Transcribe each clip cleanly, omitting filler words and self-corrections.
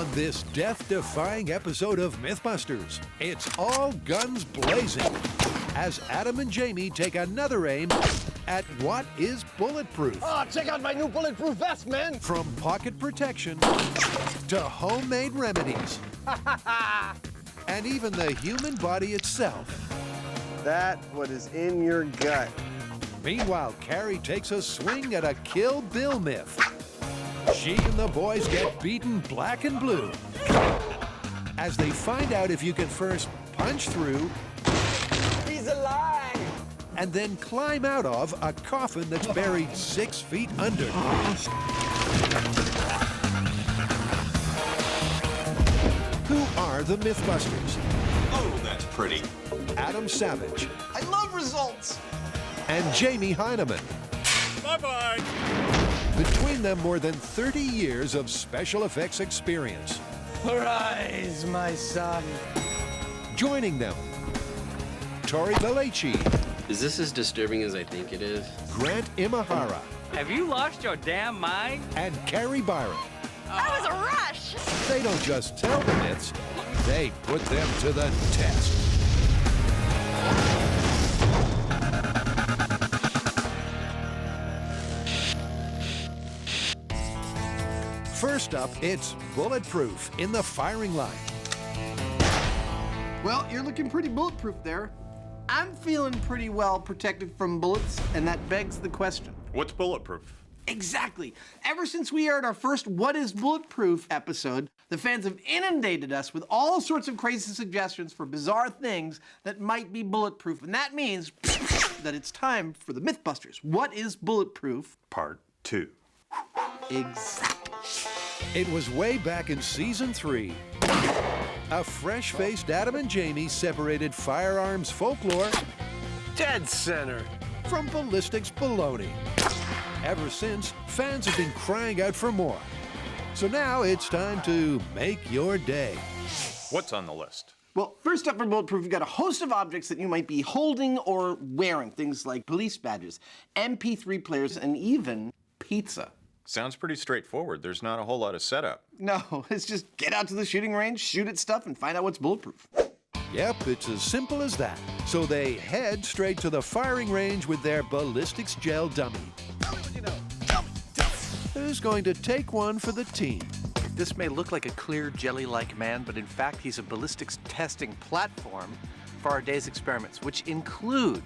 On this death-defying episode of MythBusters, it's all guns blazing as Adam and Jamie take another aim at what is bulletproof. Oh, check out my new bulletproof vest, man! From pocket protection to homemade remedies and even the human body itself. That's what is in your gut. Meanwhile, Carrie takes a swing at a Kill Bill myth. She and the boys get beaten black and blue as they find out if you can first punch through He's alive! and then climb out of a coffin that's buried 6 feet under. Who are the MythBusters? Oh, that's pretty. Adam Savage I love results! and Jamie Heineman. Bye-bye. Between them, more than 30 years of special effects experience. Arise, my son. Joining them, Tori Belleci, Is this as disturbing as I think it is? Grant Imahara, Have you lost your damn mind? and Carrie Byron. That was a rush! They don't just tell the myths, they put them to the test. First up, it's Bulletproof in the firing line. Well, you're looking pretty bulletproof there. I'm feeling pretty well protected from bullets, and that begs the question. What's bulletproof? Exactly. Ever since we aired our first What is Bulletproof episode, the fans have inundated us with all sorts of crazy suggestions for bizarre things that might be bulletproof. And that means that it's time for the MythBusters. What is bulletproof? Part 2. Exactly. It was way back in season 3. A fresh-faced Adam and Jamie separated firearms folklore Dead center. from ballistics baloney. Ever since, fans have been crying out for more. So now it's time to make your day. What's on the list? Well, first up for Bulletproof, we've got a host of objects that you might be holding or wearing. Things like police badges, MP3 players, and even pizza. Sounds pretty straightforward. There's not a whole lot of setup. No, it's just get out to the shooting range, shoot at stuff, and find out what's bulletproof. Yep, it's as simple as that. So they head straight to the firing range with their ballistics gel dummy. Tell me what you know. Who's going to take one for the team? This may look like a clear, jelly-like man, but in fact, he's a ballistics testing platform for our day's experiments, which include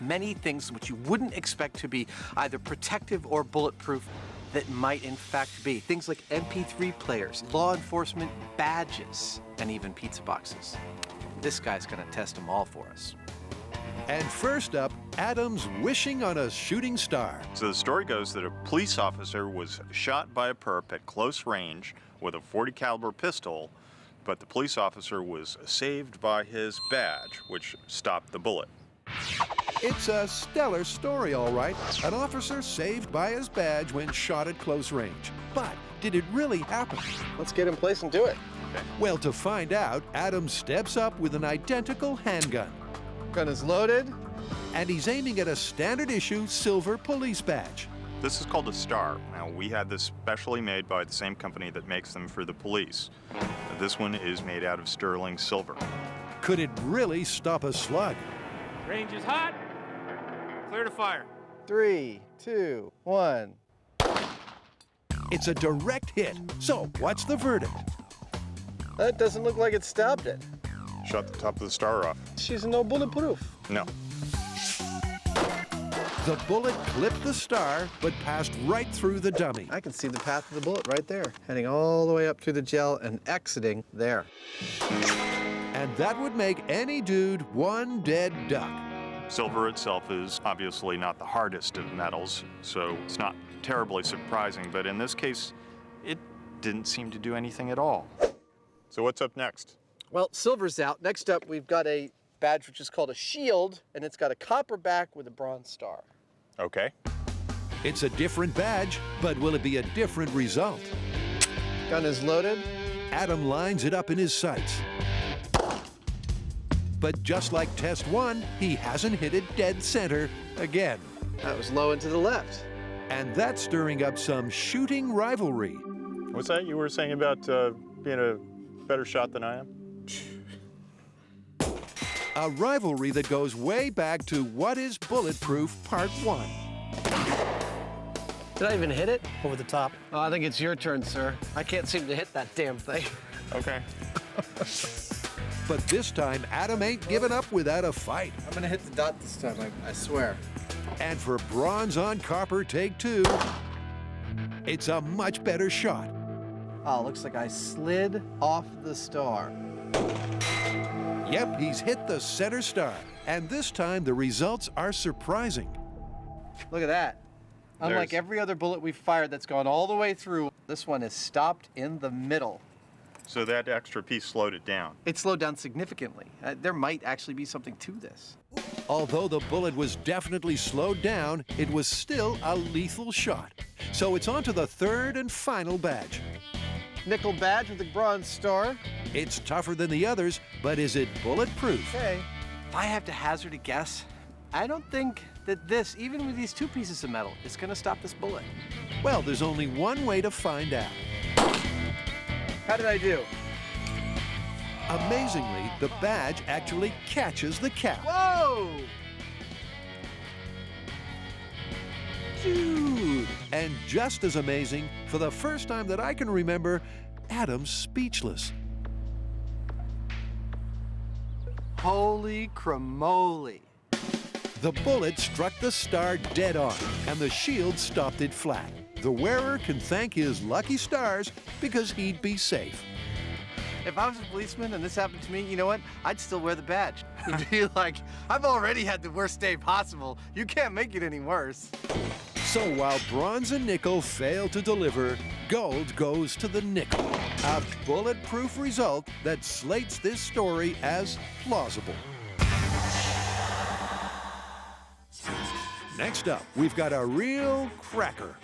many things which you wouldn't expect to be either protective or bulletproof that might in fact be. Things like MP3 players, law enforcement badges, and even pizza boxes. This guy's gonna test them all for us. And first up, Adam's wishing on a shooting star. So the story goes that a police officer was shot by a perp at close range with a .40 caliber pistol, but the police officer was saved by his badge, which stopped the bullet. It's a stellar story, all right. An officer saved by his badge when shot at close range. But did it really happen? Let's get in place and do it. Well, to find out, Adam steps up with an identical handgun. Gun is loaded. And he's aiming at a standard issue silver police badge. This is called a star. Now, we had this specially made by the same company that makes them for the police. This one is made out of sterling silver. Could it really stop a slug? Range is hot. Clear to fire. 3, 2, 1. It's a direct hit. So what's the verdict? That doesn't look like it stopped it. Shot the top of the star off. She's no bulletproof. No. The bullet clipped the star, but passed right through the dummy. I can see the path of the bullet right there, heading all the way up through the gel and exiting there. And that would make any dude one dead duck. Silver itself is obviously not the hardest of metals, so it's not terribly surprising, but in this case, it didn't seem to do anything at all. So what's up next? Well, silver's out. Next up, we've got a badge which is called a shield, and it's got a copper back with a bronze star. Okay. It's a different badge, but will it be a different result? Gun is loaded. Adam lines it up in his sights. But just like test 1, he hasn't hit it dead center again. That was low and to the left. And that's stirring up some shooting rivalry. What's that you were saying about being a better shot than I am? A rivalry that goes way back to What is Bulletproof Part 1. Did I even hit it? Over the top. Oh, I think it's your turn, sir. I can't seem to hit that damn thing. Okay. But this time, Adam ain't giving up without a fight. I'm gonna hit the dot this time, I swear. And for bronze on copper take 2, it's a much better shot. Oh, looks like I slid off the star. Yep, he's hit the center star. And this time, the results are surprising. Look at that. Unlike There's- every other bullet we've fired that's gone all the way through, this one is stopped in the middle. So that extra piece slowed it down. It slowed down significantly. There might actually be something to this. Although the bullet was definitely slowed down, it was still a lethal shot. So it's on to the third and final badge. Nickel badge with a bronze star. It's tougher than the others, but is it bulletproof? Okay. If I have to hazard a guess, I don't think that this, even with these 2 pieces of metal, is gonna stop this bullet. Well, there's only one way to find out. How did I do? Amazingly, the badge actually catches the cap. Whoa! Dude! And just as amazing, for the first time that I can remember, Adam's speechless. Holy cramoly. The bullet struck the star dead on, and the shield stopped it flat. The wearer can thank his lucky stars because he'd be safe. If I was a policeman and this happened to me, you know what? I'd still wear the badge. It'd be like, I've already had the worst day possible. You can't make it any worse. So while bronze and nickel fail to deliver, gold goes to the nickel. A bulletproof result that slates this story as plausible. Next up, we've got a real cracker.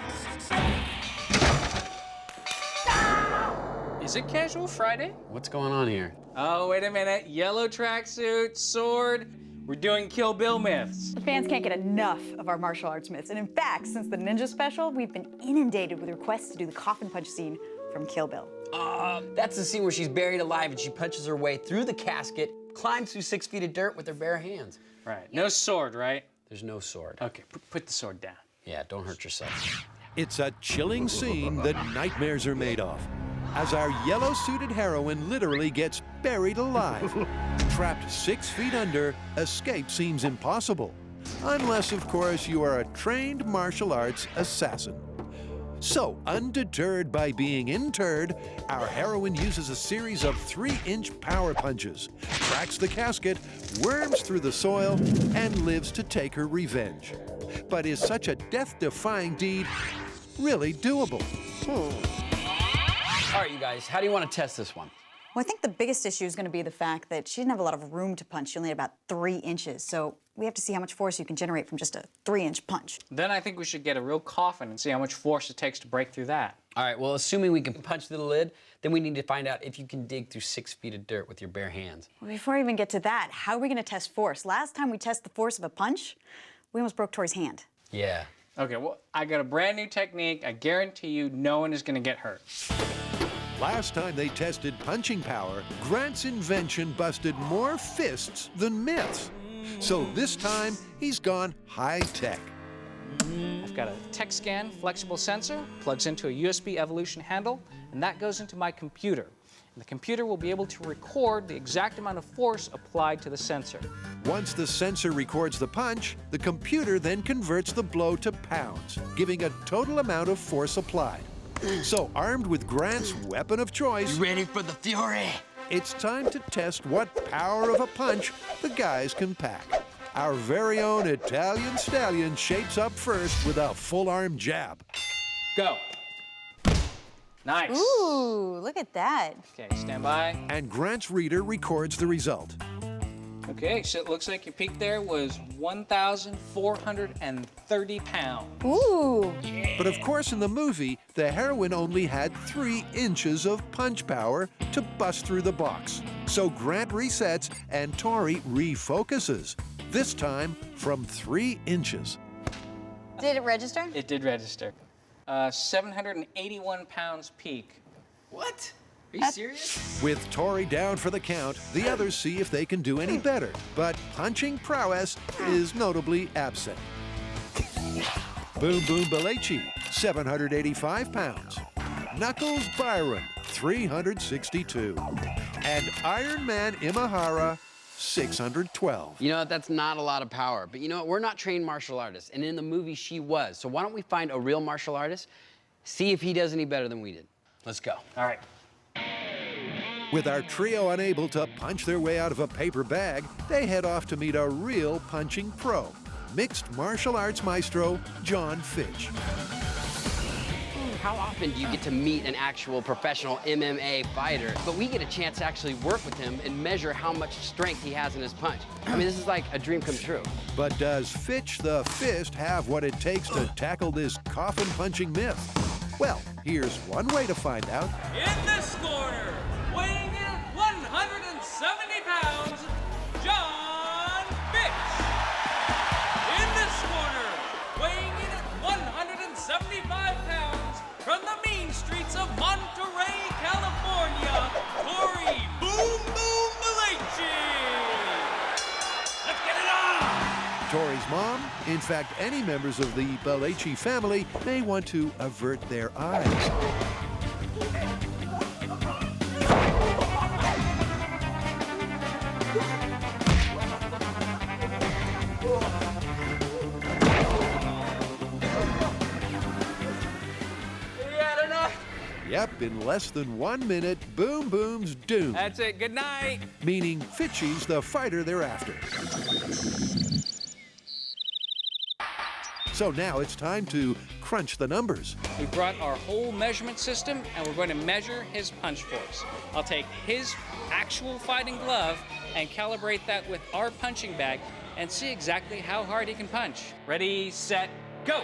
Is it Casual Friday? What's going on here? Oh, wait a minute. Yellow tracksuit, sword. We're doing Kill Bill myths. The fans can't get enough of our martial arts myths. And in fact, since the Ninja special, we've been inundated with requests to do the coffin punch scene from Kill Bill. That's the scene where she's buried alive and she punches her way through the casket, climbs through 6 feet of dirt with her bare hands. Right. No sword, right? There's no sword. Okay, put the sword down. Yeah, don't hurt yourself. It's a chilling scene that nightmares are made of, as our yellow-suited heroine literally gets buried alive. Trapped 6 feet under, escape seems impossible. Unless, of course, you are a trained martial arts assassin. So, undeterred by being interred, our heroine uses a series of 3-inch power punches, cracks the casket, worms through the soil, and lives to take her revenge. But is such a death-defying deed really doable? All right, you guys, how do you want to test this one? Well, I think the biggest issue is going to be the fact that she didn't have a lot of room to punch. She only had about 3 inches. So we have to see how much force you can generate from just a 3-inch punch. Then I think we should get a real coffin and see how much force it takes to break through that. All right, well, assuming we can punch through the lid, then we need to find out if you can dig through 6 feet of dirt with your bare hands. Well, before we even get to that, how are we going to test force? Last time we tested the force of a punch, we almost broke Tori's hand. Yeah. Okay, well, I got a brand new technique. I guarantee you no one is going to get hurt. Last time they tested punching power, Grant's invention busted more fists than myths. So this time, he's gone high-tech. I've got a tech scan flexible sensor, plugs into a USB evolution handle, and that goes into my computer. And the computer will be able to record the exact amount of force applied to the sensor. Once the sensor records the punch, the computer then converts the blow to pounds, giving a total amount of force applied. So, armed with Grant's weapon of choice, Ready for the fury? it's time to test what power of a punch the guys can pack. Our very own Italian stallion shapes up first with a full-arm jab. Go. Nice. Ooh, look at that. Okay, stand by. And Grant's reader records the result. Okay, so it looks like your peak there was 1,430 pounds. Ooh. But of course, in the movie, the heroine only had 3 inches of punch power to bust through the box. So Grant resets and Tori refocuses, this time from 3 inches. Did it register? It did register. 781 pounds peak. What? Are you serious? With Tori down for the count, the others see if they can do any better. But punching prowess is notably absent. Boom Boom Belechi, 785 pounds. Knuckles Byron, 362. And Iron Man Imahara, 612. You know, that's not a lot of power. But you know what? We're not trained martial artists. And in the movie, she was. So why don't we find a real martial artist, see if he does any better than we did. Let's go. All right. With our trio unable to punch their way out of a paper bag, they head off to meet a real punching pro, mixed martial arts maestro John Fitch. How often do you get to meet an actual professional MMA fighter? But we get a chance to actually work with him and measure how much strength he has in his punch. I mean, this is like a dream come true. But does Fitch the Fist have what it takes to tackle this coffin punching myth? Well, here's one way to find out. In this corner, weighing in at 170 pounds, John Fitch. In this corner, weighing in at 175 pounds, from the mean streets of Monterey, California, Tori Boom Boom Belechi. Let's get it on! Tori's mom, in fact, any members of the Belechi family may want to avert their eyes. Yep, in less than 1 minute, Boom Boom's doomed. That's it. Good night. Meaning Fitchy's the fighter they're after. So now it's time to crunch the numbers. We brought our whole measurement system, and we're going to measure his punch force. I'll take his actual fighting glove and calibrate that with our punching bag and see exactly how hard he can punch. Ready, set, go!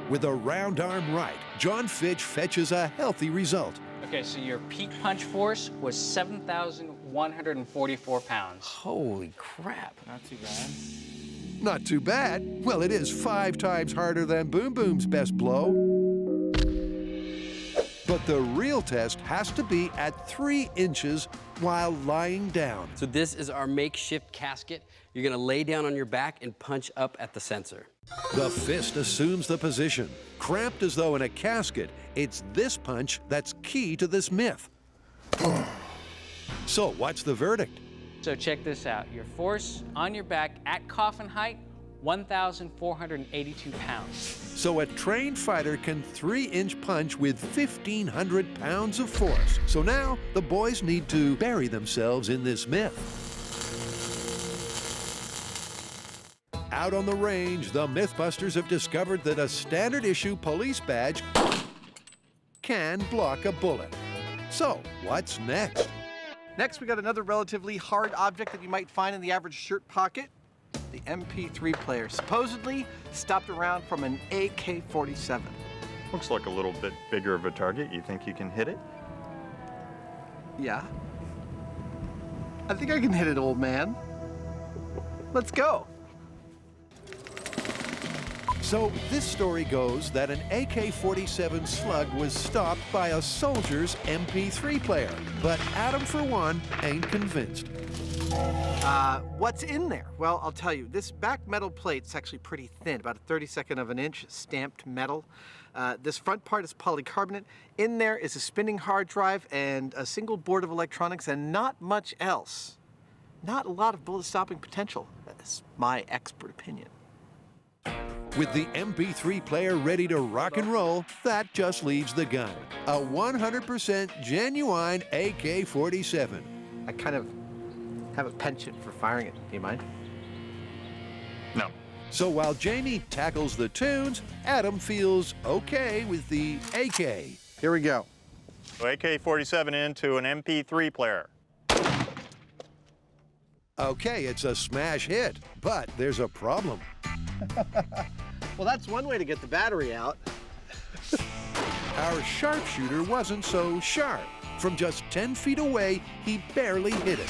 With a round arm right, John Fitch fetches a healthy result. Okay, so your peak punch force was 7,144 pounds. Holy crap. Not too bad. Not too bad. Well, it is 5 times harder than Boom Boom's best blow. But the real test has to be at 3 inches while lying down. So this is our makeshift casket. You're gonna lay down on your back and punch up at the sensor. The fist assumes the position. Cramped as though in a casket, it's this punch that's key to this myth. So what's the verdict? So check this out. Your force on your back at coffin height, 1,482 pounds. So a trained fighter can 3-inch punch with 1,500 pounds of force. So now the boys need to bury themselves in this myth. Out on the range, the MythBusters have discovered that a standard issue police badge can block a bullet. So what's next? Next, we got another relatively hard object that you might find in the average shirt pocket. The MP3 player, supposedly stopped around from an AK-47. Looks like a little bit bigger of a target. You think you can hit it? Yeah. I think I can hit it, old man. Let's go. So this story goes that an AK-47 slug was stopped by a soldier's MP3 player. But Adam, for one, ain't convinced. What's in there? Well, I'll tell you. This back metal plate's actually pretty thin, about a 32nd of an inch, stamped metal. This front part is polycarbonate. In there is a spinning hard drive and a single board of electronics and not much else. Not a lot of bullet-stopping potential. That's my expert opinion. With the MP3 player ready to rock and roll, that just leaves the gun. A 100% genuine AK-47. I kind of have a penchant for firing it. Do you mind? No. So while Jamie tackles the tunes, Adam feels okay with the AK. Here we go. AK-47 into an MP3 player. Okay, it's a smash hit, but there's a problem. Well, that's one way to get the battery out. Our sharpshooter wasn't so sharp. From just 10 feet away, he barely hit it.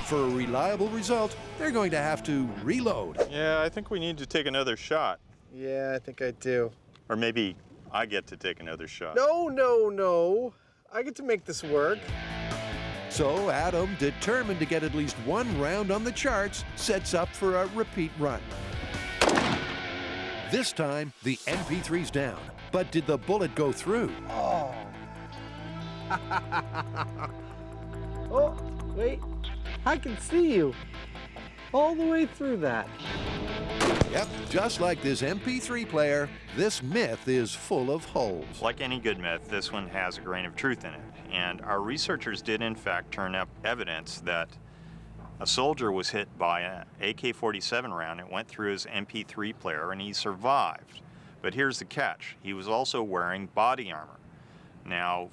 For a reliable result, they're going to have to reload. Yeah, I think we need to take another shot. Yeah, I think I do. Or maybe I get to take another shot. No. I get to make this work. So Adam, determined to get at least one round on the charts, sets up for a repeat run. This time, the MP3's down. But did the bullet go through? Oh. Oh, wait. I can see you. All the way through that. Yep, just like this MP3 player, this myth is full of holes. Like any good myth, this one has a grain of truth in it. And our researchers did in fact turn up evidence that a soldier was hit by an AK-47 round. It went through his MP3 player and he survived. But here's the catch. He was also wearing body armor. Now,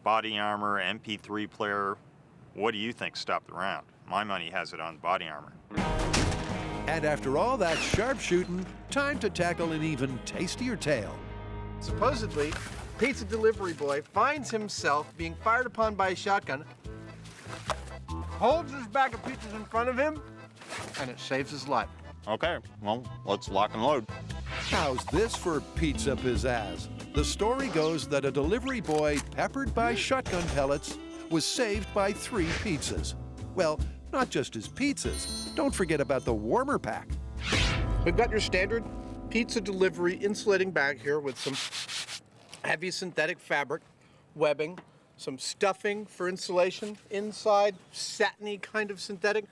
body armor, MP3 player, what do you think stopped the round? My money has it on body armor. And after all that sharpshooting, time to tackle an even tastier tale. Supposedly, pizza delivery boy finds himself being fired upon by a shotgun, holds his bag of pizzas in front of him, and it saves his life. Okay, well, let's lock and load. How's this for pizza pizzazz? The story goes that a delivery boy peppered by shotgun pellets was saved by 3 pizzas. Well, not just his pizzas. Don't forget about the warmer pack. We've got your standard pizza delivery insulating bag here with some heavy synthetic fabric, webbing, some stuffing for insulation inside, satiny kind of synthetic.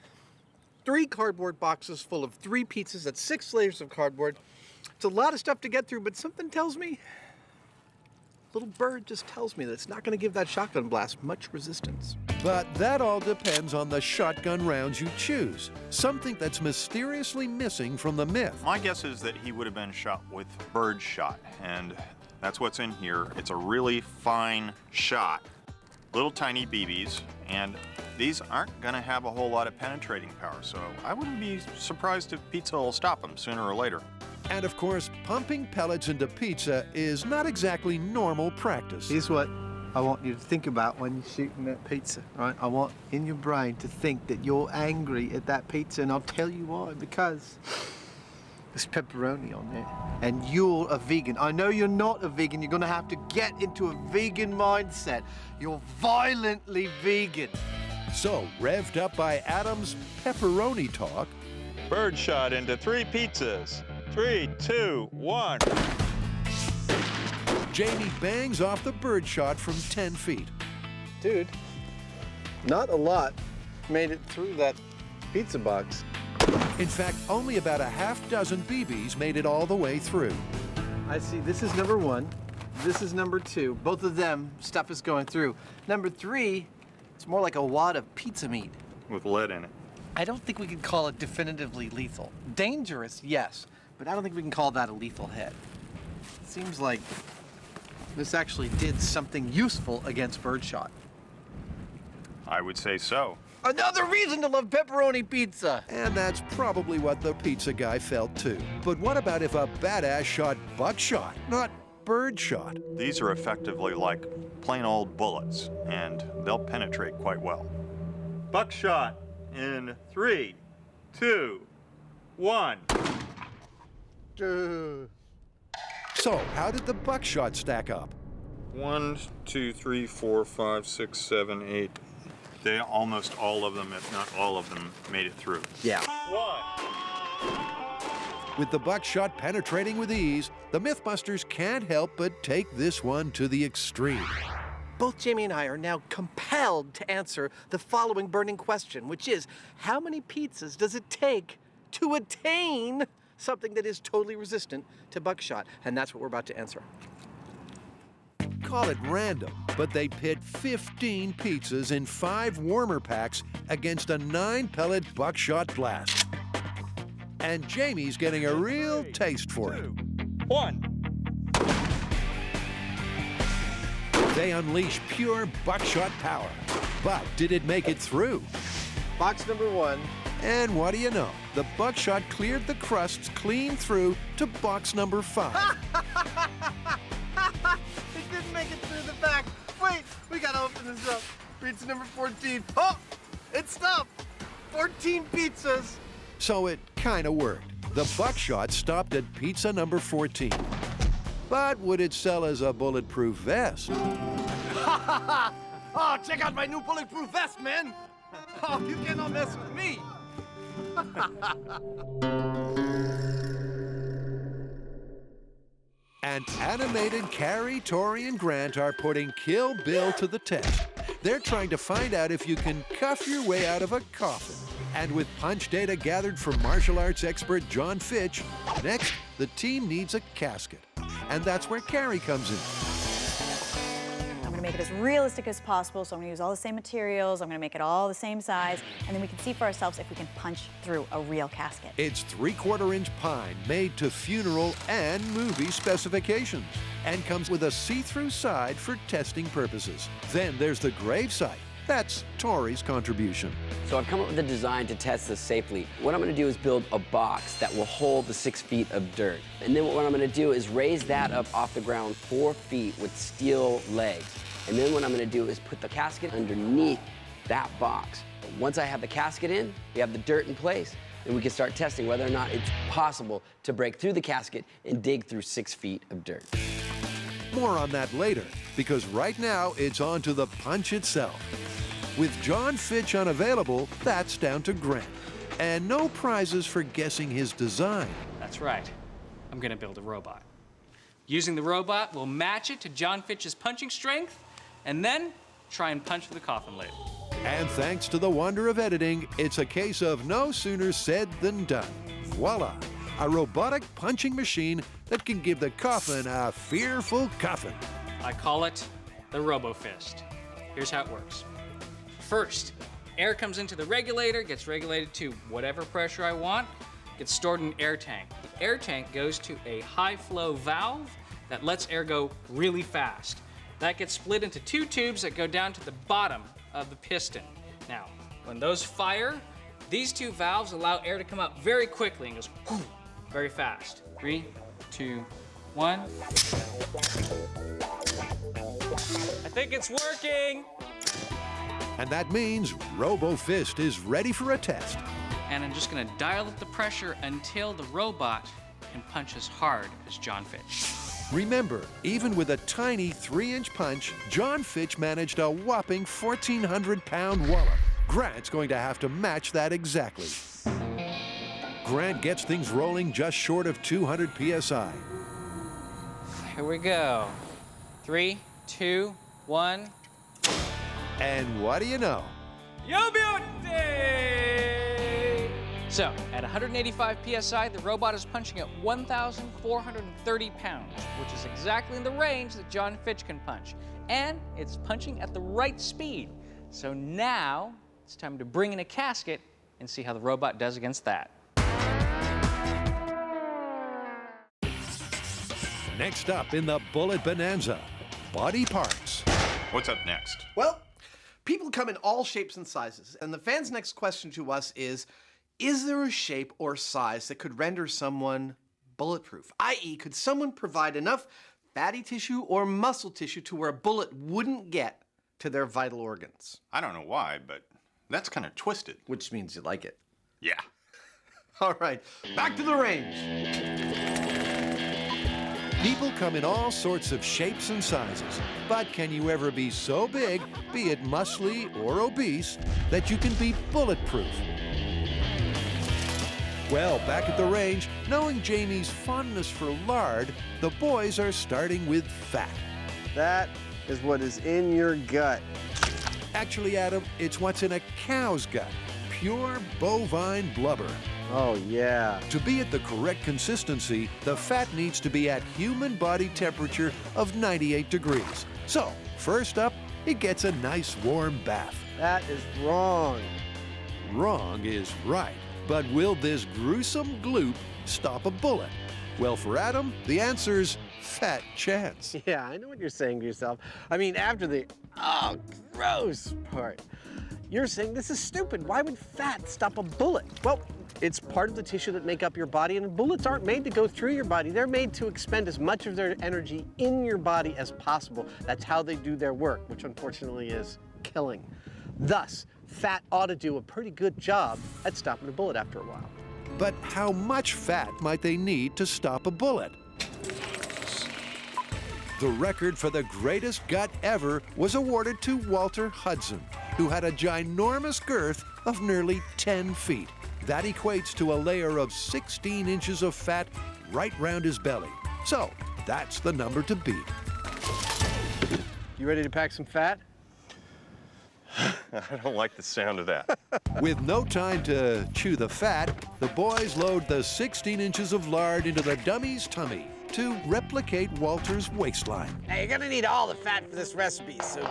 3 cardboard boxes full of 3 pizzas. That's 6 layers of cardboard. It's a lot of stuff to get through, but something tells me, little bird just tells me that it's not going to give that shotgun blast much resistance. But that all depends on the shotgun rounds you choose. Something that's mysteriously missing from the myth. My guess is that he would have been shot with bird shot, and that's what's in here. It's a really fine shot, little tiny BBs, and these aren't going to have a whole lot of penetrating power, so I wouldn't be surprised if pizza will stop them sooner or later. And of course, pumping pellets into pizza is not exactly normal practice. Here's what I want you to think about when you're shooting that pizza, right? I want in your brain to think that you're angry at that pizza, and I'll tell you why. Because there's pepperoni on there, and you're a vegan. I know you're not a vegan. You're gonna have to get into a vegan mindset. You're violently vegan. So, revved up by Adam's pepperoni talk, Bird shot into 3 pizzas. 3, 2, 1. Jamie bangs off the bird shot from 10 feet. Dude, not a lot made it through that pizza box. In fact, only about a half dozen BBs made it all the way through. I see, this is number 1. This is number 2. Both of them, stuff is going through. Number 3, it's more like a wad of pizza meat. With lead in it. I don't think we could call it definitively lethal. Dangerous, yes, but I don't think we can call that a lethal hit. Seems like this actually did something useful against birdshot. I would say so. Another reason to love pepperoni pizza! And that's probably what the pizza guy felt too. But what about if a badass shot buckshot, not birdshot? These are effectively like plain old bullets, and they'll penetrate quite well. Buckshot in 3, 2, 1. So, how did the buckshot stack up? 1, 2, 3, 4, 5, 6, 7, 8. They almost all of them, if not all of them, made it through. Yeah. 1. With the buckshot penetrating with ease, the MythBusters can't help but take this one to the extreme. Both Jamie and I are now compelled to answer the following burning question, which is, how many pizzas does it take to attain something that is totally resistant to buckshot? And that's what we're about to answer. Call it random, but they pit 15 pizzas in 5 warmer packs against a 9-pellet buckshot blast. And Jamie's getting a real taste for it. 1. They unleash pure buckshot power. But did it make it through? Box number 1. And what do you know? The buckshot cleared the crusts clean through to box number 5. It didn't make it through the back. Wait, we gotta open this up. Pizza number 14. Oh, it stopped. 14 pizzas. So it kind of worked. The buckshot stopped at pizza number 14. But would it sell as a bulletproof vest? Oh, check out my new bulletproof vest, man! Oh, you cannot mess with me! And animated Carrie, Tori, and Grant are putting Kill Bill to the test. They're trying to find out if you can cuff your way out of a coffin. And with punch data gathered from martial arts expert John Fitch, next, the team needs a casket. And that's where Carrie comes in. I'm gonna make it as realistic as possible, so I'm gonna use all the same materials, I'm gonna make it all the same size, and then we can see for ourselves if we can punch through a real casket. It's 3/4-inch pine made to funeral and movie specifications and comes with a see-through side for testing purposes. Then there's the gravesite. That's Tori's contribution. So I've come up with a design to test this safely. What I'm gonna do is build a box that will hold the 6 feet of dirt. And then what I'm gonna do is raise that up off the ground 4 feet with steel legs. And then what I'm gonna do is put the casket underneath that box. Once I have the casket in, we have the dirt in place, then we can start testing whether or not it's possible to break through the casket and dig through 6 feet of dirt. More on that later, because right now it's on to the punch itself. With John Fitch unavailable, that's down to Grant. And no prizes for guessing his design. That's right. I'm gonna build a robot. Using the robot, we'll match it to John Fitch's punching strength, and then try and punch through the coffin lid. And thanks to the wonder of editing, it's a case of no sooner said than done. Voila! A robotic punching machine that can give the coffin a fearful cuffin. I call it the RoboFist. Here's how it works. First, air comes into the regulator, gets regulated to whatever pressure I want, gets stored in an air tank. The air tank goes to a high flow valve that lets air go really fast. That gets split into 2 tubes that go down to the bottom of the piston. Now, when those fire, these 2 valves allow air to come out very quickly and goes whoo, very fast. 3, 2, 1. I think it's working. And that means RoboFist is ready for a test. And I'm just gonna dial up the pressure until the robot can punch as hard as John Fitch. Remember, even with a tiny 3-inch punch, John Fitch managed a whopping 1,400-pound wallop. Grant's going to have to match that exactly. Grant gets things rolling just short of 200 PSI. Here we go. 3, 2, 1. And what do you know? Yo beauty! So, at 185 PSI, the robot is punching at 1,430 pounds, which is exactly in the range that John Fitch can punch. And it's punching at the right speed. So now, it's time to bring in a casket and see how the robot does against that. Next up in the Bullet Bonanza, body parts. What's up next? Well, people come in all shapes and sizes, and the fans' next question to us is there a shape or size that could render someone bulletproof? I.e., could someone provide enough fatty tissue or muscle tissue to where a bullet wouldn't get to their vital organs? I don't know why, but that's kind of twisted. Which means you like it. Yeah. All right, back to the range. People come in all sorts of shapes and sizes, but can you ever be so big, be it muscly or obese, that you can be bulletproof? Well, back at the range, knowing Jamie's fondness for lard, the boys are starting with fat. That is what is in your gut. Actually, Adam, it's what's in a cow's gut. Pure bovine blubber. Oh, yeah. To be at the correct consistency, the fat needs to be at human body temperature of 98 degrees. So, first up, it gets a nice warm bath. That is wrong. Wrong is right. But will this gruesome gloop stop a bullet? Well, for Adam, the answer's fat chance. Yeah, I know what you're saying to yourself. I mean, after the, oh, gross part, you're saying this is stupid. Why would fat stop a bullet? Well, it's part of the tissue that make up your body, and bullets aren't made to go through your body. They're made to expend as much of their energy in your body as possible. That's how they do their work, which unfortunately is killing. Thus, fat ought to do a pretty good job at stopping a bullet after a while. But how much fat might they need to stop a bullet? The record for the greatest gut ever was awarded to Walter Hudson, who had a ginormous girth of nearly 10 feet. That equates to a layer of 16 inches of fat right round his belly. So that's the number to beat. You ready to pack some fat? I don't like the sound of that. With no time to chew the fat, the boys load the 16 inches of lard into the dummy's tummy to replicate Walter's waistline. Hey, you're gonna need all the fat for this recipe, so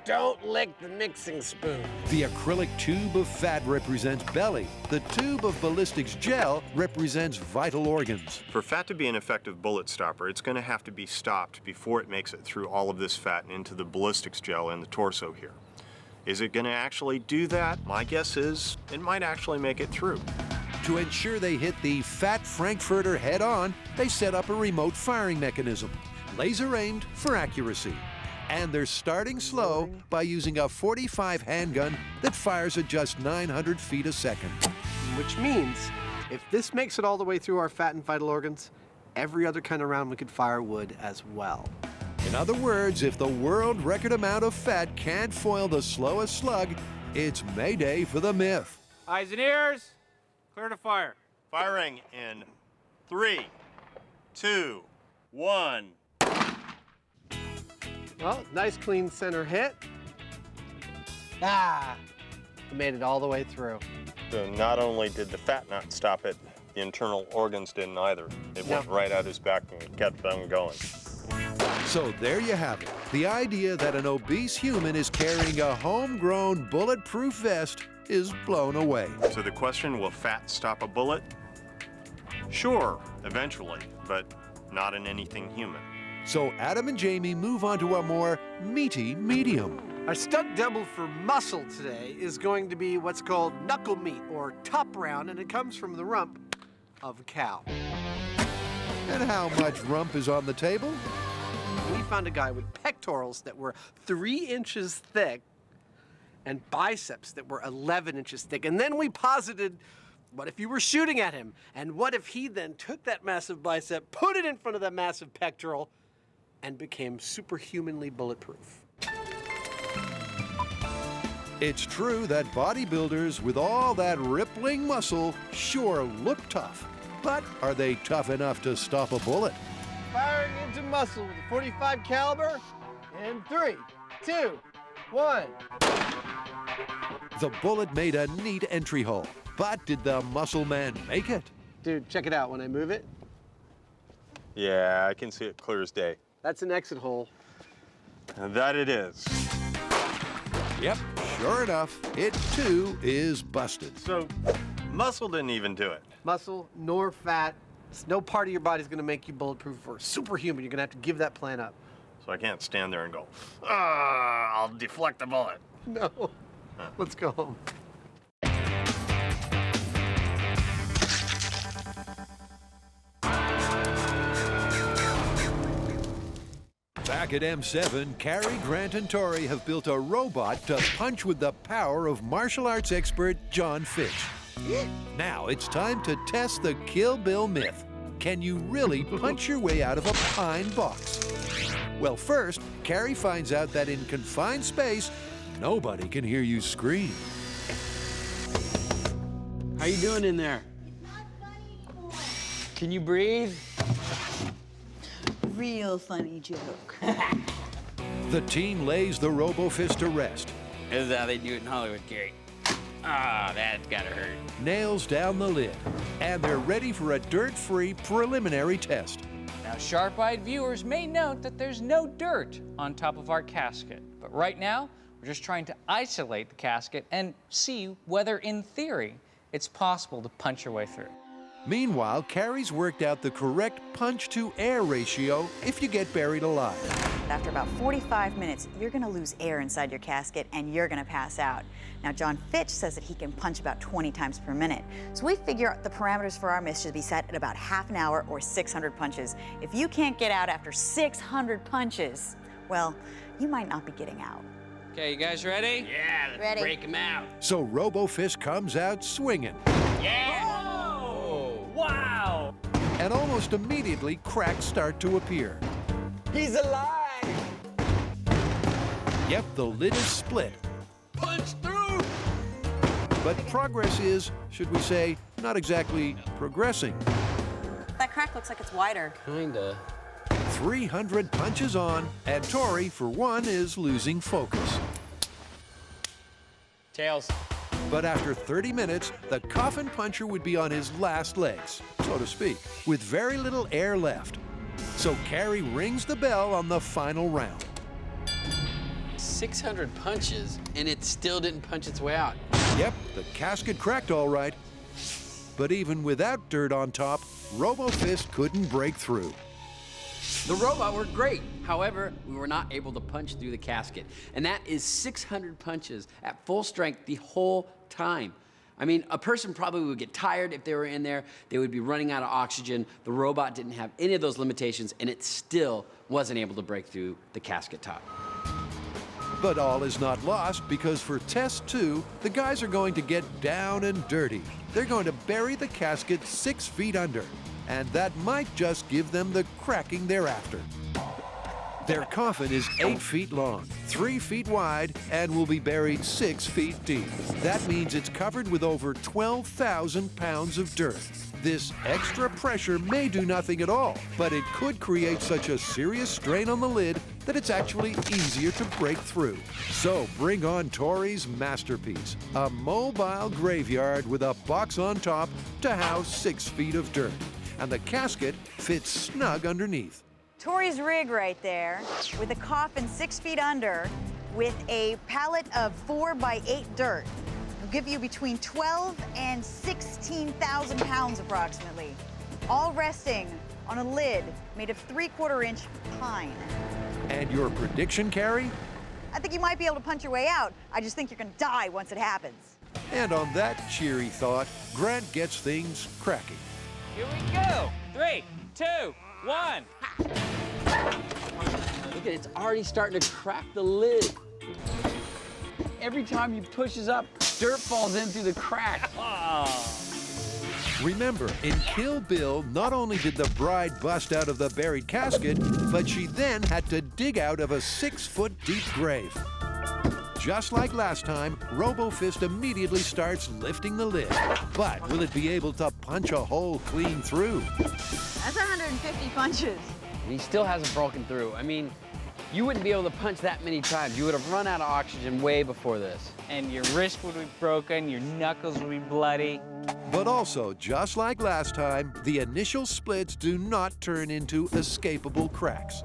don't lick the mixing spoon. The acrylic tube of fat represents belly. The tube of ballistics gel represents vital organs. For fat to be an effective bullet stopper, it's going to have to be stopped before it makes it through all of this fat and into the ballistics gel in the torso here. Is it going to actually do that? My guess is it might actually make it through. To ensure they hit the fat Frankfurter head on, they set up a remote firing mechanism, laser aimed for accuracy. And they're starting slow by using a .45 handgun that fires at just 900 feet a second. Which means, if this makes it all the way through our fat and vital organs, every other kind of round we could fire would as well. In other words, if the world record amount of fat can't foil the slowest slug, it's Mayday for the myth. Eyes and ears, clear to fire. Firing in 3, 2, 1. Well, nice clean center hit. Ah, we made it all the way through. So not only did the fat not stop it, the internal organs didn't either. It went right out his back and kept them going. So there you have it. The idea that an obese human is carrying a homegrown bulletproof vest is blown away. So the question, will fat stop a bullet? Sure, eventually, but not in anything human. So Adam and Jamie move on to a more meaty medium. Our stunt double for muscle today is going to be what's called knuckle meat, or top round, and it comes from the rump of a cow. And how much rump is on the table? We found a guy with pectorals that were 3 inches thick and biceps that were 11 inches thick. And then we posited, what if you were shooting at him? And what if he then took that massive bicep, put it in front of that massive pectoral, and became superhumanly bulletproof? It's true that bodybuilders with all that rippling muscle sure look tough. But are they tough enough to stop a bullet? Firing into muscle with a .45 caliber in 3, 2, 1. The bullet made a neat entry hole. But did the muscle man make it? Dude, check it out when I move it. Yeah, I can see it clear as day. That's an exit hole. And that it is. Yep, sure enough, it too is busted. So muscle didn't even do it. Muscle nor fat. No part of your body's gonna make you bulletproof or superhuman. You're gonna have to give that plan up. So I can't stand there and go, I'll deflect the bullet. No. Let's go home. Back at M7, Cary, Grant, and Tori have built a robot to punch with the power of martial arts expert John Fitch. Now it's time to test the Kill Bill myth. Can you really punch your way out of a pine box? Well, first, Cary finds out that in confined space, nobody can hear you scream. How you doing in there? Can you breathe? Real funny joke. The team lays the RoboFist to rest, This is how they do it in Hollywood, Gary. Ah, that's gotta hurt. nails down the lid, and they're ready for a dirt-free preliminary test. Now, sharp-eyed viewers may note that there's no dirt on top of our casket. But right now, we're just trying to isolate the casket and see whether, in theory, it's possible to punch your way through. Meanwhile, Cary's worked out the correct punch-to-air ratio if you get buried alive. After about 45 minutes, you're gonna lose air inside your casket and you're gonna pass out. Now, John Fitch says that he can punch about 20 times per minute. So we figure the parameters for our myth should be set at about half an hour or 600 punches. If you can't get out after 600 punches, well, you might not be getting out. Okay, you guys ready? Yeah, let's Ready. break him out. So RoboFist comes out swinging. Yeah! Wow! And almost immediately, cracks start to appear. He's alive! Yep, the lid is split. Punch through! But progress is, should we say, not exactly progressing. That crack looks like it's wider. Kinda. 300 punches on, and Tori, for one, is losing focus. Tails. But after 30 minutes, the coffin puncher would be on his last legs, so to speak, with very little air left. So Carrie rings the bell on the final round. 600 punches, and it still didn't punch its way out. Yep, the casket cracked all right. But even without dirt on top, RoboFist couldn't break through. The robot worked great. However, we were not able to punch through the casket. And that is 600 punches at full strength the whole time. I mean, a person probably would get tired if they were in there. They would be running out of oxygen. The robot didn't have any of those limitations, and it still wasn't able to break through the casket top. But all is not lost, because for test 2, the guys are going to get down and dirty. They're going to bury the casket 6 feet under, and that might just give them the cracking they're after. Their coffin is 8 feet long, 3 feet wide, and will be buried 6 feet deep. That means it's covered with over 12,000 pounds of dirt. This extra pressure may do nothing at all, but it could create such a serious strain on the lid that it's actually easier to break through. So bring on Tori's masterpiece, a mobile graveyard with a box on top to house 6 feet of dirt. And the casket fits snug underneath. Tori's rig right there, with a coffin 6 feet under, with a pallet of 4 by 8 dirt. Will give you between 12 and 16,000 pounds approximately, all resting on a lid made of 3/4 inch pine. And your prediction, Carrie? I think you might be able to punch your way out. I just think you're gonna die once it happens. And on that cheery thought, Grant gets things cracking. Here we go. 3, 2, 1. Look at it, it's already starting to crack the lid. Every time he pushes up, dirt falls in through the crack. Remember, in Kill Bill, not only did the bride bust out of the buried casket, but she then had to dig out of a 6-foot deep grave. Just like last time, RoboFist immediately starts lifting the lid. But will it be able to punch a hole clean through? That's 150 punches. And he still hasn't broken through. I mean, you wouldn't be able to punch that many times. You would have run out of oxygen way before this. And your wrist would be broken, your knuckles would be bloody. But also, just like last time, the initial splits do not turn into escapable cracks,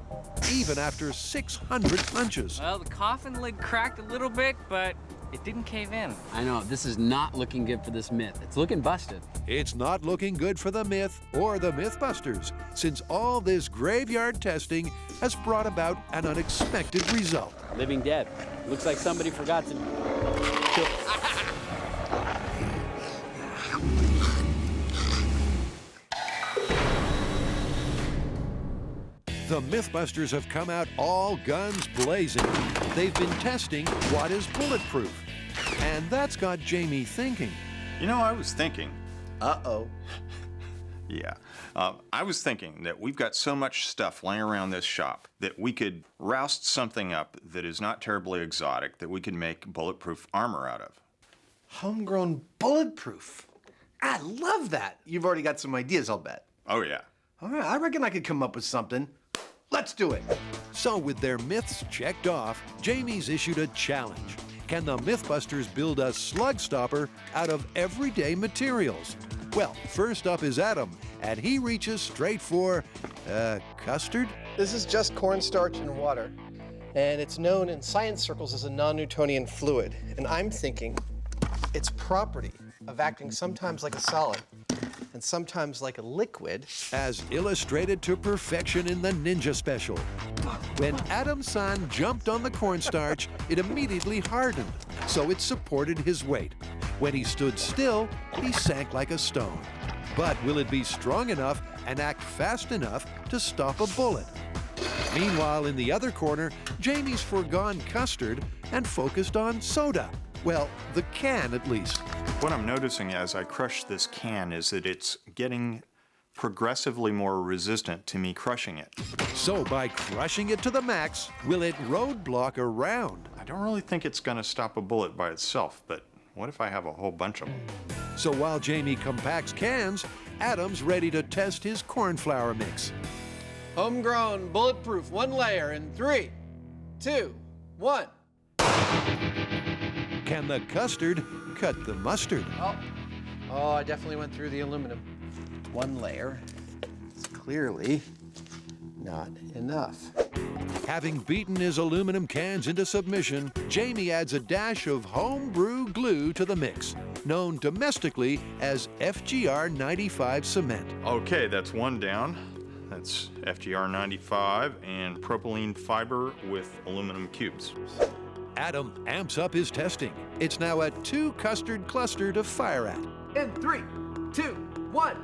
even after 600 punches. Well, the coffin lid cracked a little bit, but it didn't cave in. I know, this is not looking good for this myth. It's looking busted. It's not looking good for the myth or the MythBusters, since all this graveyard testing has brought about an unexpected result. Living dead. Looks like somebody forgot to kill. The MythBusters have come out all guns blazing. They've been testing what is bulletproof. And that's got Jamie thinking. You know, I was thinking. Uh-oh. Yeah. I was thinking that we've got so much stuff laying around this shop that we could roust something up that is not terribly exotic that we could make bulletproof armor out of. Homegrown bulletproof. I love that. You've already got some ideas, I'll bet. Oh, yeah. All right, I reckon I could come up with something. Let's do it. So with their myths checked off, Jamie's issued a challenge. Can the MythBusters build a slug stopper out of everyday materials? Well, first up is Adam, and he reaches straight for, custard? This is just cornstarch and water, and it's known in science circles as a non-Newtonian fluid. And I'm thinking its property of acting sometimes like a solid and sometimes like a liquid, as illustrated to perfection in the Ninja Special. When Adam's son jumped on the cornstarch, it immediately hardened, so it supported his weight. When he stood still, he sank like a stone. But will it be strong enough and act fast enough to stop a bullet? Meanwhile, in the other corner, Jamie's foregone custard and focused on soda. Well, the can at least. What I'm noticing as I crush this can is that it's getting progressively more resistant to me crushing it. So by crushing it to the max, will it roadblock a round? I don't really think it's going to stop a bullet by itself, but what if I have a whole bunch of them? So while Jamie compacts cans, Adam's ready to test his cornflour mix. Homegrown, bulletproof, 1 layer in 3, 2, 1. Can the custard cut the mustard? Oh, I definitely went through the aluminum. 1 layer. It's clearly not enough. Having beaten his aluminum cans into submission, Jamie adds a dash of homebrew glue to the mix, known domestically as FGR 95 cement. Okay, that's 1 down. That's FGR 95 and propylene fiber with aluminum cubes. Adam amps up his testing. It's now a 2 custard cluster to fire at. In 3, 2, 1.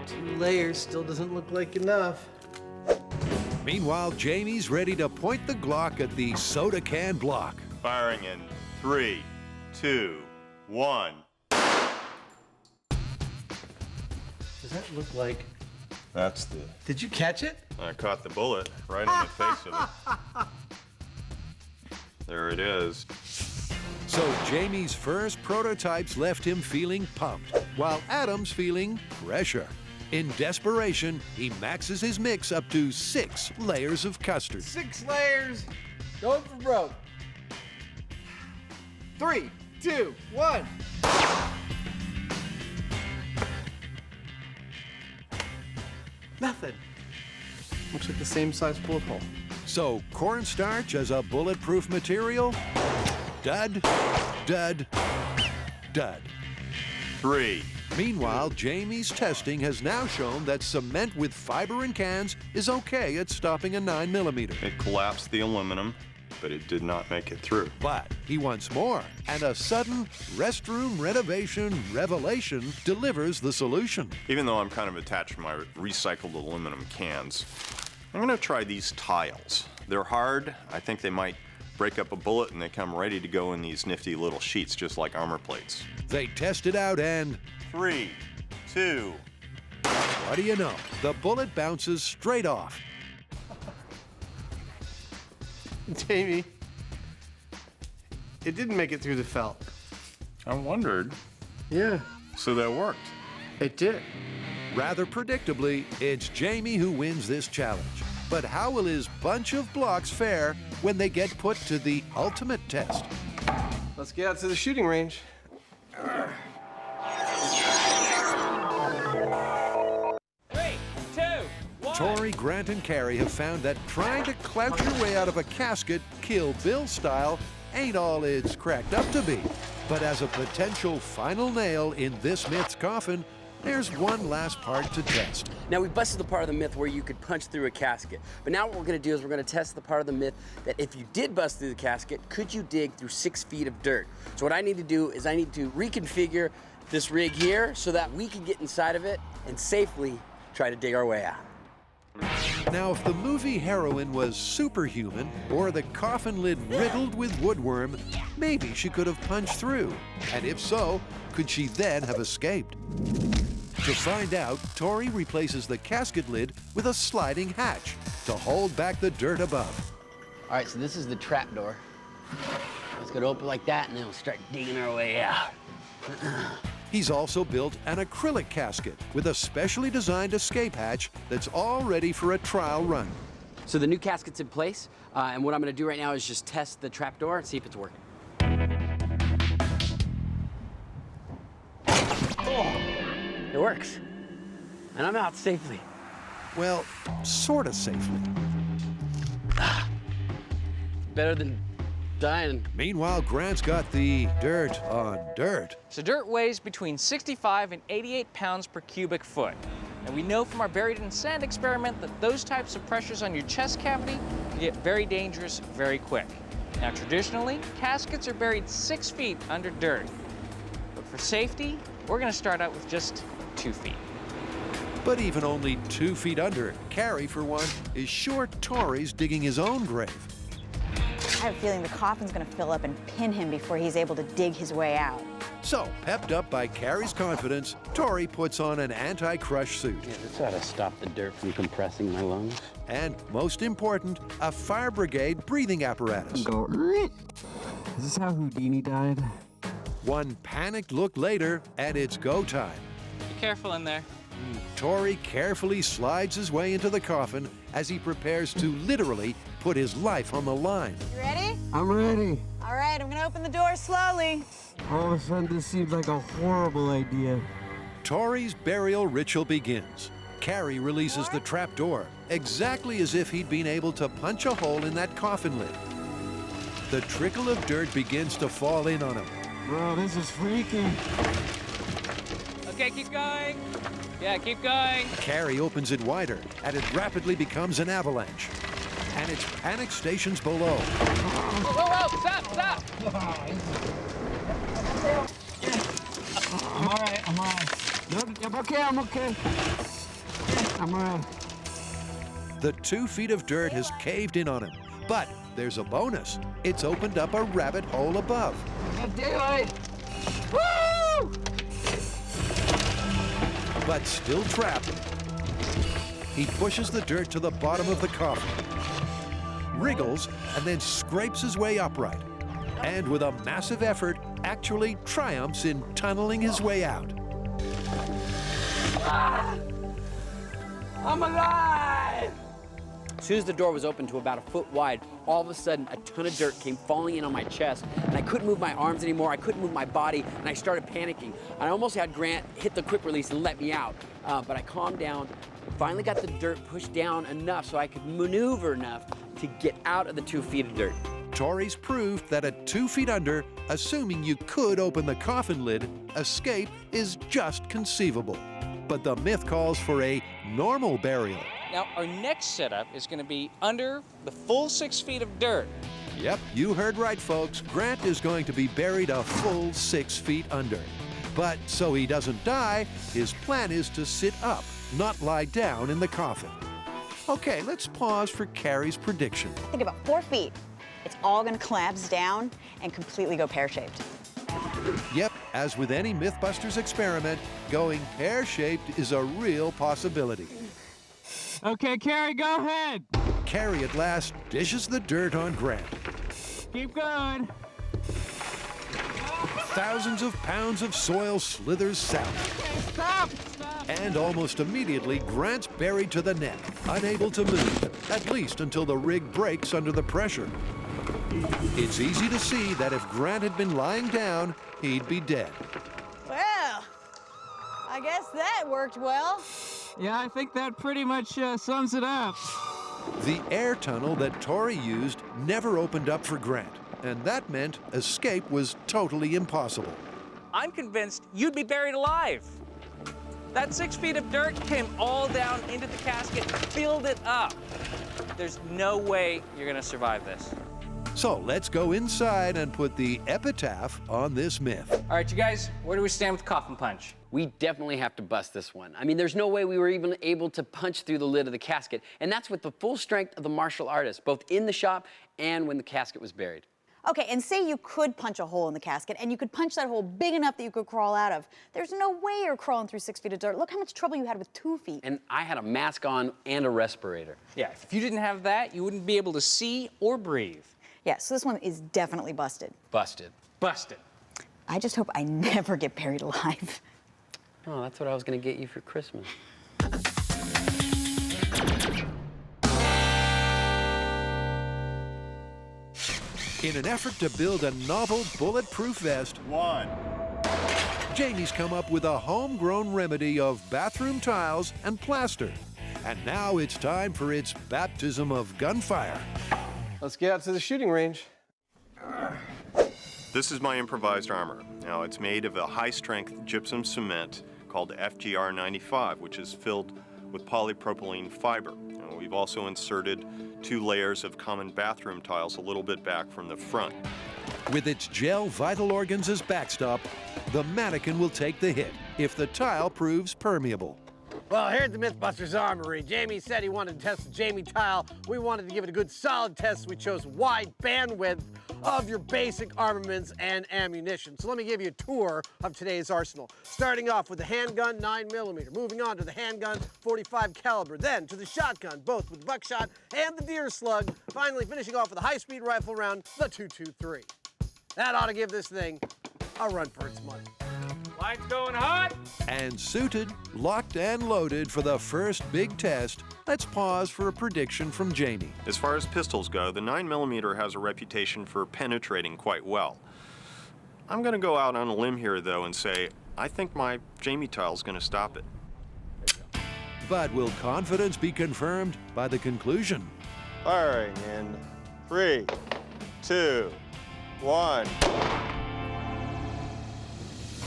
2 layers still doesn't look like enough. Meanwhile, Jamie's ready to point the Glock at the soda can block. Firing in 3, 2, 1. Does that look like... That's the... Did you catch it? I caught the bullet right in the face of it. There it is. So Jamie's first prototypes left him feeling pumped, while Adam's feeling pressure. In desperation, he maxes his mix up to 6 layers of custard. 6 layers. Going for broke. 3, 2, 1. Nothing. Looks like the same size bullet hole. So cornstarch as a bulletproof material? Dud, dud, dud. 3. Meanwhile, Jamie's testing has now shown that cement with fiber in cans is okay at stopping a 9mm. It collapsed the aluminum, but it did not make it through. But he wants more, and a sudden restroom renovation revelation delivers the solution. Even though I'm kind of attached to my recycled aluminum cans, I'm going to try these tiles. They're hard. I think they might break up a bullet, and they come ready to go in these nifty little sheets, just like armor plates. They test it out and... 3, 2. What do you know? The bullet bounces straight off. Jamie, it didn't make it through the felt. I wondered. Yeah, So that worked. it did. Rather predictably, it's Jamie who wins this challenge. But how will his bunch of blocks fare when they get put to the ultimate test? Let's get out to the shooting range. 3, 2, 1. Tori, Grant, and Carrie have found that trying to clouch your way out of a casket, Kill Bill style, ain't all it's cracked up to be. But as a potential final nail in this myth's coffin, there's one last part to test. Now, we busted the part of the myth where you could punch through a casket. But now what we're gonna do is we're gonna test the part of the myth that if you did bust through the casket, could you dig through 6 feet of dirt? So what I need to do is I need to reconfigure this rig here so that we can get inside of it and safely try to dig our way out. Now, if the movie heroine was superhuman or the coffin lid riddled with woodworm, maybe she could have punched through. And if so, could she then have escaped? To find out, Tori replaces the casket lid with a sliding hatch to hold back the dirt above. All right, so this is the trap door. It's gonna open like that and then we'll start digging our way out. He's also built an acrylic casket with a specially designed escape hatch that's all ready for a trial run. So the new casket's in place, and what I'm gonna do right now is just test the trap door and see if it's working. Oh, it works. And I'm out safely. Well, sort of safely. Better than dying. Meanwhile, Grant's got the dirt on dirt. So dirt weighs between 65 and 88 pounds per cubic foot. And we know from our buried in sand experiment that those types of pressures on your chest cavity can get very dangerous very quick. Now traditionally, caskets are buried 6 feet under dirt. But for safety, we're gonna start out with just 2 feet. But even only 2 feet under, Carrie, for one, is sure Tori's digging his own grave. I have a feeling the coffin's gonna fill up and pin him before he's able to dig his way out. So, pepped up by Carrie's confidence, Tori puts on an anti-crush suit. Yeah, this ought to stop the dirt from compressing my lungs. And, most important, a fire brigade breathing apparatus. Go. Is this how Houdini died? One panicked look later, and it's go time. Be careful in there. Tori carefully slides his way into the coffin as he prepares to literally put his life on the line. You ready? I'm ready. All right, I'm gonna open the door slowly. All of a sudden, this seems like a horrible idea. Tori's burial ritual begins. Carrie releases the trap door, exactly as if he'd been able to punch a hole in that coffin lid. The trickle of dirt begins to fall in on him. Bro, this is freaky. Okay, keep going. Yeah, keep going. Carrie opens it wider, and it rapidly becomes an avalanche. And it's panic stations below. Whoa, whoa, stop, stop. I'm all right, I'm all right. No, I'm okay, I'm okay. I'm all right. The 2 feet of dirt has caved in on him, but there's a bonus. It's opened up a rabbit hole above. Got daylight. Woo! But still trapped, he pushes the dirt to the bottom of the coffin, wriggles, and then scrapes his way upright. And with a massive effort, actually triumphs in tunneling his way out. I'm alive! As soon as the door was open to about a foot wide, all of a sudden a ton of dirt came falling in on my chest, and I couldn't move my arms anymore, I couldn't move my body, and I started panicking. I almost had Grant hit the quick release and let me out, but I calmed down, finally got the dirt pushed down enough so I could maneuver enough to get out of the 2 feet of dirt. Tori's proved that at 2 feet under, assuming you could open the coffin lid, escape is just conceivable. But the myth calls for a normal burial. Now, our next setup is going to be under the full 6 feet of dirt. Yep, you heard right, folks. Grant is going to be buried a full 6 feet under. But so he doesn't die, his plan is to sit up, not lie down in the coffin. Okay, let's pause for Carrie's prediction. I think about 4 feet. It's all gonna collapse down and completely go pear-shaped. Yep, as with any MythBusters experiment, going pear-shaped is a real possibility. Okay, Carrie, go ahead. Carrie at last dishes the dirt on Grant. Keep going. Thousands of pounds of soil slithers south. Stop! And almost immediately, Grant's buried to the neck, unable to move, at least until the rig breaks under the pressure. It's easy to see that if Grant had been lying down, he'd be dead. Well, I guess that worked well. Yeah, I think that pretty much sums it up. The air tunnel that Tori used never opened up for Grant, and that meant escape was totally impossible. I'm convinced you'd be buried alive. That 6 feet of dirt came all down into the casket, filled it up. There's no way you're gonna survive this. So let's go inside and put the epitaph on this myth. All right, you guys, where do we stand with coffin punch? We definitely have to bust this one. I mean, there's no way we were even able to punch through the lid of the casket, and that's with the full strength of the martial artist, both in the shop and when the casket was buried. Okay, and say you could punch a hole in the casket, and you could punch that hole big enough that you could crawl out of. There's no way you're crawling through 6 feet of dirt. Look how much trouble you had with 2 feet. And I had a mask on and a respirator. Yeah, if you didn't have that, you wouldn't be able to see or breathe. Yeah, so this one is definitely busted. Busted. Busted. I just hope I never get buried alive. Oh, that's what I was gonna get you for Christmas. In an effort to build a novel bulletproof vest, Jamie's come up with a homegrown remedy of bathroom tiles and plaster. And now it's time for its baptism of gunfire. Let's get out to the shooting range. This is my improvised armor. Now, it's made of a high-strength gypsum cement called FGR 95, which is filled with polypropylene fiber. Now, we've also inserted 2 layers of common bathroom tiles a little bit back from the front. With its gel vital organs as backstop, the mannequin will take the hit if the tile proves permeable. Well, here at the MythBusters Armory, Jamie said he wanted to test the Jamie tile. We wanted to give it a good solid test, so we chose wide bandwidth of your basic armaments and ammunition. So let me give you a tour of today's arsenal. Starting off with the handgun 9mm, moving on to the handgun 45 caliber, then to the shotgun, both with buckshot and the deer slug, finally finishing off with a high-speed rifle round, the 223. That ought to give this thing a run for its money. Lights going hot. And suited, locked and loaded for the first big test, let's pause for a prediction from Jamie. As far as pistols go, the 9mm has a reputation for penetrating quite well. I'm going to go out on a limb here, though, and say I think my Jamie tile's going to stop it. But will confidence be confirmed by the conclusion? Firing in 3, 2, 1.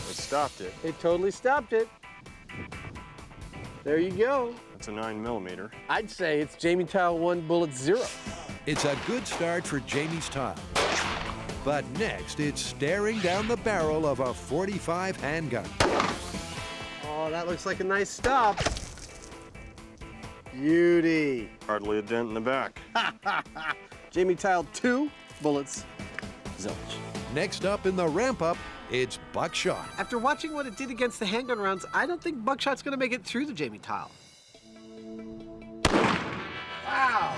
It stopped it. It totally stopped it. There you go. That's a 9mm. I'd say it's Jamie tile 1, bullet 0. It's a good start for Jamie's tile. But next, it's staring down the barrel of a 45 handgun. Oh, that looks like a nice stop. Beauty. Hardly a dent in the back. Jamie tile 2, bullets, zilch. Next up in the ramp-up, it's buckshot. After watching what it did against the handgun rounds, I don't think buckshot's gonna make it through the Jamie tile. Wow!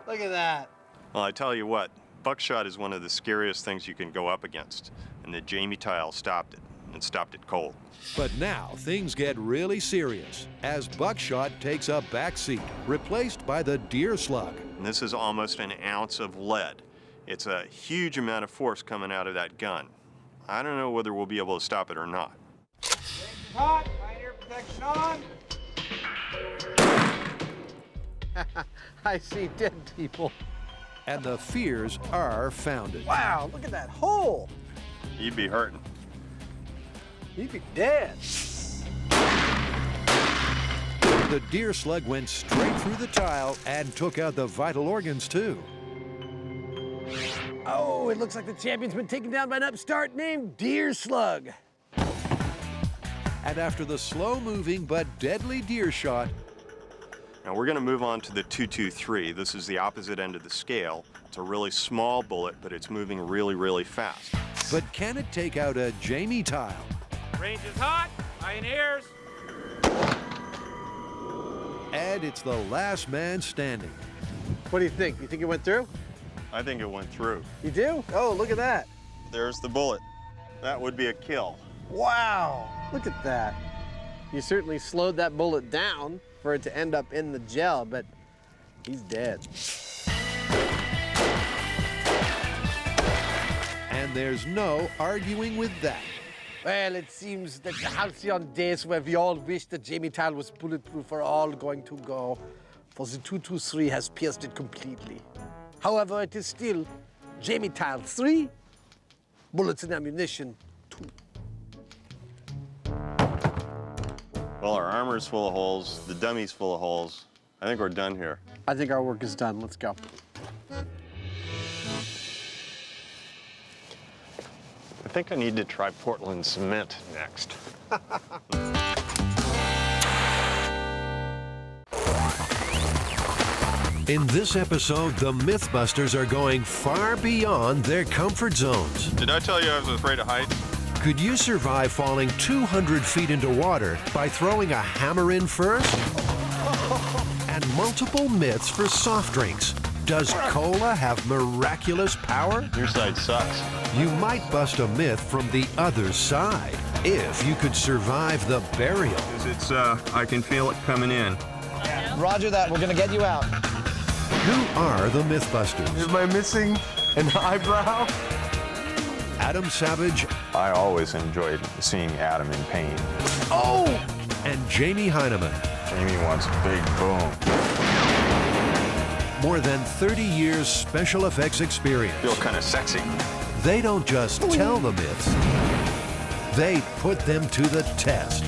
Look at that. Well, I tell you what, buckshot is one of the scariest things you can go up against, and the Jamie tile stopped it, and stopped it cold. But now things get really serious as buckshot takes a backseat, replaced by the deer slug. And this is almost an ounce of lead. It's a huge amount of force coming out of that gun. I don't know whether we'll be able to stop it or not. Hot, ear protection on. I see dead people. And the fears are founded. Wow, look at that hole. You'd be hurting. You'd be dead. The deer slug went straight through the tile and took out the vital organs too. Oh, it looks like the champion's been taken down by an upstart named Deer Slug. And after the slow-moving but deadly deer shot, Now we're going to move on to the 223. This is the opposite end of the scale. It's a really small bullet, but it's moving really, really fast. but can it take out a Jamie tile? Range is hot. Eye and ears. And it's the last man standing. What do you think? You think it went through? I think it went through. You do? Oh, look at that. There's the bullet. That would be a kill. Wow, look at that. You certainly slowed that bullet down for it to end up in the gel, but he's dead. And there's no arguing with that. Well, it seems that the halcyon days where we all wished that Jamie tile was bulletproof are all going to go, for the 223 has pierced it completely. However, it is still Jamie tile 3, bullets and ammunition 2. Well, our armor's full of holes, the dummy's full of holes. I think we're done here. I think our work is done. Let's go. I think I need to try Portland cement next. In this episode, the MythBusters are going far beyond their comfort zones. Did I tell you I was afraid of heights? Could you survive falling 200 feet into water by throwing a hammer in first? And multiple myths for soft drinks. Does cola have miraculous power? Your side sucks. You might bust a myth from the other side if you could survive the burial. It's, I can feel it coming in. Roger that. We're going to get you out. Who are the MythBusters? Am I missing an eyebrow? Adam Savage I always enjoyed seeing Adam in pain. and Jamie Heineman. Jamie wants a big boom. More than 30 years special effects experience. Feel kind of sexy. They don't just tell the myths, they put them to the test.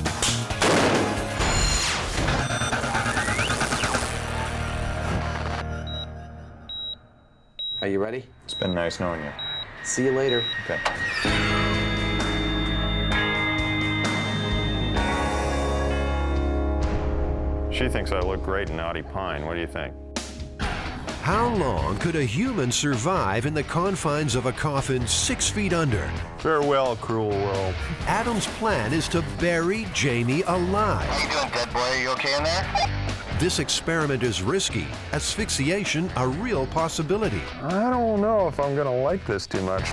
Are you ready? It's been nice knowing you. See you later. Okay. She thinks I look great in Naughty Pine. What do you think? How long could a human survive in the confines of a coffin 6 feet under? Farewell, cruel world. Adam's plan is to bury Jamie alive. How you doing, dead boy? Are you okay in there? This experiment is risky, asphyxiation a real possibility. I don't know if I'm gonna like this too much.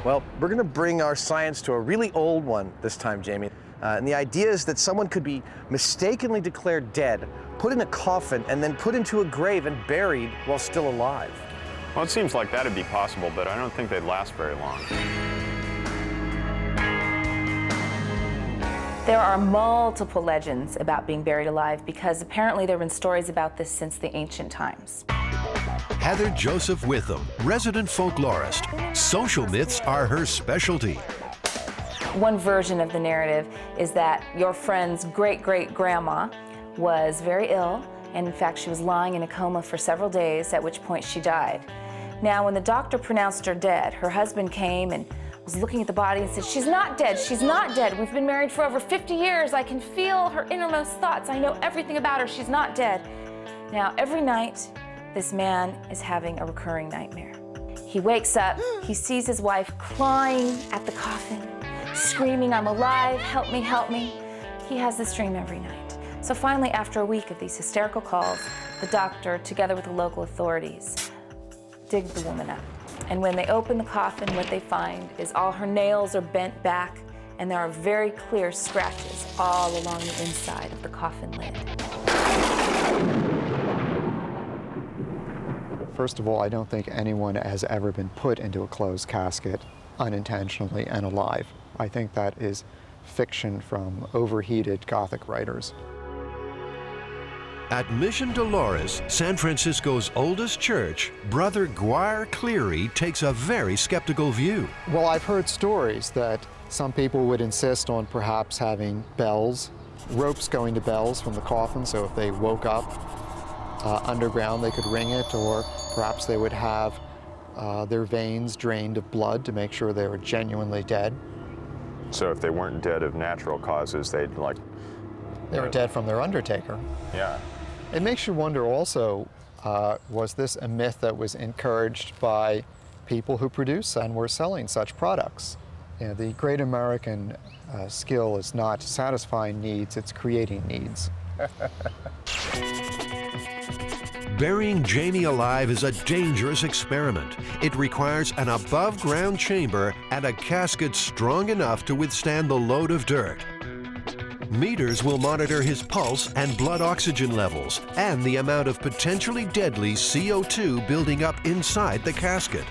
Well, we're going to bring our science to a really old one this time, Jamie. And the idea is that someone could be mistakenly declared dead, put in a coffin, and then put into a grave and buried while still alive. Well, it seems like that'd be possible, but I don't think they'd last very long. There are multiple legends about being buried alive because apparently there have been stories about this since the ancient times. Heather Joseph Witham, resident folklorist. Social myths are her specialty. One version of the narrative is that your friend's great-great-grandma was very ill, and in fact she was lying in a coma for several days, at which point she died. Now, when the doctor pronounced her dead, her husband came and was looking at the body and said, "She's not dead, she's not dead. We've been married for over 50 years. I can feel her innermost thoughts. I know everything about her. She's not dead." Now, every night, this man is having a recurring nightmare. He wakes up, he sees his wife clawing at the coffin, screaming, "I'm alive, help me, help me." He has this dream every night. So finally, after a week of these hysterical calls, the doctor, together with the local authorities, dig the woman up. And when they open the coffin, what they find is all her nails are bent back, and there are very clear scratches all along the inside of the coffin lid. First of all, I don't think anyone has ever been put into a closed casket unintentionally and alive. I think that is fiction from overheated Gothic writers. At Mission Dolores, San Francisco's oldest church, Brother Guire Cleary takes a very skeptical view. Well, I've heard stories that some people would insist on perhaps having bells, ropes going to bells from the coffin, so if they woke up underground, they could ring it, or perhaps they would have their veins drained of blood to make sure they were genuinely dead. So if they weren't dead of natural causes, they'd like... They were dead from their undertaker. Yeah. It makes you wonder also, was this a myth that was encouraged by people who produce and were selling such products? You know, the great American skill is not satisfying needs, it's creating needs. Burying Jamie alive is a dangerous experiment. It requires an above-ground chamber and a casket strong enough to withstand the load of dirt. Meters will monitor his pulse and blood oxygen levels and the amount of potentially deadly CO2 building up inside the casket.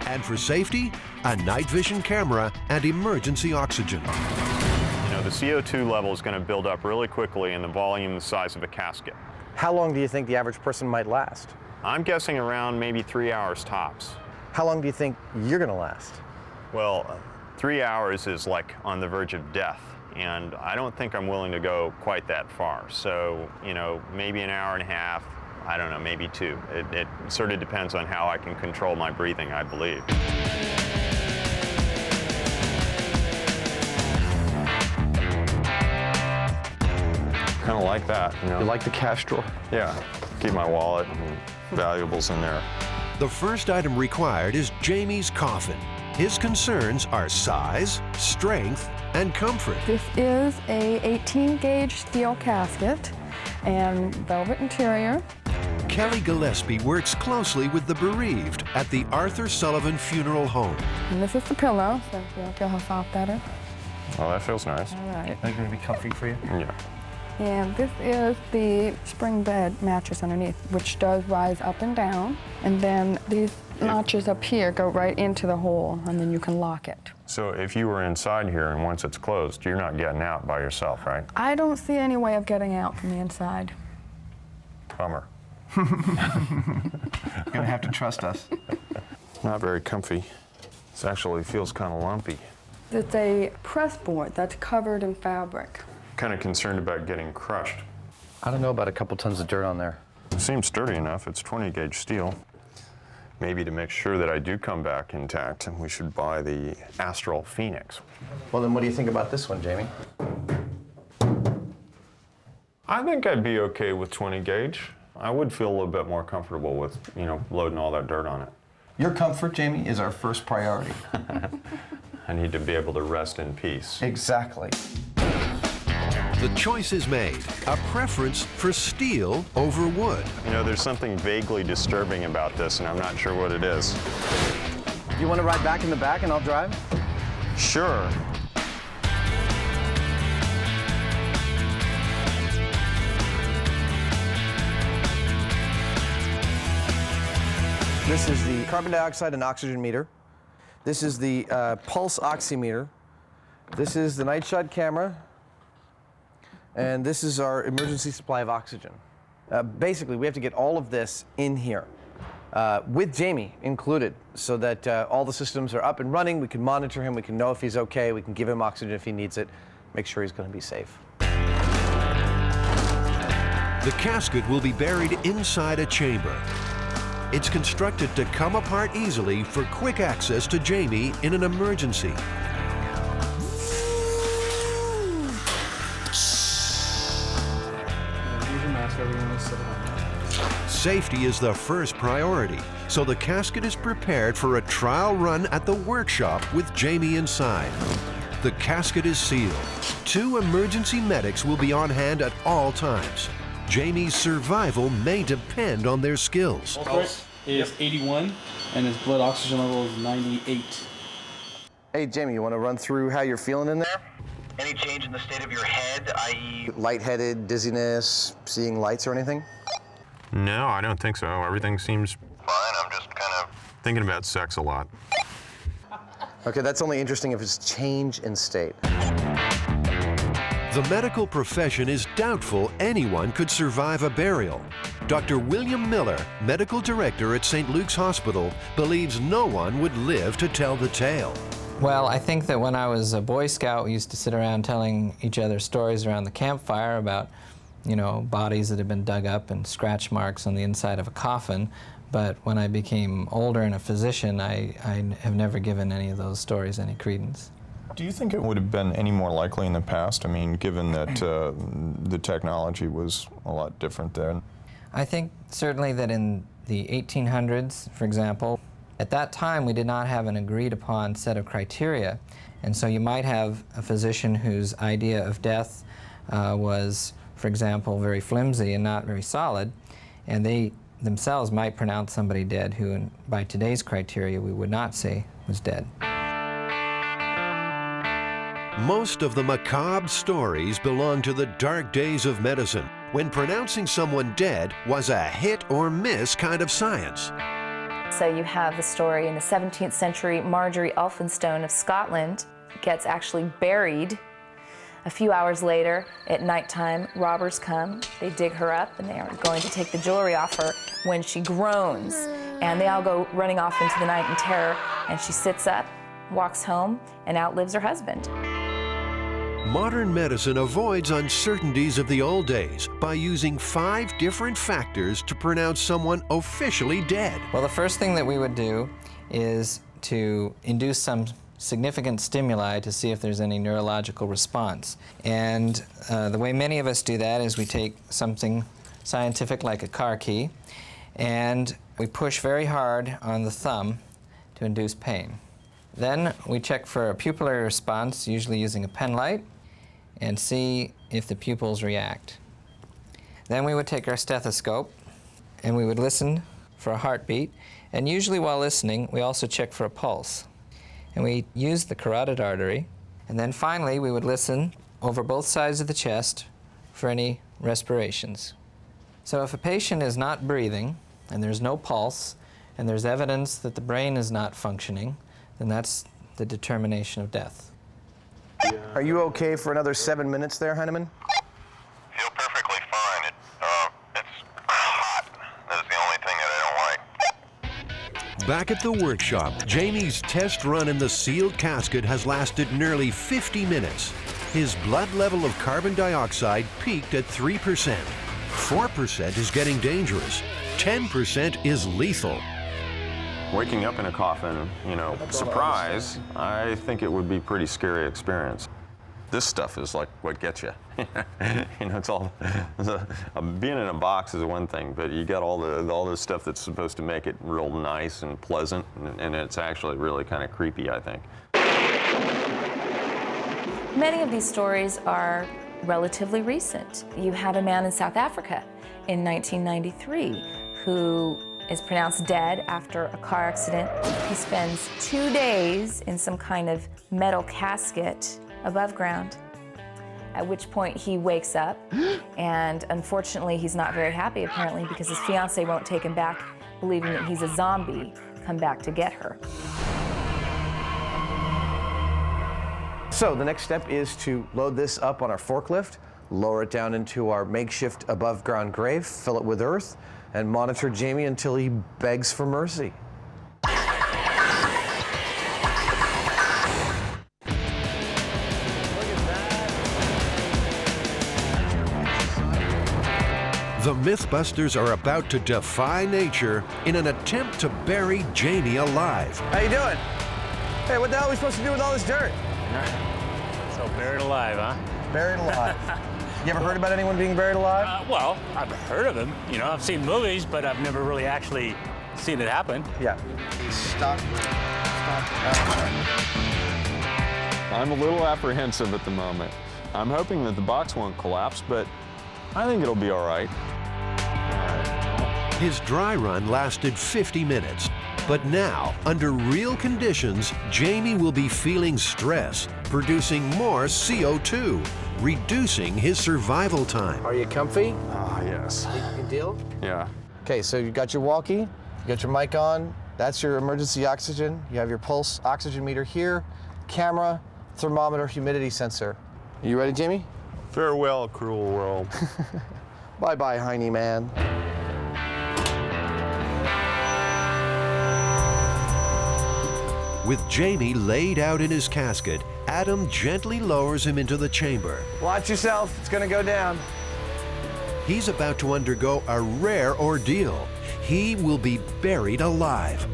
And for safety, a night vision camera and emergency oxygen. You know, the CO2 level is going to build up really quickly in the volume the size of a casket. How long do you think the average person might last? I'm guessing around maybe 3 hours tops. How long do you think you're going to last? Well, 3 hours is like on the verge of death, and I don't think I'm willing to go quite that far. So, you know, maybe an hour and a half, I don't know, maybe 2. It sort of depends on how I can control my breathing, I believe. Kind of like that, you know. You like the cash drawer? Yeah, keep my wallet and valuables in there. The first item required is Jamie's coffin. His concerns are size, strength, and comfort. This is a 18-gauge steel casket and velvet interior. Kelly Gillespie works closely with the bereaved at the Arthur Sullivan Funeral Home. And this is the pillow, so you'll feel how soft that is. Oh, that feels nice. All right. Are they going to be comfy for you? Yeah. And this is the spring bed mattress underneath, which does rise up and down. And then these notches up here go right into the hole, and then you can lock it. So if you were inside here and once it's closed, you're not getting out by yourself, right? I don't see any way of getting out from the inside. Bummer. You're gonna have to trust us. Not very comfy. This actually feels kind of lumpy. It's a press board that's covered in fabric. Kind of concerned about getting crushed. I don't know about a couple tons of dirt on there. It seems sturdy enough. It's 20-gauge steel. Maybe to make sure that I do come back intact, we should buy the Astral Phoenix. Well, then what do you think about this one, Jamie? I think I'd be okay with 20 gauge. I would feel a little bit more comfortable with, you know, loading all that dirt on it. Your comfort, Jamie, is our first priority. I need to be able to rest in peace. Exactly. The choice is made, a preference for steel over wood. You know, there's something vaguely disturbing about this, and I'm not sure what it is. You want to ride back in the back and I'll drive? Sure. This is the carbon dioxide and oxygen meter. This is the pulse oximeter. This is the night shot camera. And this is our emergency supply of oxygen. Basically, we have to get all of this in here, with Jamie included, so that all the systems are up and running. We can monitor him, we can know if he's okay, we can give him oxygen if he needs it, make sure he's going to be safe. The casket will be buried inside a chamber. It's constructed to come apart easily for quick access to Jamie in an emergency. Safety is the first priority, so the casket is prepared for a trial run at the workshop with Jamie inside. The casket is sealed. 2 emergency medics will be on hand at all times. Jamie's survival may depend on their skills. Pulse is 81, and his blood oxygen level is 98. Hey, Jamie, you want to run through how you're feeling in there? Any change in the state of your head, i.e. Lightheaded, dizziness, seeing lights or anything? No, I don't think so. Everything seems fine? I'm just kind of thinking about sex a lot. Okay, that's only interesting if it's change in state. The medical profession is doubtful anyone could survive a burial. Dr. William Miller, medical director at St. Luke's Hospital, believes no one would live to tell the tale. Well, I think that when I was a Boy Scout, we used to sit around telling each other stories around the campfire about, you know, bodies that had been dug up and scratch marks on the inside of a coffin. But when I became older and a physician, I have never given any of those stories any credence. Do you think it would have been any more likely in the past? I mean, given that the technology was a lot different then. I think certainly that in the 1800s, for example, at that time we did not have an agreed upon set of criteria. And so you might have a physician whose idea of death was, for example, very flimsy and not very solid, and they themselves might pronounce somebody dead who, by today's criteria, we would not say was dead. Most of the macabre stories belong to the dark days of medicine, when pronouncing someone dead was a hit or miss kind of science. So you have the story in the 17th century, Marjorie Elphinstone of Scotland gets actually buried. A few hours later, at nighttime, robbers come, they dig her up, and they are going to take the jewelry off her when she groans. And they all go running off into the night in terror, and she sits up, walks home, and outlives her husband. Modern medicine avoids uncertainties of the old days by using 5 different factors to pronounce someone officially dead. Well, the first thing that we would do is to induce some significant stimuli to see if there's any neurological response. And the way many of us do that is we take something scientific like a car key, and we push very hard on the thumb to induce pain. Then we check for a pupillary response, usually using a pen light, and see if the pupils react. Then we would take our stethoscope and we would listen for a heartbeat, and usually while listening we also check for a pulse. And we use the carotid artery, and then finally we would listen over both sides of the chest for any respirations. So if a patient is not breathing and there's no pulse and there's evidence that the brain is not functioning, then that's the determination of death. Are you okay for another 7 minutes there, Heinemann? Feel perfectly fine. It's hot. That is the only thing that I don't like. Back at the workshop, Jamie's test run in the sealed casket has lasted nearly 50 minutes. His blood level of carbon dioxide peaked at 3%. 4% is getting dangerous. 10% is lethal. Waking up in a coffin, you know, surprise, I think it would be a pretty scary experience. This stuff is like what gets you. You know, it's all, being in a box is one thing, but you got all the stuff that's supposed to make it real nice and pleasant, and it's actually really kind of creepy, I think. Many of these stories are relatively recent. You have a man in South Africa in 1993 who is pronounced dead after a car accident. He spends 2 days in some kind of metal casket above ground, at which point he wakes up, and unfortunately he's not very happy apparently because his fiancée won't take him back, believing that he's a zombie come back to get her. So the next step is to load this up on our forklift, lower it down into our makeshift above ground grave, fill it with earth, and monitor Jamie until he begs for mercy. The MythBusters are about to defy nature in an attempt to bury Jamie alive. How you doing? Hey, what the hell are we supposed to do with all this dirt? So buried alive, huh? Buried alive. You ever heard about anyone being buried alive? Well, I've heard of them. You know, I've seen movies, but I've never really actually seen it happen. Yeah. Stop. I'm a little apprehensive at the moment. I'm hoping that the box won't collapse, but I think it'll be all right. His dry run lasted 50 minutes. But now, under real conditions, Jamie will be feeling stress, producing more CO2, reducing his survival time. Are you comfy? Ah, yes. Good deal? Yeah. Okay, so you got your walkie, you got your mic on, that's your emergency oxygen, you have your pulse oxygen meter here, camera, thermometer, humidity sensor. You ready, Jamie? Farewell, cruel world. Bye-bye, Heine man. With Jamie laid out in his casket, Adam gently lowers him into the chamber. Watch yourself, it's gonna go down. He's about to undergo a rare ordeal. He will be buried alive.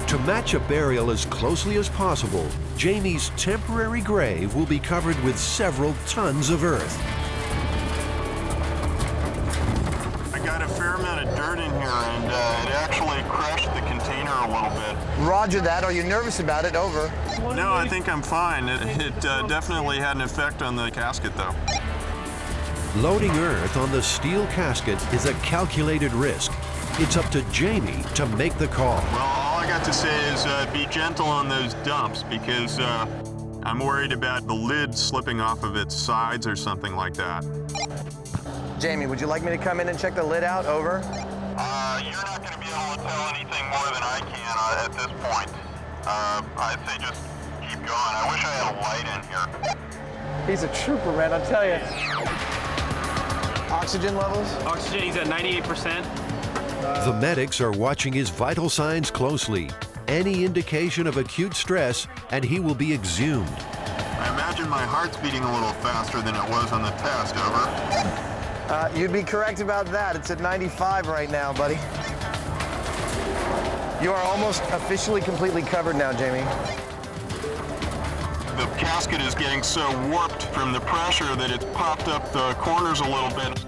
To match a burial as closely as possible, Jamie's temporary grave will be covered with several tons of earth. I got a fair amount of dirt in here, and it actually crushed the container a little bit. Roger that. Are you nervous about it? Over. No, I think I'm fine. It definitely had an effect on the casket, though. Loading earth on the steel casket is a calculated risk. It's up to Jamie to make the call. Well, all I got to say is be gentle on those dumps, because I'm worried about the lid slipping off of its sides or something like that. Jamie, would you like me to come in and check the lid out? Over. You're not going to be able to tell anything more than I can at this point. I'd say just keep going. I wish I had a light in here. He's a trooper, man, I'll tell you. Oxygen levels? Oxygen, he's at 98%. The medics are watching his vital signs closely. Any indication of acute stress, and he will be exhumed. I imagine my heart's beating a little faster than it was on the test, over. You'd be correct about that. It's at 95 right now, buddy. You are almost officially completely covered now, Jamie. The casket is getting so warped from the pressure that it's popped up the corners a little bit.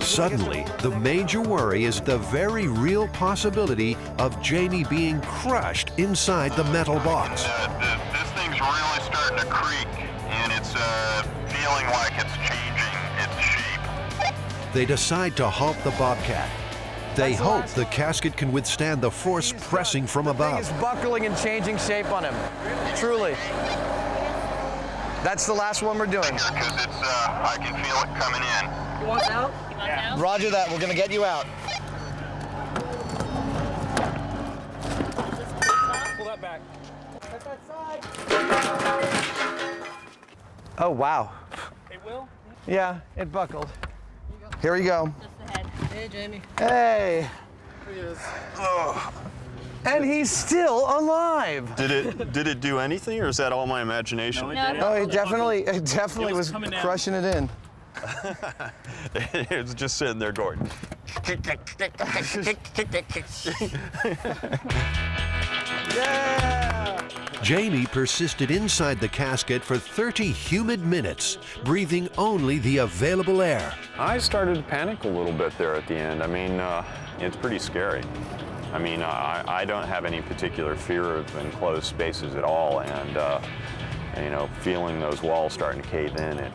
Suddenly, the major worry is the very real possibility of Jamie being crushed inside the metal box. This thing's really starting to creak, and it's feeling like it's changing its shape. They decide to halt the Bobcat. They hope the casket can withstand the force pressing from above. The thing is buckling and changing shape on him. Truly. That's the last one we're doing. Because it's, I can feel it coming in. You want out? Yeah. Roger that. We're gonna get you out. Pull that back. Oh, wow. Hey, Will? Yeah, it buckled. Here we go. Just ahead. Hey, Jamie. Hey. Here he is. Oh. And he's still alive. Did it do anything, or is that all my imagination? No, it definitely was crushing it in. It's just sitting there going. Yeah! Jamie persisted inside the casket for 30 humid minutes, breathing only the available air. I started to panic a little bit there at the end. I mean, it's pretty scary. I mean, I don't have any particular fear of enclosed spaces at all, and you know, feeling those walls starting to cave in, it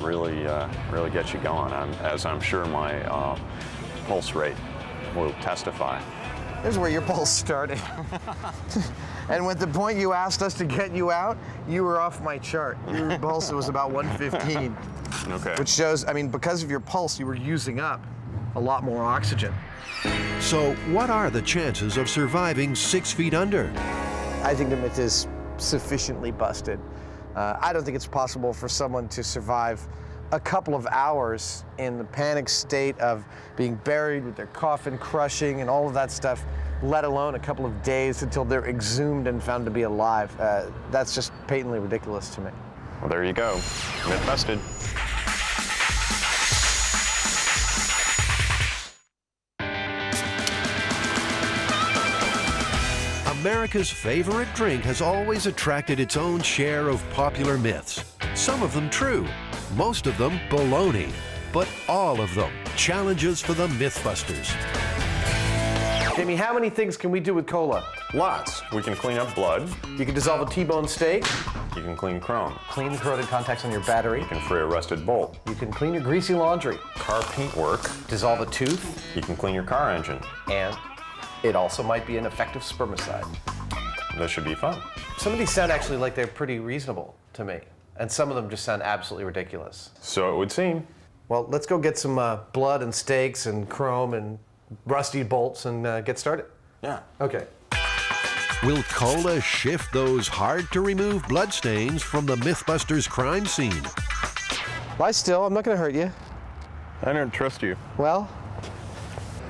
really, really gets you going. As I'm sure my pulse rate will testify. This is where your pulse started. And at the point you asked us to get you out, you were off my chart. Your pulse was about 115. Okay. Which shows, I mean, because of your pulse, you were using up a lot more oxygen. So what are the chances of surviving 6 feet under? I think the myth is sufficiently busted. I don't think it's possible for someone to survive a couple of hours in the panic state of being buried with their coffin crushing and all of that stuff, let alone a couple of days until they're exhumed and found to be alive. That's just patently ridiculous to me. Well, there you go. Myth busted. America's favorite drink has always attracted its own share of popular myths. Some of them true, most of them baloney, but all of them challenges for the MythBusters. Jamie, how many things can we do with cola? Lots. We can clean up blood. You can dissolve a T-bone steak. You can clean chrome. Clean the corroded contacts on your battery. You can free a rusted bolt. You can clean your greasy laundry. Car paint work. Dissolve a tooth. You can clean your car engine. And it also might be an effective spermicide. This should be fun. Some of these sound actually like they're pretty reasonable to me. And some of them just sound absolutely ridiculous. So it would seem. Well, let's go get some blood and steaks and chrome and rusty bolts and get started. Yeah. Okay. Will cola shift those hard-to-remove bloodstains from the MythBusters crime scene? Lie still, I'm not gonna hurt you. I don't trust you. Well?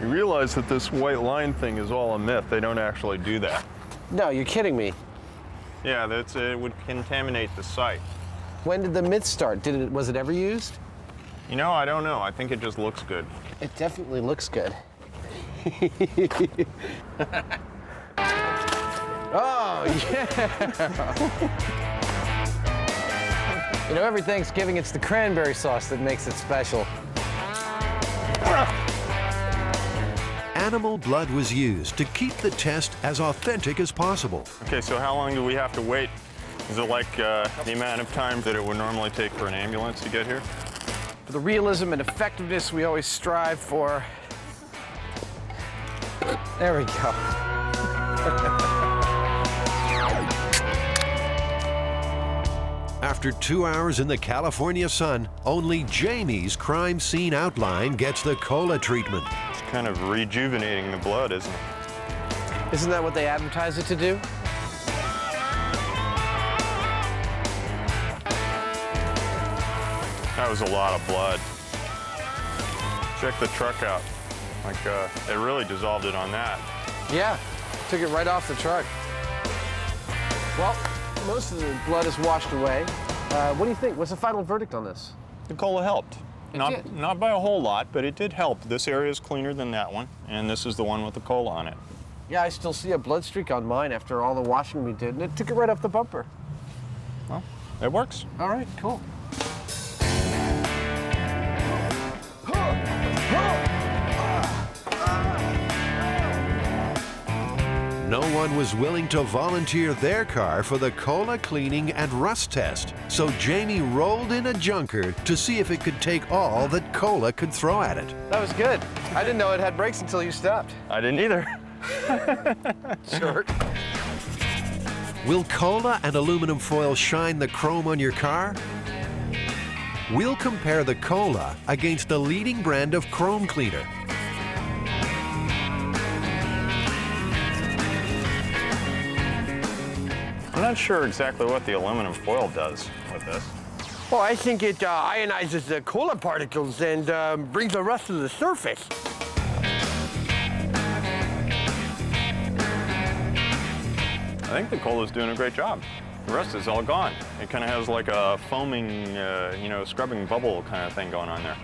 You realize that this white line thing is all a myth. They don't actually do that. No, you're kidding me. Yeah, it would contaminate the site. When did the myth start? Was it ever used? You know, I don't know. I think it just looks good. It definitely looks good. Oh, yeah! You know, every Thanksgiving, it's the cranberry sauce that makes it special. Animal blood was used to keep the test as authentic as possible. Okay, so how long do we have to wait? Is it like the amount of time that it would normally take for an ambulance to get here? For the realism and effectiveness we always strive for. There we go. After 2 hours in the California sun, only Jamie's crime scene outline gets the cola treatment. It's kind of rejuvenating the blood, isn't it? Isn't that what they advertise it to do? That was a lot of blood. Check the truck out. Like, it really dissolved it on that. Yeah, took it right off the truck. Well, most of the blood is washed away. What do you think? What's the final verdict on this? The cola helped. Not by a whole lot, but it did help. This area is cleaner than that one, and this is the one with the cola on it. Yeah, I still see a blood streak on mine after all the washing we did, and it took it right off the bumper. Well, it works. All right, cool. No one was willing to volunteer their car for the cola cleaning and rust test, so Jamie rolled in a junker to see if it could take all that cola could throw at it. That was good. I didn't know it had brakes until you stopped. I didn't either. Jerk. Will cola and aluminum foil shine the chrome on your car? We'll compare the cola against a leading brand of chrome cleaner. I'm not sure exactly what the aluminum foil does with this. Well, I think it ionizes the cola particles and brings the rust to the surface. I think the cola's doing a great job. The rest is all gone. It kind of has like a foaming, you know, scrubbing bubble kind of thing going on there.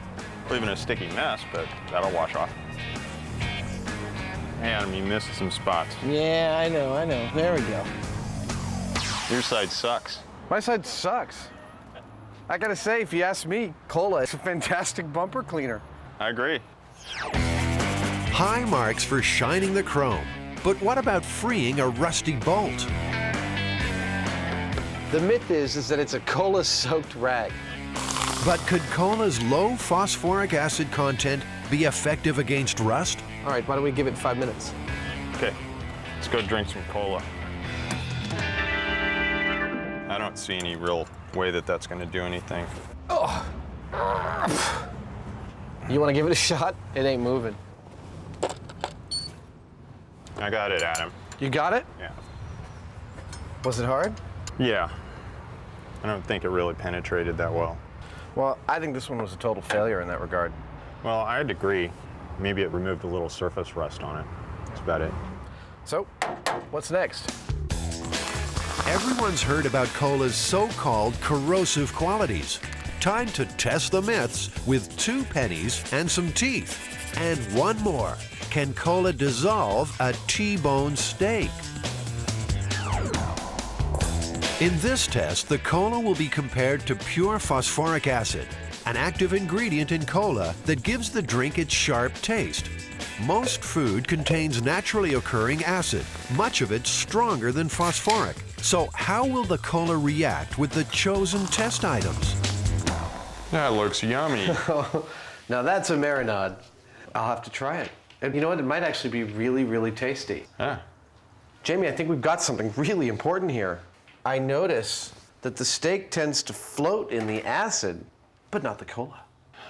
Leaving a sticky mess, but that'll wash off. Hey, Adam, you missed some spots. Yeah, I know. There we go. Your side sucks. My side sucks. I gotta say, if you ask me, Cola is a fantastic bumper cleaner. I agree. High marks for shining the chrome. But what about freeing a rusty bolt? The myth is that it's a cola-soaked rag. But could cola's low phosphoric acid content be effective against rust? All right, why don't we give it 5 minutes? Okay, let's go drink some cola. I don't see any real way that that's going to do anything. Oh. You want to give it a shot? It ain't moving. I got it, Adam. You got it? Yeah. Was it hard? Yeah. I don't think it really penetrated that well. Well, I think this one was a total failure in that regard. Well, I'd agree. Maybe it removed a little surface rust on it. That's about it. So, what's next? Everyone's heard about cola's so-called corrosive qualities. Time to test the myths with 2 pennies and some teeth. And one more. Can cola dissolve a T-bone steak? In this test, the cola will be compared to pure phosphoric acid, an active ingredient in cola that gives the drink its sharp taste. Most food contains naturally occurring acid, much of it stronger than phosphoric. So how will the cola react with the chosen test items? That looks yummy. Now that's a marinade. I'll have to try it. And you know what? It might actually be really, really tasty. Yeah. Jamie, I think we've got something really important here. I notice that the steak tends to float in the acid, but not the cola.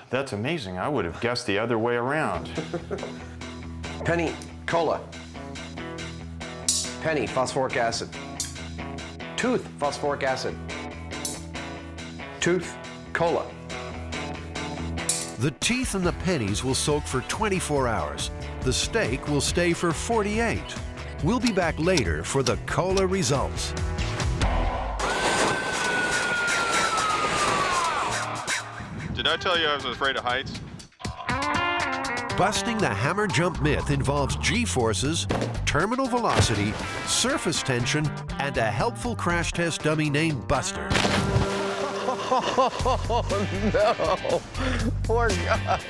That's amazing. I would have guessed the other way around. Penny, cola. Penny, phosphoric acid. Tooth, phosphoric acid. Tooth, cola. The teeth and the pennies will soak for 24 hours. The steak will stay for 48. We'll be back later for the cola results. Did I tell you I was afraid of heights? Busting the hammer jump myth involves G-forces, terminal velocity, surface tension, and a helpful crash test dummy named Buster. Oh, no. Poor guy.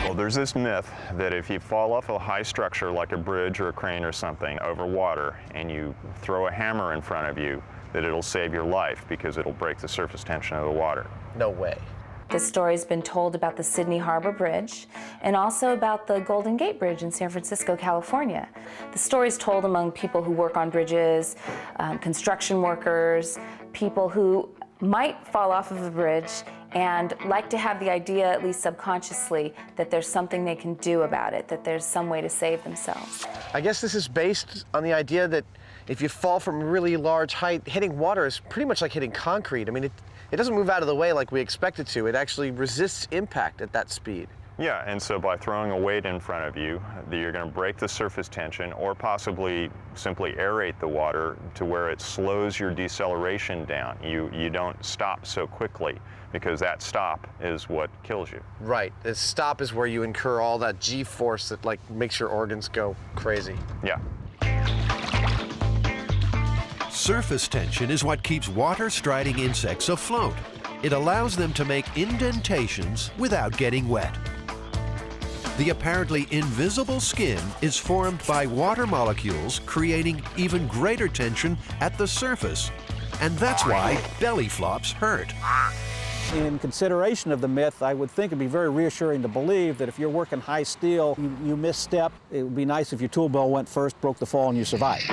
Well, there's this myth that if you fall off a high structure like a bridge or a crane or something over water and you throw a hammer in front of you, that it'll save your life because it'll break the surface tension of the water. No way. This story's been told about the Sydney Harbor Bridge and also about the Golden Gate Bridge in San Francisco, California. The story's told among people who work on bridges, construction workers, people who might fall off of a bridge and like to have the idea, at least subconsciously, that there's something they can do about it, that there's some way to save themselves. I guess this is based on the idea that if you fall from a really large height, hitting water is pretty much like hitting concrete. I mean, it doesn't move out of the way like we expect it to. It actually resists impact at that speed. Yeah, and so by throwing a weight in front of you, you're going to break the surface tension or possibly simply aerate the water to where it slows your deceleration down. You don't stop so quickly because that stop is what kills you. Right. The stop is where you incur all that G-force that like makes your organs go crazy. Yeah. Surface tension is what keeps water-striding insects afloat. It allows them to make indentations without getting wet. The apparently invisible skin is formed by water molecules creating even greater tension at the surface. And that's why belly flops hurt. In consideration of the myth, I would think it'd be very reassuring to believe that if you're working high steel, you misstep, it would be nice if your tool bell went first, broke the fall, and you survived.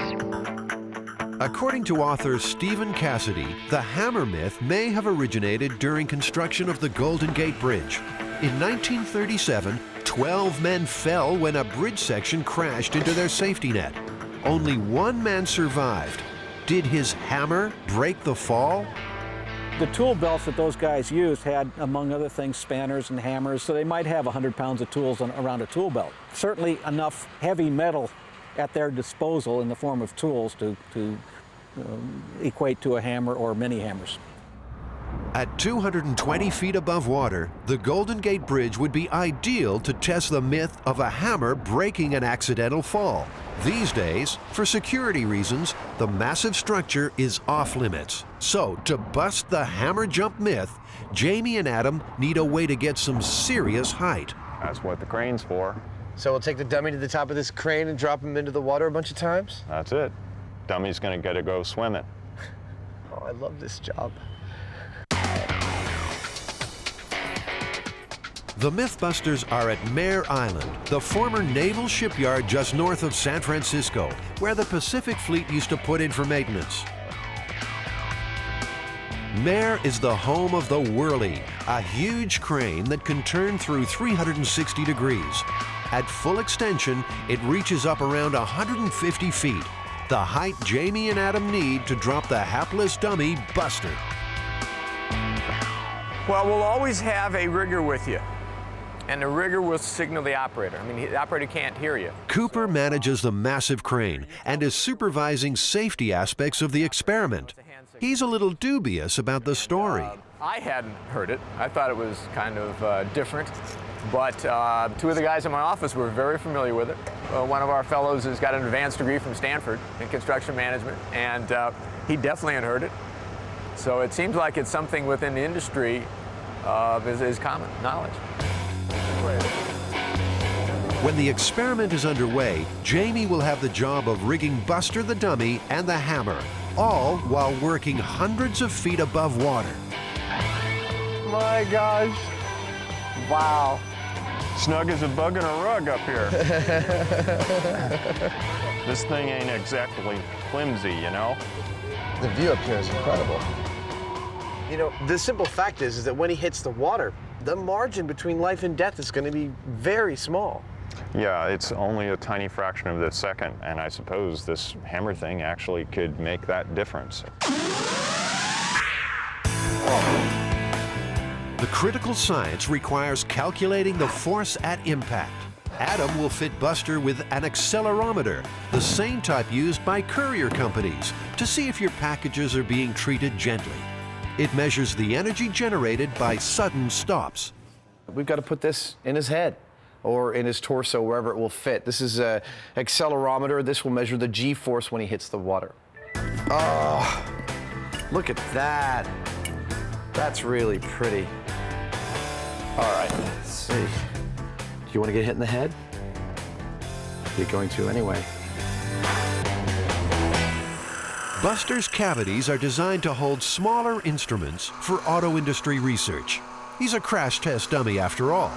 According to author Stephen Cassidy, the hammer myth may have originated during construction of the Golden Gate Bridge. In 1937, 12 men fell when a bridge section crashed into their safety net. Only one man survived. Did his hammer break the fall? The tool belts that those guys used had, among other things, spanners and hammers, so they might have 100 pounds of tools around a tool belt. Certainly enough heavy metal at their disposal in the form of tools to equate to a hammer or many hammers. At 220 feet above water, the Golden Gate Bridge would be ideal to test the myth of a hammer breaking an accidental fall. These days, for security reasons, the massive structure is off limits. So, to bust the hammer jump myth, Jamie and Adam need a way to get some serious height. That's what the crane's for. So we'll take the dummy to the top of this crane and drop him into the water a bunch of times? That's it. Dummy's gonna get to go swimming. Oh, I love this job. The MythBusters are at Mare Island, the former naval shipyard just north of San Francisco, where the Pacific Fleet used to put in for maintenance. Mare is the home of the Whirly, a huge crane that can turn through 360 degrees. At full extension, it reaches up around 150 feet, the height Jamie and Adam need to drop the hapless dummy Buster. Well, we'll always have a rigger with you, and the rigger will signal the operator. I mean, the operator can't hear you. Cooper manages the massive crane and is supervising safety aspects of the experiment. He's a little dubious about the story. I hadn't heard it. I thought it was kind of different, but two of the guys in my office were very familiar with it. One of our fellows has got an advanced degree from Stanford in construction management, and he definitely had heard it. So it seems like it's something within the industry is common knowledge. When the experiment is underway, Jamie will have the job of rigging Buster the dummy and the hammer, all while working hundreds of feet above water. My gosh. Wow. Snug as a bug in a rug up here. This thing ain't exactly flimsy, you know? The view up here is incredible. You know, the simple fact is that when he hits the water, the margin between life and death is going to be very small. Yeah, it's only a tiny fraction of a second, and I suppose this hammer thing actually could make that difference. The critical science requires calculating the force at impact. Adam will fit Buster with an accelerometer, the same type used by courier companies, to see if your packages are being treated gently. It measures the energy generated by sudden stops. We've got to put this in his head or in his torso, wherever it will fit. This is an accelerometer. This will measure the G-force when he hits the water. Oh, look at that. That's really pretty. All right, let's see. Do you want to get hit in the head? You're going to anyway. Buster's cavities are designed to hold smaller instruments for auto industry research. He's a crash test dummy after all.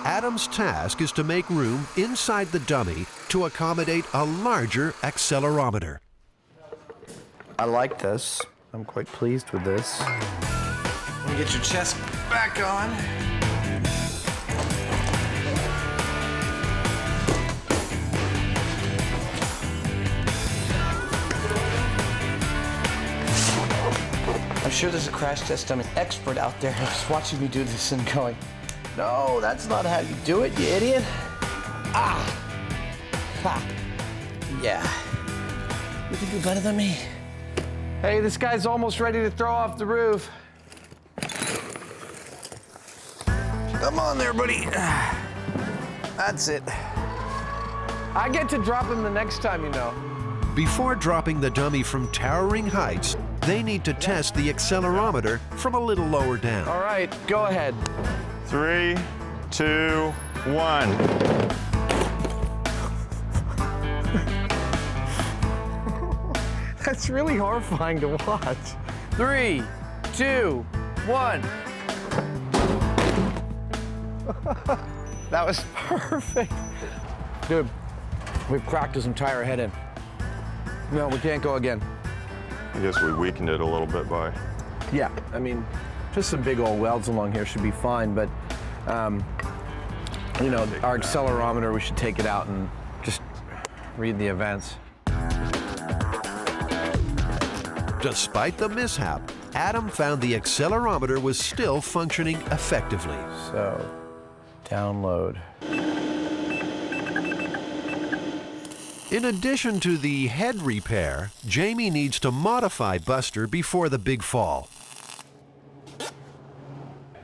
Adam's task is to make room inside the dummy to accommodate a larger accelerometer. I like this. I'm quite pleased with this. Let me get your chest back on. I'm sure there's a crash test dummy expert out there who's watching me do this and going, no, that's not how you do it, you idiot. Ah! Ha! Yeah. You can do better than me. Hey, this guy's almost ready to throw off the roof. Come on there, buddy. That's it. I get to drop him the next time, you know. Before dropping the dummy from towering heights, they need to test the accelerometer from a little lower down. All right, go ahead. 3, 2, 1. That's really horrifying to watch. 3, 2, 1. That was perfect. Dude, we've cracked his entire head in. No, we can't go again. I guess we weakened it a little bit by... Yeah, I mean, just some big old welds along here should be fine, but, you know, our accelerometer, we should take it out and just read the events. Despite the mishap, Adam found the accelerometer was still functioning effectively. So, download. In addition to the head repair, Jamie needs to modify Buster before the big fall.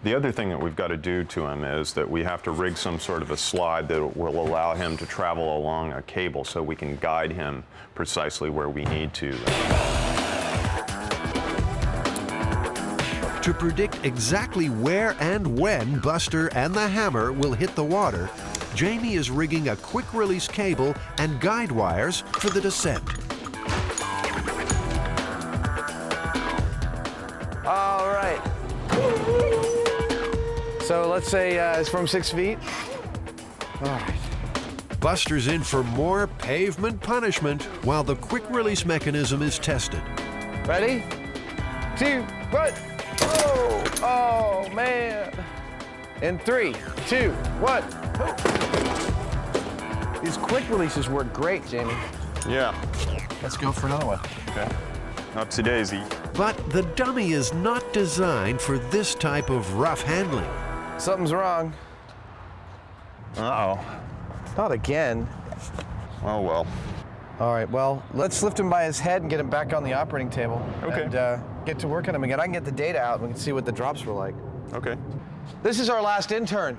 The other thing that we've got to do to him is that we have to rig some sort of a slide that will allow him to travel along a cable so we can guide him precisely where we need to. To predict exactly where and when Buster and the hammer will hit the water, Jamie is rigging a quick-release cable and guide wires for the descent. All right. So let's say it's from 6 feet. All right. Buster's in for more pavement punishment while the quick-release mechanism is tested. Ready? 2, 1. Oh, oh man. In 3, 2, 1. These quick releases work great, Jamie. Yeah. Let's go for another one. Okay. Upsy daisy. But the dummy is not designed for this type of rough handling. Something's wrong. Uh-oh. Not again. Oh, well. All right, well, let's lift him by his head and get him back on the operating table. Okay. And get to work on him again. I can get the data out and we can see what the drops were like. Okay. This is our last intern.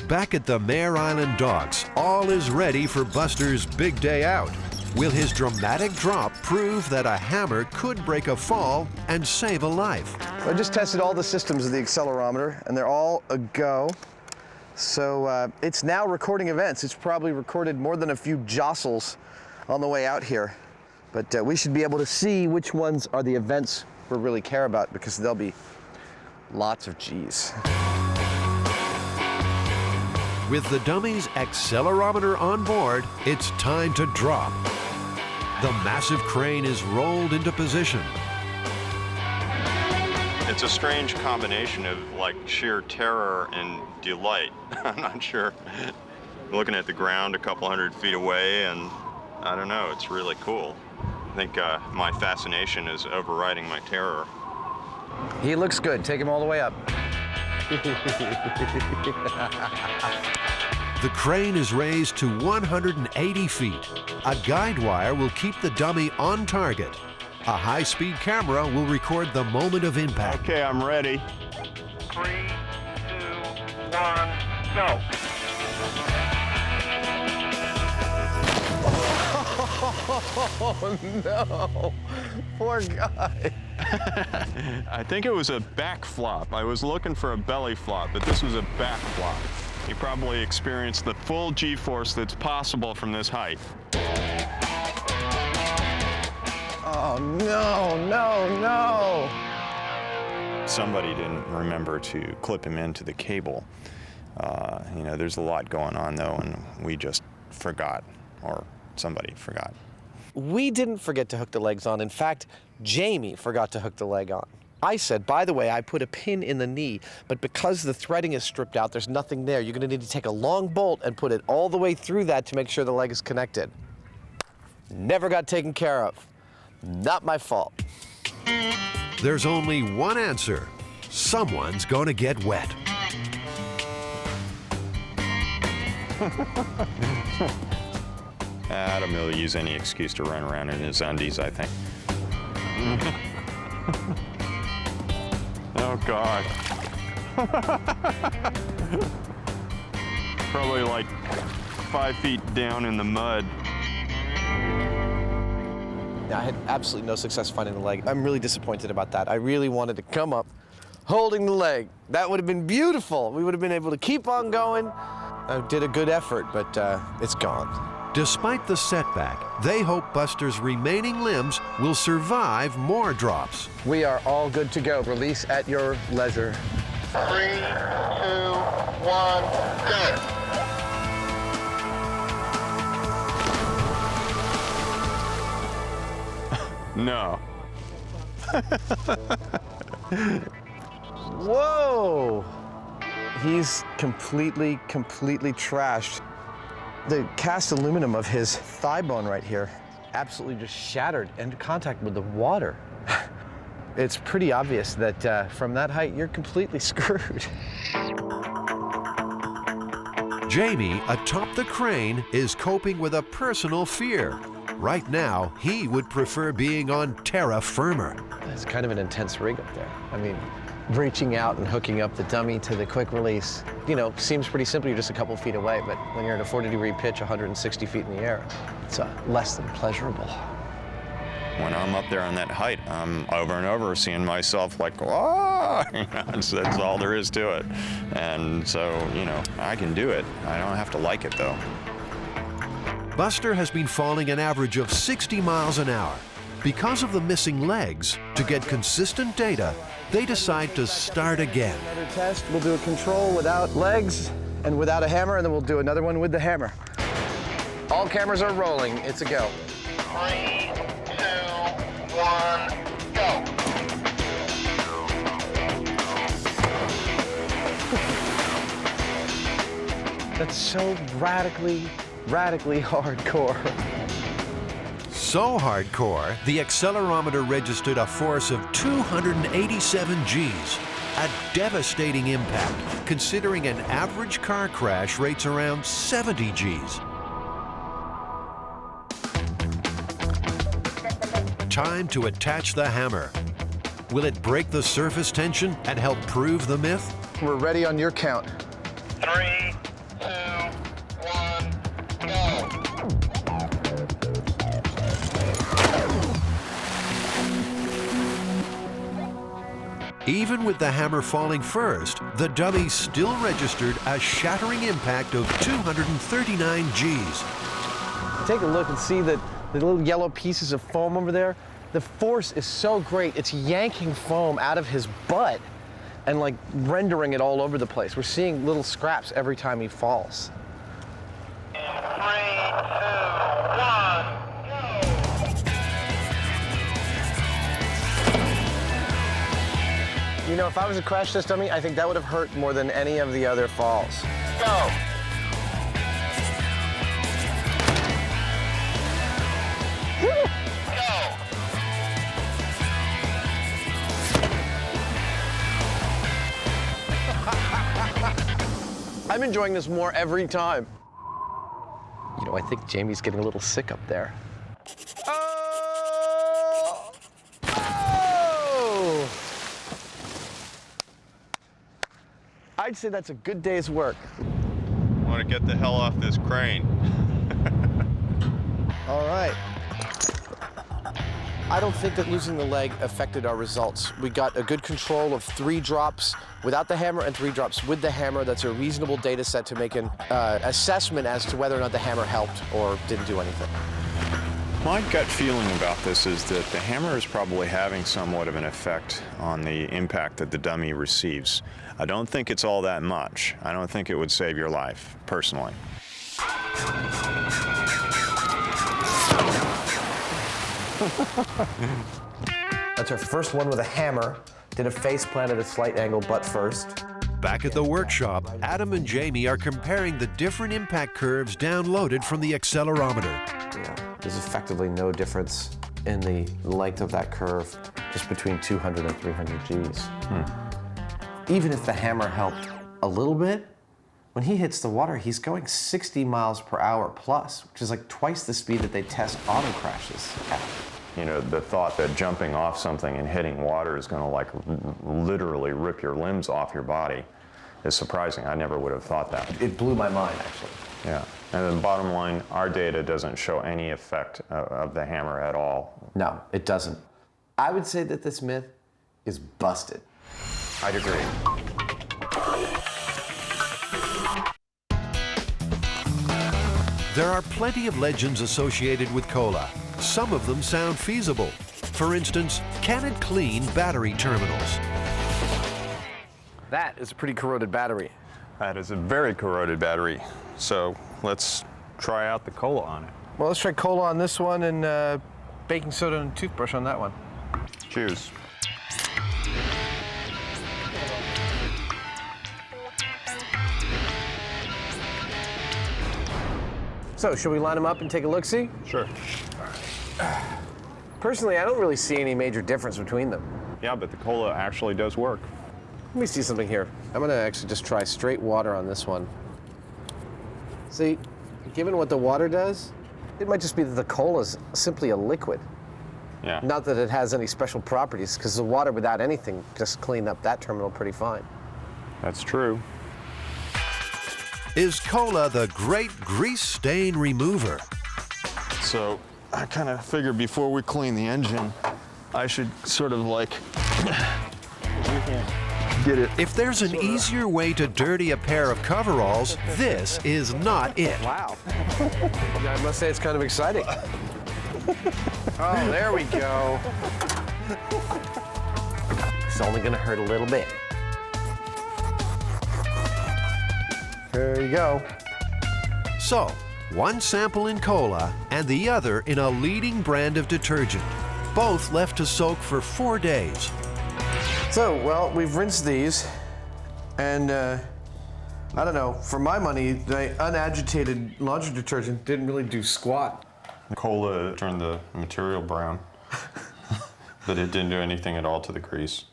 Back at the Mare Island Docks, all is ready for Buster's big day out. Will his dramatic drop prove that a hammer could break a fall and save a life? I just tested all the systems of the accelerometer, and they're all a go. So it's now recording events. It's probably recorded more than a few jostles on the way out here. But we should be able to see which ones are the events we really care about, because there'll be lots of G's. With the dummy's accelerometer on board, it's time to drop. The massive crane is rolled into position. It's a strange combination of like sheer terror and delight. I'm not sure. Looking at the ground a couple hundred feet away, and I don't know, it's really cool. I think my fascination is overriding my terror. He looks good. Take him all the way up. The crane is raised to 180 feet. A guide wire will keep the dummy on target. A high-speed camera will record the moment of impact. Okay, I'm ready. 3, 2, 1, go. Oh no, poor guy. I think it was a back flop. I was looking for a belly flop, but this was a back flop. He probably experienced the full G-force that's possible from this height. Oh no, no, no. Somebody didn't remember to clip him into the cable. You know, there's a lot going on though, and we just forgot, or somebody forgot. We didn't forget to hook the legs on. In fact, Jamie forgot to hook the leg on. I said, by the way, I put a pin in the knee, but because the threading is stripped out, there's nothing there. You're gonna need to take a long bolt and put it all the way through that to make sure the leg is connected. Never got taken care of. Not my fault. There's only one answer. Someone's gonna get wet. Adam will use any excuse to run around in his undies, I think. Oh, God. Probably like 5 feet down in the mud. I had absolutely no success finding the leg. I'm really disappointed about that. I really wanted to come up holding the leg. That would have been beautiful. We would have been able to keep on going. I did a good effort, but it's gone. Despite the setback, they hope Buster's remaining limbs will survive more drops. We are all good to go. Release at your leisure. 3, 2, 1, go. No. Whoa! He's completely trashed. The cast aluminum of his thigh bone right here absolutely just shattered into contact with the water. It's pretty obvious that from that height, you're completely screwed. Jamie, atop the crane, is coping with a personal fear. Right now, he would prefer being on terra firma. It's kind of an intense rig up there. I mean, reaching out and hooking up the dummy to the quick release, you know, seems pretty simple. You're just a couple feet away, but when you're at a 40-degree pitch, 160 feet in the air, it's less than pleasurable. When I'm up there on that height, I'm over and over seeing myself like, oh, that's all there is to it. And so, you know, I can do it. I don't have to like it, though. Buster has been falling an average of 60 miles an hour. Because of the missing legs, to get consistent data, they decide to start again. Another test, we'll do a control without legs and without a hammer, and then we'll do another one with the hammer. All cameras are rolling. It's a go. 3, 2, 1, go. That's so radically hardcore. So hardcore, the accelerometer registered a force of 287 Gs. A devastating impact, considering an average car crash rates around 70 Gs. Time to attach the hammer. Will it break the surface tension and help prove the myth? We're ready on your count. 3, 2, 1, go. Even with the hammer falling first, the dummy still registered a shattering impact of 239 Gs. Take a look and see that the little yellow pieces of foam over there. The force is so great, it's yanking foam out of his butt and like rendering it all over the place. We're seeing little scraps every time he falls. 3, 2, 1. You know, if I was to crash this dummy, I think that would have hurt more than any of the other falls. Go. I'm enjoying this more every time. You know, I think Jamie's getting a little sick up there. Oh! Oh! I'd say that's a good day's work. I want to get the hell off this crane. All right. I don't think that losing the leg affected our results. We got a good control of 3 drops without the hammer and 3 drops with the hammer. That's a reasonable data set to make an assessment as to whether or not the hammer helped or didn't do anything. My gut feeling about this is that the hammer is probably having somewhat of an effect on the impact that the dummy receives. I don't think it's all that much. I don't think it would save your life, personally. That's our first one with a hammer. Did a face plant at a slight angle, butt first. Back at the workshop, Adam and Jamie are comparing the different impact curves downloaded from the accelerometer. Yeah, there's effectively no difference in the length of that curve, just between 200 and 300 Gs. Even if the hammer helped a little bit, when he hits the water, he's going 60 miles per hour plus, which is like twice the speed that they test auto crashes at. You know, the thought that jumping off something and hitting water is going to like literally rip your limbs off your body is surprising. I never would have thought that. It blew my mind, actually. Yeah. And then bottom line, our data doesn't show any effect of the hammer at all. No, it doesn't. I would say that this myth is busted. I'd agree. There are plenty of legends associated with cola. Some of them sound feasible. For instance, can it clean battery terminals? That is a pretty corroded battery. That is a very corroded battery. So let's try out the cola on it. Well, let's try cola on this one and baking soda and toothbrush on that one. Cheers. So, should we line them up and take a look-see? Sure. Personally, I don't really see any major difference between them. Yeah, but the cola actually does work. Let me see something here. I'm gonna actually just try straight water on this one. See, given what the water does, it might just be that the cola is simply a liquid. Yeah. Not that it has any special properties, because the water without anything just cleaned up that terminal pretty fine. That's true. Is cola the great grease stain remover? So I kind of figured before we clean the engine, I should sort of like get it. If there's an easier way to dirty a pair of coveralls, this is not it. Wow. I must say it's kind of exciting. Oh, there we go. It's only gonna hurt a little bit. There you go. So, one sample in cola and the other in a leading brand of detergent. Both left to soak for 4 days. So, well, we've rinsed these, and I don't know, for my money, the unagitated laundry detergent didn't really do squat. Cola turned the material brown, but it didn't do anything at all to the grease.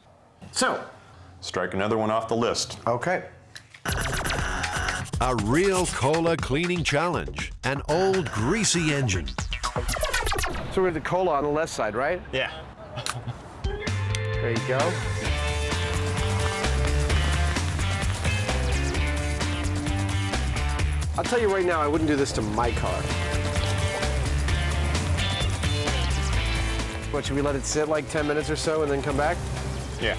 So, strike another one off the list. Okay. A real cola cleaning challenge. An old greasy engine. So we're the cola on the left side, right? Yeah. There you go. I'll tell you right now, I wouldn't do this to my car. What, should we let it sit like 10 minutes or so and then come back? Yeah.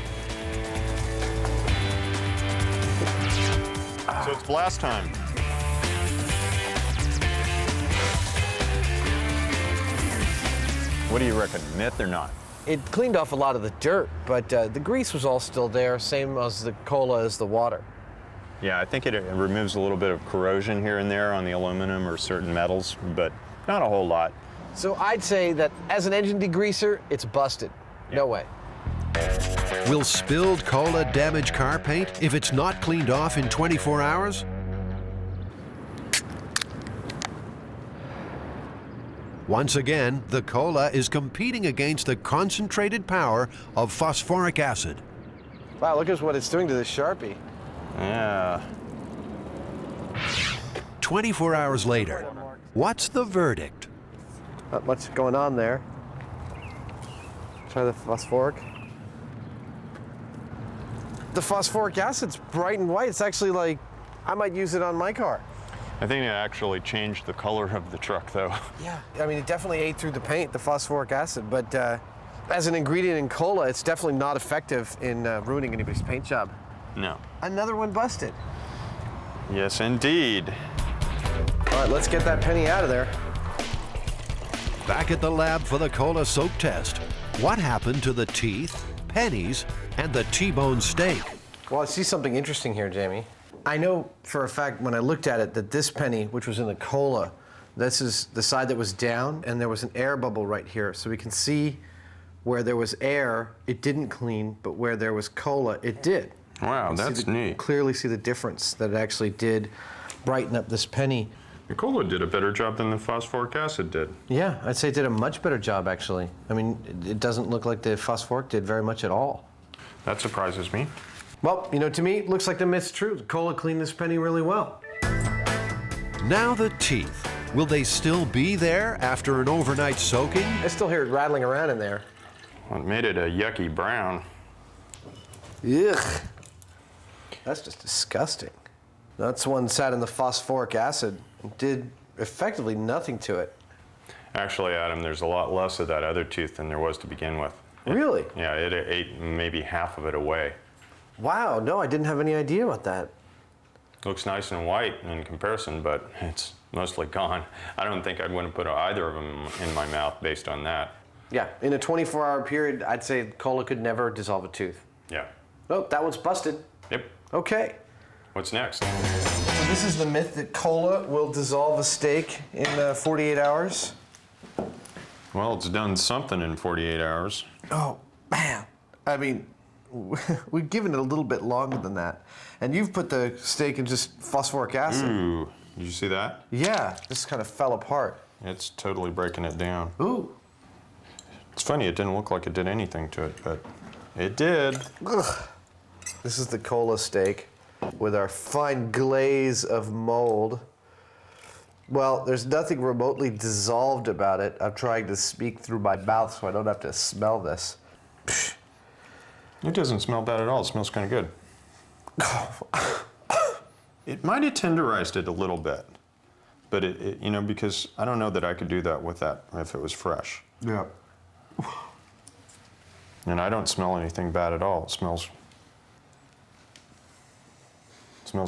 So it's blast time. What do you reckon, myth or not? It cleaned off a lot of the dirt, but the grease was all still there, same as the cola as the water. Yeah, I think it removes a little bit of corrosion here and there on the aluminum or certain metals, but not a whole lot. So I'd say that as an engine degreaser, it's busted. No way. Will spilled cola damage car paint if it's not cleaned off in 24 hours? Once again, the cola is competing against the concentrated power of phosphoric acid. Wow, look at what it's doing to this Sharpie. Yeah. 24 hours later, what's the verdict? Not much going on there. Try the phosphoric. The phosphoric acid's bright and white. It's actually like, I might use it on my car. I think it actually changed the color of the truck, though. Yeah, I mean, it definitely ate through the paint, the phosphoric acid, but as an ingredient in cola, it's definitely not effective in ruining anybody's paint job. No. Another one busted. Yes, indeed. All right, let's get that penny out of there. Back at the lab for the cola soak test. What happened to the teeth, pennies, and the T-bone steak? Well, I see something interesting here, Jamie. I know for a fact when I looked at it that this penny, which was in the cola, this is the side that was down, and there was an air bubble right here. So we can see where there was air, it didn't clean, but where there was cola, it did. Wow, that's neat. Clearly see the difference that it actually did brighten up this penny. The cola did a better job than the phosphoric acid did. Yeah, I'd say it did a much better job, actually. I mean, it doesn't look like the phosphoric did very much at all. That surprises me. Well, you know, to me, it looks like the myth's true. The cola cleaned this penny really well. Now the teeth. Will they still be there after an overnight soaking? I still hear it rattling around in there. Well, it made it a yucky brown. Ugh. That's just disgusting. That's one sat in the phosphoric acid and did effectively nothing to it. Actually, Adam, there's a lot less of that other tooth than there was to begin with. Really? Yeah, it ate maybe half of it away. Wow, no, I didn't have any idea about that. Looks nice and white in comparison, but it's mostly gone. I don't think I'd want to put either of them in my mouth based on that. Yeah, in a 24-hour period, I'd say cola could never dissolve a tooth. Yeah. Oh, that one's busted. Yep. Okay. What's next? So this is the myth that cola will dissolve a steak in 48 hours. Well, it's done something in 48 hours. Oh, man. I mean, we've given it a little bit longer than that. And you've put the steak in just phosphoric acid. Ooh. Did you see that? Yeah, this kind of fell apart. It's totally breaking it down. Ooh. It's funny, it didn't look like it did anything to it, but it did. Ugh. This is the cola steak with our fine glaze of mold. Well, there's nothing remotely dissolved about it. I'm trying to speak through my mouth so I don't have to smell this. It doesn't smell bad at all. It smells kind of good. It might have tenderized it a little bit, but it, you know, because I don't know that I could do that with that if it was fresh. Yeah. And I don't smell anything bad at all. It smells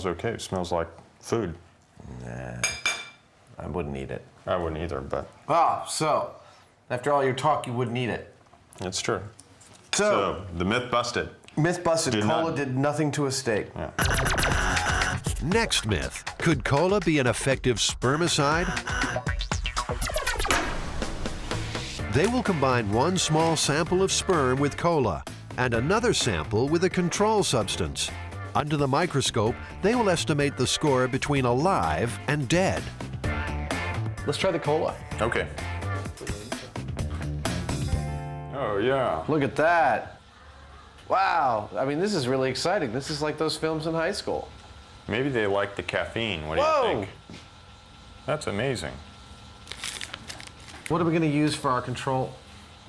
okay. It smells like food. Nah, I wouldn't eat it. I wouldn't either, but. Ah, so, after all your talk, you wouldn't eat it. It's true. So the myth busted. Myth busted. Cola did nothing to a steak. Yeah. Next myth. Could cola be an effective spermicide? They will combine one small sample of sperm with cola and another sample with a control substance. Under the microscope, they will estimate the score between alive and dead. Let's try the cola. Okay. Oh, yeah. Look at that. Wow. I mean, this is really exciting. This is like those films in high school. Maybe they like the caffeine. What do you think? That's amazing. What are we going to use for our control?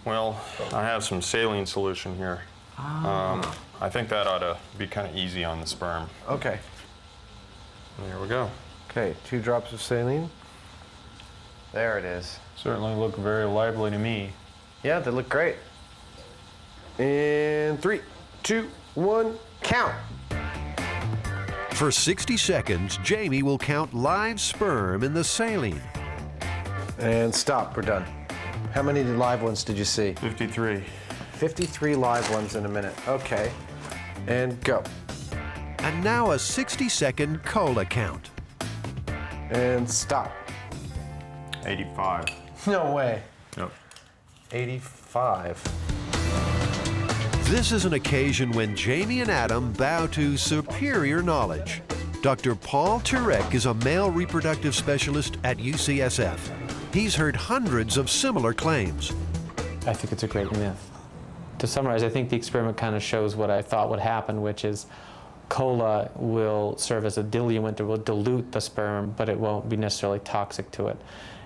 Well, I have some saline solution here. I think that ought to be kind of easy on the sperm. Okay. There we go. Okay, 2 drops of saline. There it is. Certainly look very lively to me. Yeah, they look great. And 3, 2, 1, count. For 60 seconds, Jamie will count live sperm in the saline. And stop, we're done. How many live ones did you see? 53. 53 live ones in a minute. Okay. And go. And now a 60-second cola count. And stop. 85. No way. Nope. 85. This is an occasion when Jamie and Adam bow to superior knowledge. Dr. Paul Turek is a male reproductive specialist at UCSF. He's heard hundreds of similar claims. I think it's a great myth. To summarize, I think the experiment kind of shows what I thought would happen, which is cola will serve as a diluent. It will dilute the sperm, but it won't be necessarily toxic to it.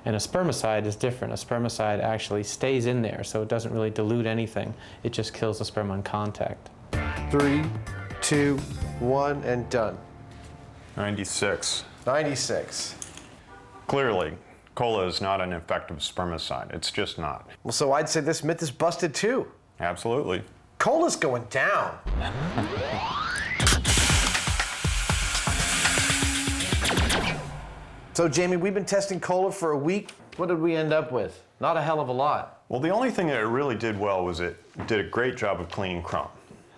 And a spermicide is different. A spermicide actually stays in there, so it doesn't really dilute anything. It just kills the sperm on contact. 3, 2, 1, and done. 96. 96. Clearly, cola is not an effective spermicide. It's just not. Well, so I'd say this myth is busted too. Absolutely. Cola's going down. So, Jamie, we've been testing cola for a week. What did we end up with? Not a hell of a lot. Well, the only thing that it really did well was it did a great job of cleaning crumb.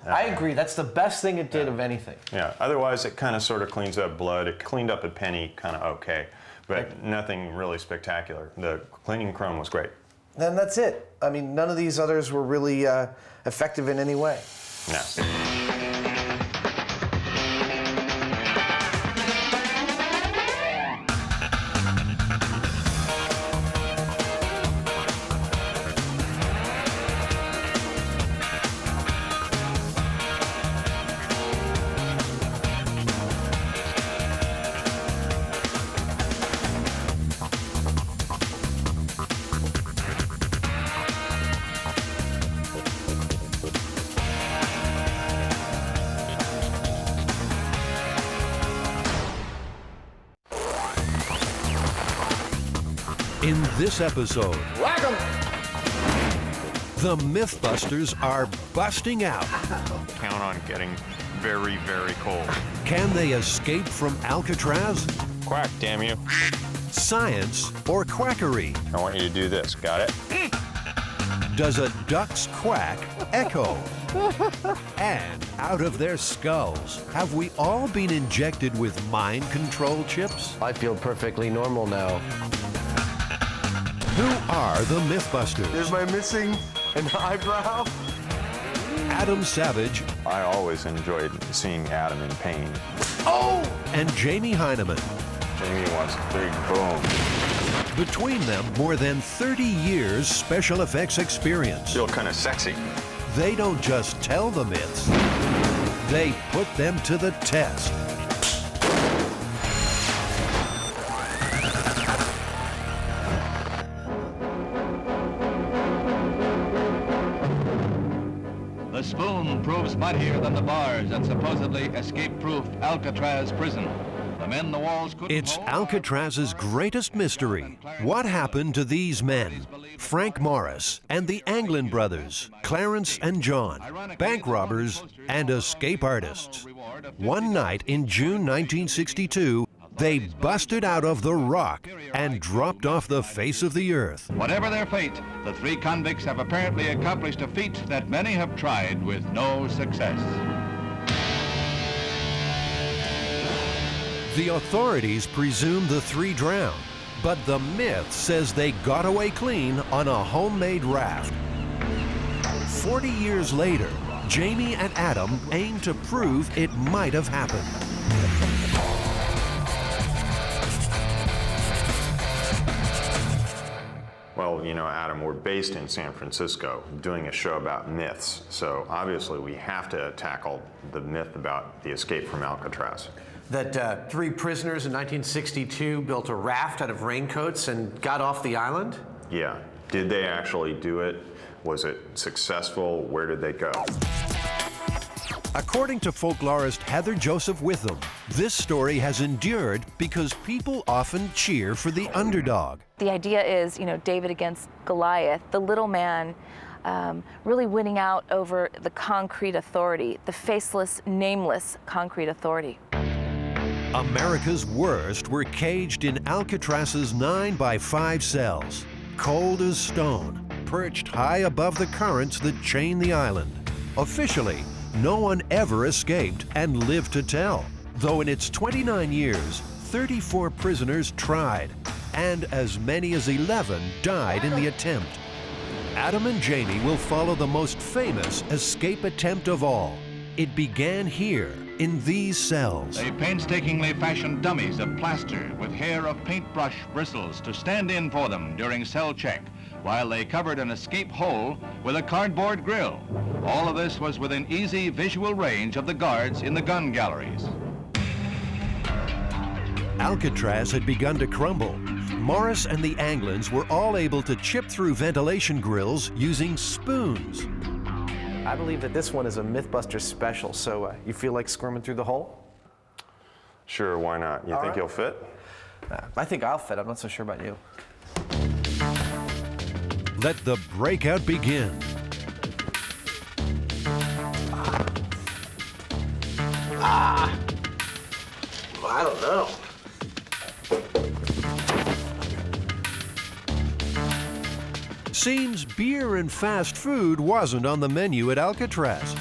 I agree. That's the best thing it did of anything. Yeah, otherwise it kind of sort of cleans up blood. It cleaned up a penny kind of okay, but nothing really spectacular. The cleaning crumb was great. Then that's it. I mean, none of these others were really effective in any way. No. In this episode, Whack 'em! the MythBusters are busting out. Count on getting very, very cold. Can they escape from Alcatraz? Quack, damn you. Science or quackery? I want you to do this, got it? Does a duck's quack echo? And out of their skulls, have we all been injected with mind control chips? I feel perfectly normal now. Who are the MythBusters? Is my missing an eyebrow? Adam Savage. I always enjoyed seeing Adam in pain. Oh! And Jamie Heineman. Jamie wants a big boom. Between them, more than 30 years special effects experience. Feel kind of sexy. They don't just tell the myths, they put them to the test. The spoon proves mightier than the bars at supposedly escape-proof Alcatraz prison. The men the walls couldn't It's Alcatraz's greatest mystery. What happened to these men? Frank Morris and the Anglin brothers, Clarence and John, bank robbers and escape artists. One night in June 1962, they busted out of the rock and dropped off the face of the earth. Whatever their fate, the three convicts have apparently accomplished a feat that many have tried with no success. The authorities presume the three drowned, but the myth says they got away clean on a homemade raft. 40 years later, Jamie and Adam aim to prove it might have happened. Well, you know, Adam, we're based in San Francisco doing a show about myths, so obviously we have to tackle the myth about the escape from Alcatraz. That three prisoners in 1962 built a raft out of raincoats and got off the island? Yeah. Did they actually do it? Was it successful? Where did they go? According to folklorist Heather Joseph Witham, this story has endured because people often cheer for the underdog. The idea is, you know, David against Goliath, the little man really winning out over the concrete authority, the faceless, nameless concrete authority. America's worst were caged in Alcatraz's 9x5 cells, cold as stone, perched high above the currents that chain the island. Officially, no one ever escaped and lived to tell, though in its 29 years, 34 prisoners tried, and as many as 11 died in the attempt. Adam and Jamie will follow the most famous escape attempt of all. It began here, in these cells. They painstakingly fashioned dummies of plaster with hair of paintbrush bristles to stand in for them during cell check, while they covered an escape hole with a cardboard grill. All of this was within easy visual range of the guards in the gun galleries. Alcatraz had begun to crumble. Morris and the Anglins were all able to chip through ventilation grills using spoons. I believe that this one is a MythBusters special, so you feel like squirming through the hole? Sure, why not? You think you'll fit? I think I'll fit. I'm not so sure about you. Let the breakout begin. Well, I don't know. Seems beer and fast food wasn't on the menu at Alcatraz.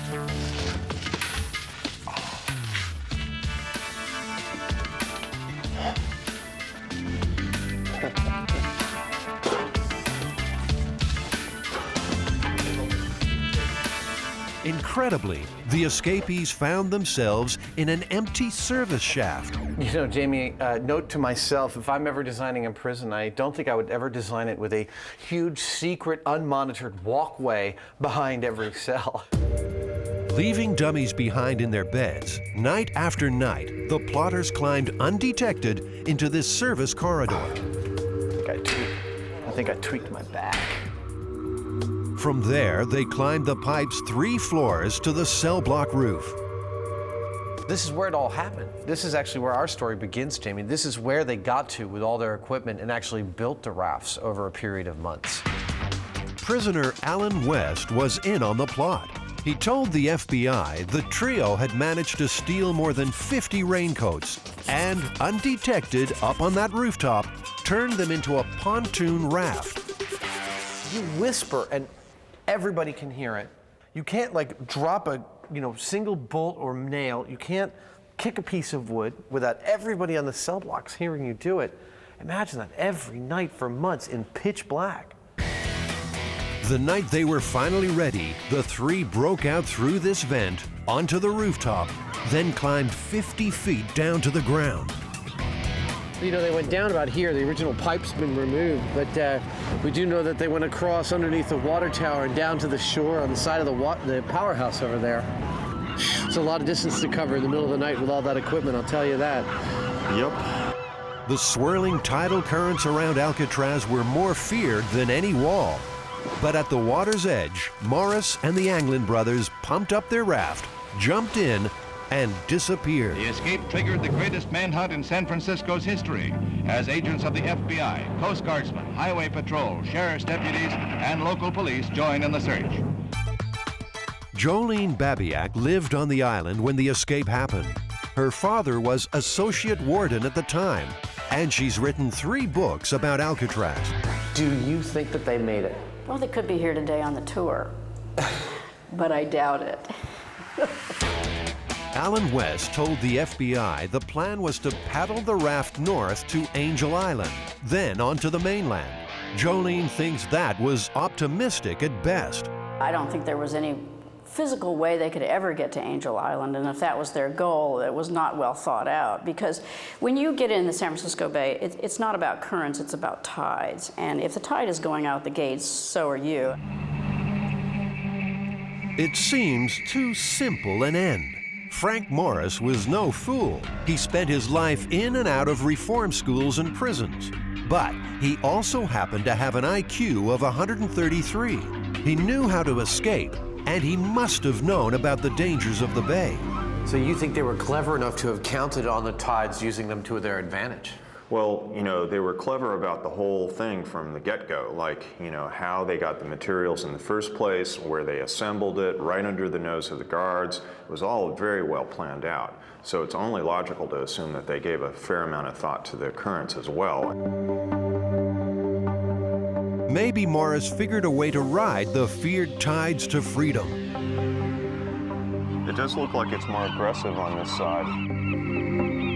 Incredibly, the escapees found themselves in an empty service shaft. You know, Jamie, note to myself, if I'm ever designing a prison, I don't think I would ever design it with a huge, secret, unmonitored walkway behind every cell. Leaving dummies behind in their beds, night after night, the plotters climbed undetected into this service corridor. I think I tweaked my back. From there, they climbed the pipe's 3 floors to the cell block roof. This is where it all happened. This is actually where our story begins, Jamie. This is where they got to with all their equipment and actually built the rafts over a period of months. Prisoner Alan West was in on the plot. He told the FBI the trio had managed to steal more than 50 raincoats and, undetected up on that rooftop, turned them into a pontoon raft. You whisper and everybody can hear it. You can't like drop a single bolt or nail. You can't kick a piece of wood without everybody on the cell blocks hearing you do it. Imagine that every night for months in pitch black. The night they were finally ready, the 3 broke out through this vent onto the rooftop, then climbed 50 feet down to the ground. you know, they went down about here. The original pipe's been removed, but we do know that they went across underneath the water tower and down to the shore on the side of the powerhouse over there. It's a lot of distance to cover in the middle of the night with all that equipment, I'll tell you that. Yep. The swirling tidal currents around Alcatraz were more feared than any wall. But at the water's edge, Morris and the Anglin brothers pumped up their raft, jumped in, and disappeared. The escape triggered the greatest manhunt in San Francisco's history, as agents of the FBI, Coast Guardsmen, Highway Patrol, sheriff's deputies, and local police join in the search. Jolene Babiak lived on the island when the escape happened. Her father was associate warden at the time, and she's written 3 books about Alcatraz. Do you think that they made it? Well, they could be here today on the tour, but I doubt it. Alan West told the FBI the plan was to paddle the raft north to Angel Island, then onto the mainland. Jolene thinks that was optimistic at best. I don't think there was any physical way they could ever get to Angel Island, and if that was their goal, it was not well thought out, because when you get in the San Francisco Bay, it's not about currents, it's about tides, and if the tide is going out the gates, so are you. It seems too simple an end. Frank Morris was no fool. He spent his life in and out of reform schools and prisons. But he also happened to have an IQ of 133. He knew how to escape, and he must have known about the dangers of the bay. So you think they were clever enough to have counted on the tides, using them to their advantage? Well, you know, they were clever about the whole thing from the get-go, like, you know, how they got the materials in the first place, where they assembled it, right under the nose of the guards. It was all very well planned out. So it's only logical to assume that they gave a fair amount of thought to the currents as well. Maybe Morris figured a way to ride the feared tides to freedom. It does look like it's more aggressive on this side.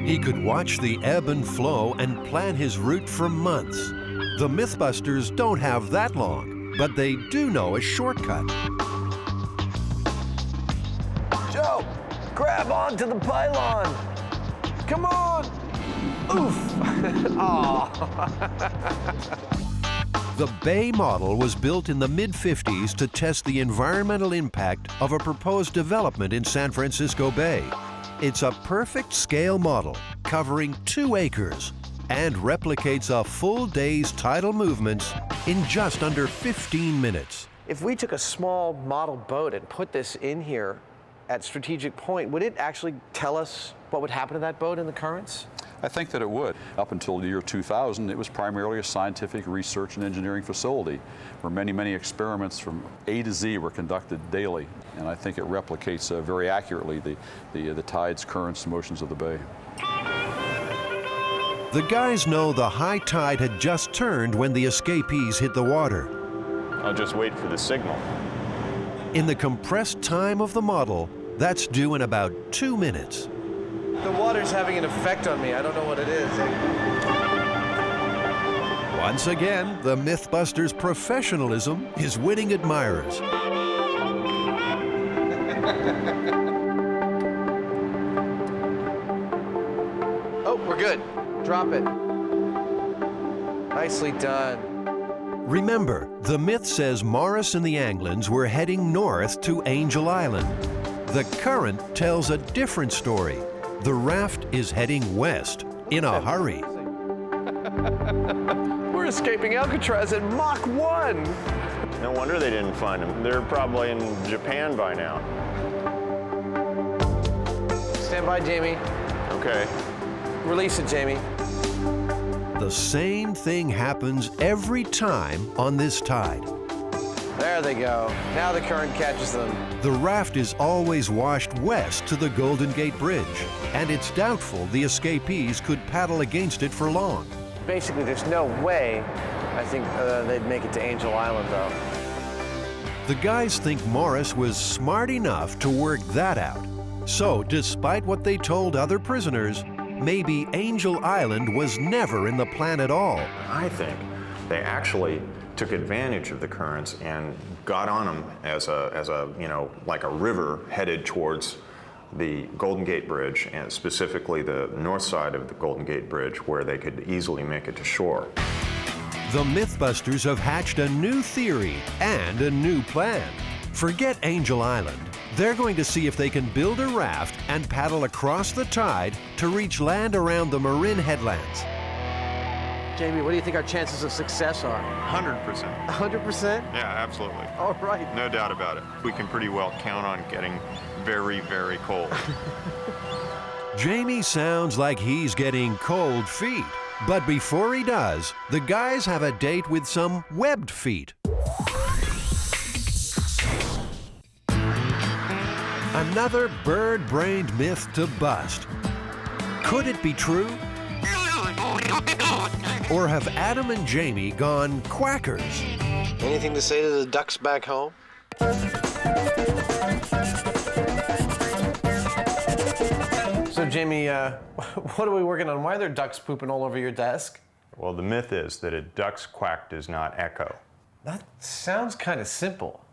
He could watch the ebb and flow and plan his route for months. The MythBusters don't have that long, but they do know a shortcut. Joe, grab onto the pylon. Come on. Oof. The Bay model was built in the mid-50s to test the environmental impact of a proposed development in San Francisco Bay. It's a perfect scale model covering 2 acres and replicates a full day's tidal movements in just under 15 minutes. If we took a small model boat and put this in here at Strategic Point, would it actually tell us what would happen to that boat in the currents? I think that it would. Up until the year 2000, it was primarily a scientific research and engineering facility where many, many experiments from A to Z were conducted daily. And I think it replicates very accurately the tides, currents, motions of the bay. The guys know the high tide had just turned when the escapees hit the water. I'll just wait for the signal. In the compressed time of the model, that's due in about 2 minutes. The water's having an effect on me. I don't know what it is. Once again, the MythBusters' professionalism is winning admirers. Oh, we're good. Drop it. Nicely done. Remember, the myth says Morris and the Anglins were heading north to Angel Island. The current tells a different story. The raft is heading west in a hurry. We're escaping Alcatraz at Mach 1. No wonder they didn't find them. They're probably in Japan by now. Stand by, Jamie. Okay. Release it, Jamie. The same thing happens every time on this tide. There they go. Now the current catches them. The raft is always washed west to the Golden Gate Bridge, and it's doubtful the escapees could paddle against it for long. Basically, there's no way, I think, they'd make it to Angel Island, though. The guys think Morris was smart enough to work that out. So, despite what they told other prisoners, maybe Angel Island was never in the plan at all. I think they actually took advantage of the currents and got on them as a you know, like a river headed towards the Golden Gate Bridge, and specifically the north side of the Golden Gate Bridge, where they could easily make it to shore. The MythBusters have hatched a new theory and a new plan. Forget Angel Island. They're going to see if they can build a raft and paddle across the tide to reach land around the Marin headlands. Jamie, what do you think our chances of success are? 100%. 100%? Yeah, absolutely. All right. No doubt about it. We can pretty well count on getting very, very cold. Jamie sounds like he's getting cold feet. But before he does, the guys have a date with some webbed feet. Another bird-brained myth to bust. Could it be true? Or have Adam and Jamie gone quackers? Anything to say to the ducks back home? So, Jamie, what are we working on? Why are there ducks pooping all over your desk? Well, the myth is that a duck's quack does not echo. That sounds kind of simple.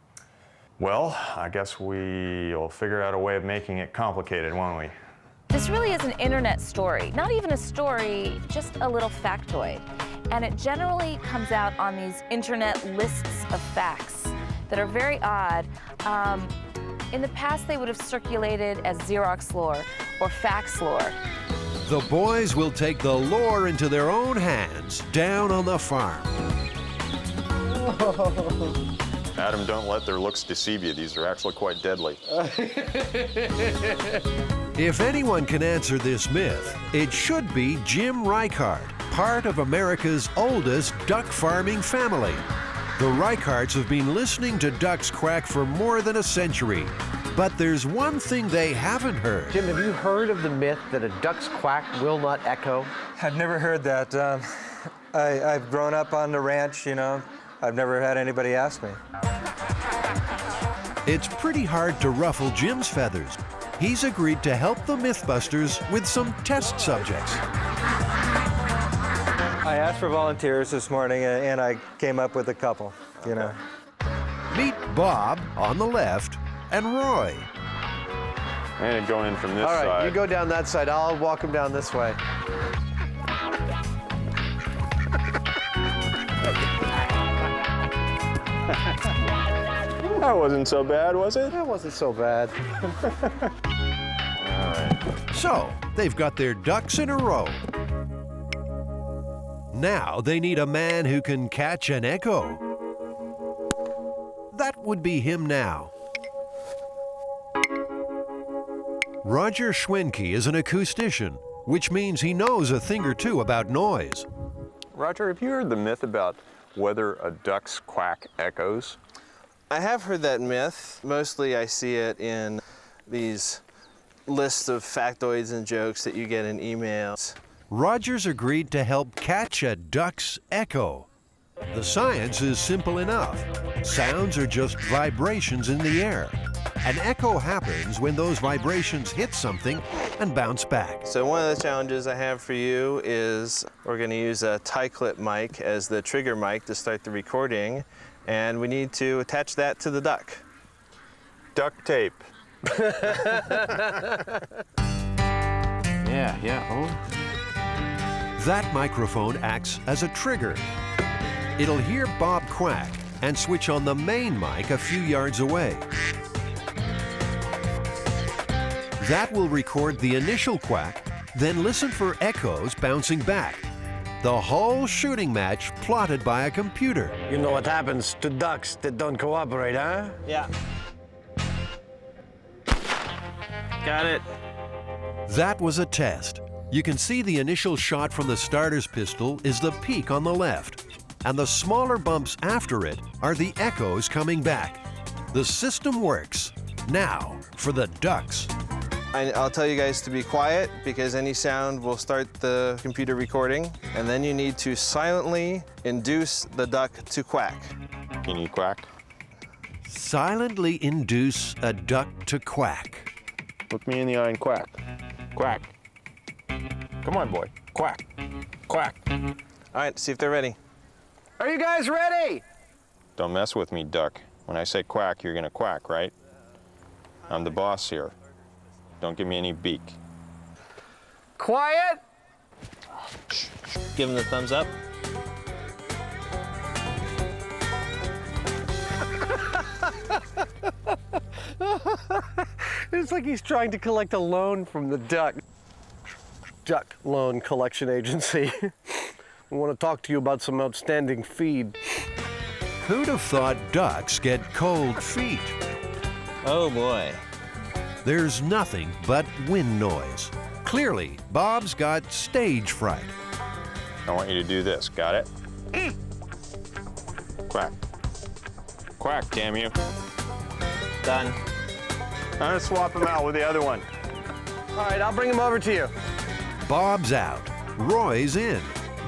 Well, I guess we'll figure out a way of making it complicated, won't we? This really is an internet story. Not even a story, just a little factoid. And it generally comes out on these internet lists of facts that are very odd. In the past, they would have circulated as Xerox lore or fax lore. The boys will take the lore into their own hands down on the farm. Adam, don't let their looks deceive you. These are actually quite deadly. If anyone can answer this myth, it should be Jim Reichart, part of America's oldest duck farming family. The Reicharts have been listening to ducks quack for more than a century. But there's one thing they haven't heard. Jim, have you heard of the myth that a duck's quack will not echo? I've never heard that. I've grown up on the ranch, you know. I've never had anybody ask me. It's pretty hard to ruffle Jim's feathers. He's agreed to help the MythBusters with some test subjects. I asked for volunteers this morning, and I came up with a couple, you know. Meet Bob on the left and Roy. And going in from this side. All right, side. you go down that side. I'll walk him down this way. That wasn't so bad, was it? That wasn't so bad. All right. So, they've got their ducks in a row. Now they need a man who can catch an echo. That would be him now. Roger Schwenke is an acoustician, which means he knows a thing or two about noise. Roger, have you heard the myth about whether a duck's quack echoes? I have heard that myth. Mostly I see it in these lists of factoids and jokes that you get in emails. Roger's agreed to help catch a duck's echo. The science is simple enough. Sounds are just vibrations in the air. An echo happens when those vibrations hit something and bounce back. So one of the challenges I have for you is we're going to use a tie clip mic as the trigger mic to start the recording, and we need to attach that to the duck. Duct tape. Yeah. Oh. That microphone acts as a trigger. It'll hear Bob quack and switch on the main mic a few yards away. That will record the initial quack, then listen for echoes bouncing back. The whole shooting match plotted by a computer. You know what happens to ducks that don't cooperate, huh? Yeah. Got it. That was a test. You can see the initial shot from the starter's pistol is the peak on the left, and the smaller bumps after it are the echoes coming back. The system works. Now, for the ducks. I'll tell you guys to be quiet because any sound will start the computer recording, and then you need to silently induce the duck to quack. Can you quack? Silently induce a duck to quack. Look me in the eye and quack. Quack. Come on, boy. Quack. Quack. All right, see if they're ready. Are you guys ready? Don't mess with me, duck. When I say quack, you're gonna quack, right? I'm the boss here. Don't give me any beak. Quiet! Give him the thumbs up. It's like he's trying to collect a loan from the duck loan collection agency. We want to talk to you about some outstanding feed. Who'd have thought ducks get cold feet? Oh boy. There's nothing but wind noise. Clearly, Bob's got stage fright. I want you to do this. Got it? Quack. Quack, damn you. Done. I'm gonna swap him out with the other one. All right, I'll bring him over to you. Bob's out. Roy's in.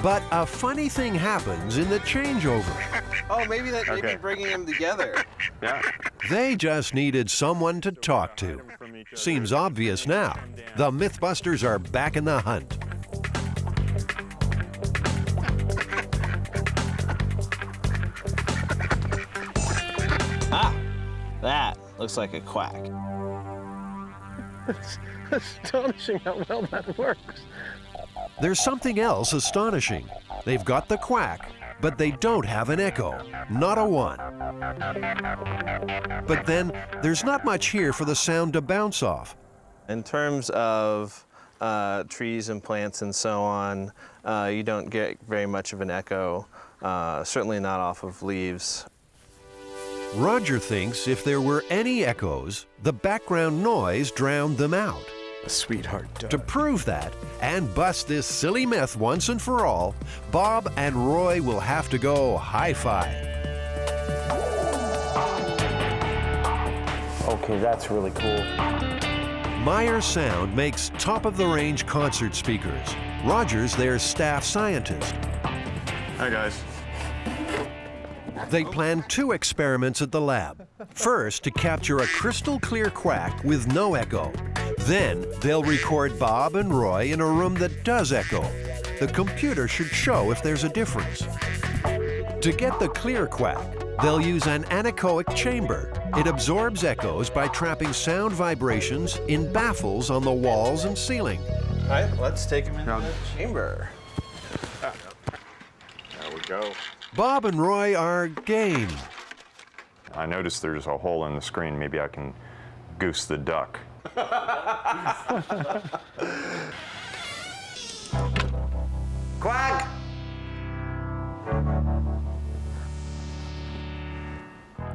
But a funny thing happens in the changeover. Oh, maybe bringing them together. Yeah. They just needed someone to talk to. Seems obvious now. The MythBusters are back in the hunt. Ah, that looks like a quack. It's astonishing how well that works. There's something else astonishing. They've got the quack, but they don't have an echo. Not a one. But then, there's not much here for the sound to bounce off. In terms of trees and plants and so on, you don't get very much of an echo, certainly not off of leaves. Roger thinks if there were any echoes, the background noise drowned them out. A sweetheart duck. To prove that, and bust this silly myth once and for all, Bob and Roy will have to go hi-fi. Okay, that's really cool. Meyer Sound makes top-of-the-range concert speakers. Roger's their staff scientist. Hi, guys. They plan 2 experiments at the lab. First, to capture a crystal-clear quack with no echo. Then, they'll record Bob and Roy in a room that does echo. The computer should show if there's a difference. To get the clear quack, they'll use an anechoic chamber. It absorbs echoes by trapping sound vibrations in baffles on the walls and ceiling. All right, let's take him into the chamber. There we go. Bob and Roy are game. I noticed there's a hole in the screen. Maybe I can goose the duck. Quack!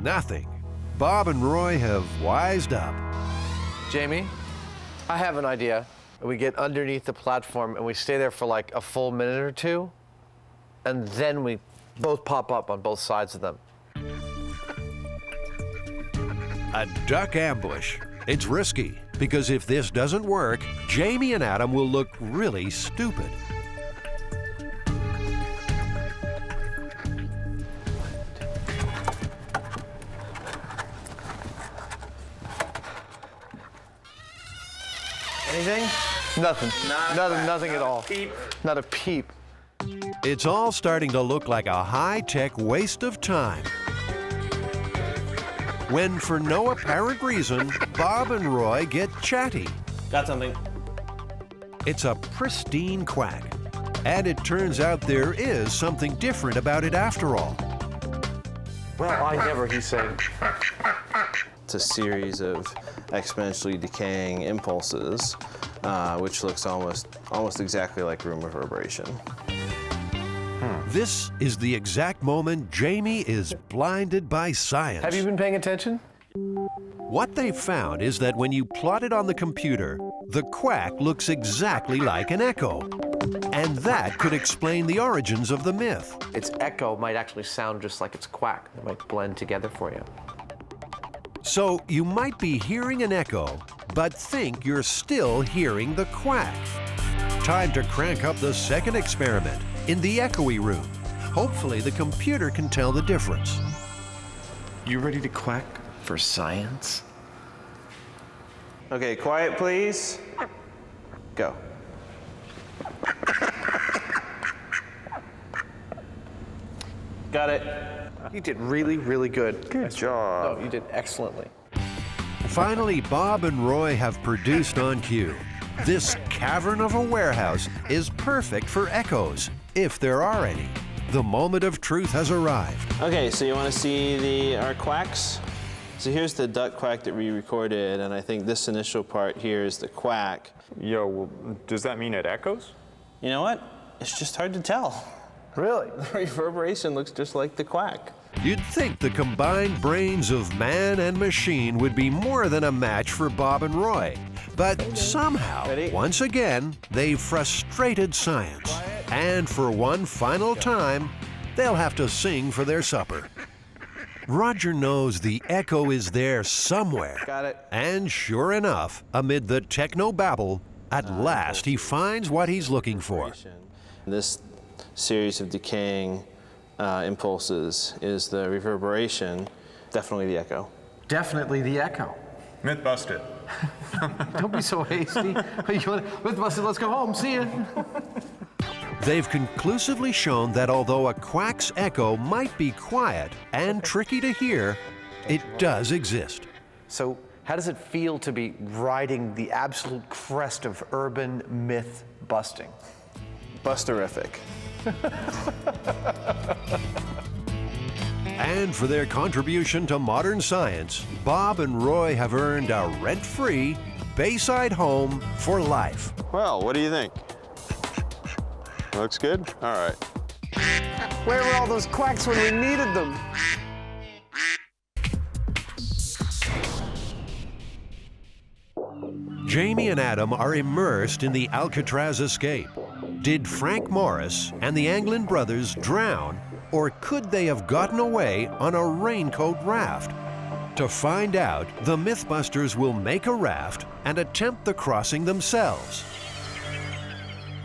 Nothing. Bob and Roy have wised up. Jamie, I have an idea. We get underneath the platform and we stay there for like a full minute or two, and then we both pop up on both sides of them. A duck ambush. It's risky, because if this doesn't work, Jamie and Adam will look really stupid. Anything? Nothing. Nothing at all. Peep. Not a peep. It's all starting to look like a high-tech waste of time. When, for no apparent reason, Bob and Roy get chatty. Got something. It's a pristine quack. And it turns out there is something different about it after all. Well, I never, he's saying. It's a series of exponentially decaying impulses, which looks almost exactly like room reverberation. This is the exact moment Jamie is blinded by science. Have you been paying attention? What they found is that when you plot it on the computer, the quack looks exactly like an echo. And that could explain the origins of the myth. Its echo might actually sound just like its quack. It might blend together for you. So you might be hearing an echo, but think you're still hearing the quack. Time to crank up the second experiment in the echoey room. Hopefully the computer can tell the difference. You ready to quack for science? Okay, quiet please. Go. Got it. You did really, really good. Good job. No, you did excellently. Finally, Bob and Roy have produced on cue. This cavern of a warehouse is perfect for echoes, if there are any. The moment of truth has arrived. Okay, so you want to see our quacks? So here's the duck quack that we recorded, and I think this initial part here is the quack. Yo, well, does that mean it echoes? You know what? It's just hard to tell. Really? The reverberation looks just like the quack. You'd think the combined brains of man and machine would be more than a match for Bob and Roy. But somehow, once again, they've frustrated science. And for one final time, they'll have to sing for their supper. Roger knows the echo is there somewhere. Got it. And sure enough, amid the techno-babble, at last he finds what he's looking for. This series of decaying impulses is the reverberation, definitely the echo. Definitely the echo. Myth busted. Don't be so hasty. MythBusters, let's go home. See ya. They've conclusively shown that although a quack's echo might be quiet and tricky to hear, it does exist. So how does it feel to be riding the absolute crest of urban myth busting? Busterific. And for their contribution to modern science, Bob and Roy have earned a rent-free Bayside home for life. Well, what do you think? Looks good? All right. Where were all those quacks when we needed them? Jamie and Adam are immersed in the Alcatraz escape. Did Frank Morris and the Anglin brothers drown, or could they have gotten away on a raincoat raft? To find out, the MythBusters will make a raft and attempt the crossing themselves.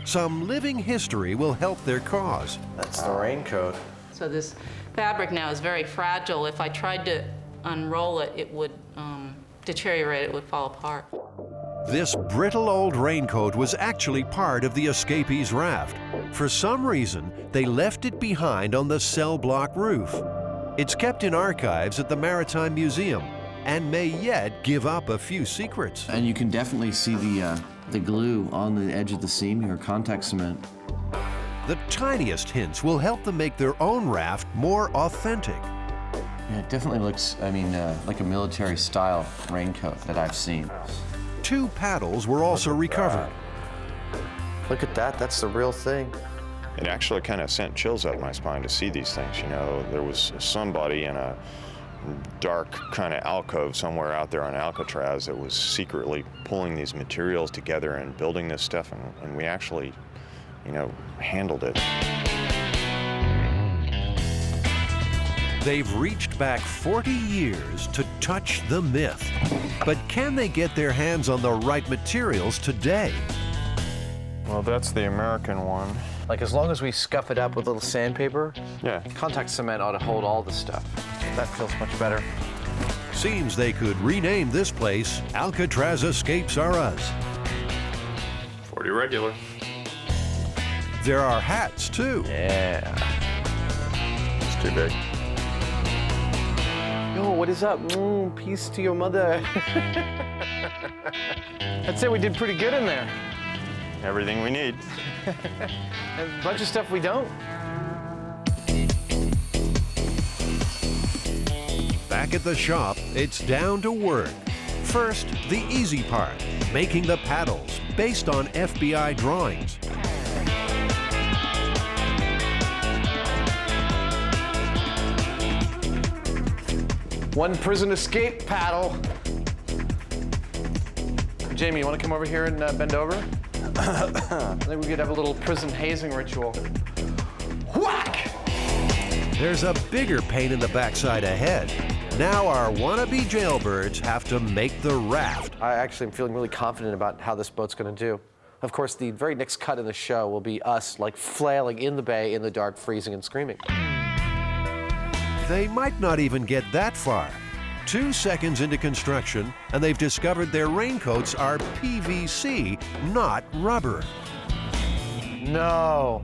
Some living history will help their cause. That's the raincoat. So this fabric now is very fragile. If I tried to unroll it, it would deteriorate, it would fall apart. This brittle old raincoat was actually part of the escapees' raft. For some reason, they left it behind on the cell block roof. It's kept in archives at the Maritime Museum and may yet give up a few secrets. And you can definitely see the glue on the edge of the seam here, contact cement. The tiniest hints will help them make their own raft more authentic. Yeah, it definitely looks, like a military-style raincoat that I've seen. 2 paddles were also recovered. Look at that, that's the real thing. It actually kind of sent chills up my spine to see these things, you know. There was somebody in a dark kind of alcove somewhere out there on Alcatraz that was secretly pulling these materials together and building this stuff, and we actually, handled it. They've reached back 40 years to touch the myth. But can they get their hands on the right materials today? Well, that's the American one. Like, as long as we scuff it up with a little sandpaper, yeah, contact cement ought to hold all the stuff. That feels much better. Seems they could rename this place Alcatraz Escapes Are Us. 40 regular. There are hats, too. Yeah. It's too big. Yo, what is up? Peace to your mother. I'd say we did pretty good in there. Everything we need. A bunch of stuff we don't. Back at the shop, it's down to work. First, the easy part, making the paddles based on FBI drawings. One prison escape paddle. Jamie, you want to come over here and bend over? I think we could have a little prison hazing ritual. Whack! There's a bigger pain in the backside ahead. Now our wannabe jailbirds have to make the raft. I actually am feeling really confident about how this boat's going to do. Of course, the very next cut in the show will be us flailing in the bay in the dark, freezing and screaming. They might not even get that far. 2 seconds into construction, and they've discovered their raincoats are PVC, not rubber. No.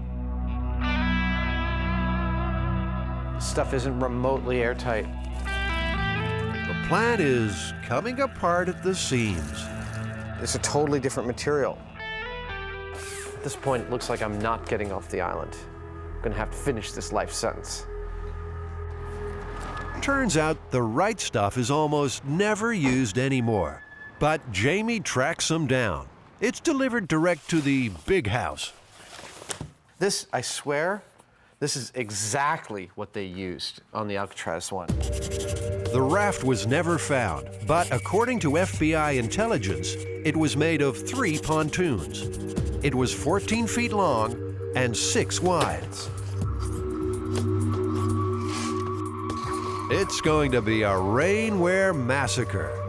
This stuff isn't remotely airtight. The plan is coming apart at the seams. It's a totally different material. At this point, it looks like I'm not getting off the island. I'm gonna have to finish this life sentence. Turns out the right stuff is almost never used anymore. But Jamie tracks them down. It's delivered direct to the big house. This, I swear, this is exactly what they used on the Alcatraz one. The raft was never found, but according to FBI intelligence, it was made of 3 pontoons. It was 14 feet long and 6 wide. It's going to be a rainwear massacre.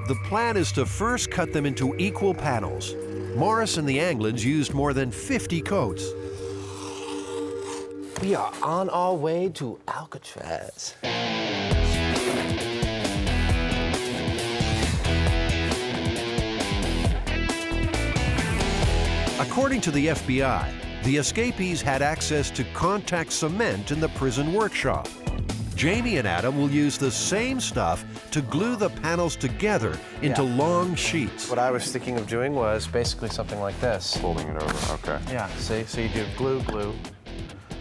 The plan is to first cut them into equal panels. Morris and the Anglins used more than 50 coats. We are on our way to Alcatraz. According to the FBI, the escapees had access to contact cement in the prison workshop. Jamie and Adam will use the same stuff to glue the panels together into long sheets. What I was thinking of doing was basically something like this. Folding it over, okay. Yeah, see? So you do glue, glue,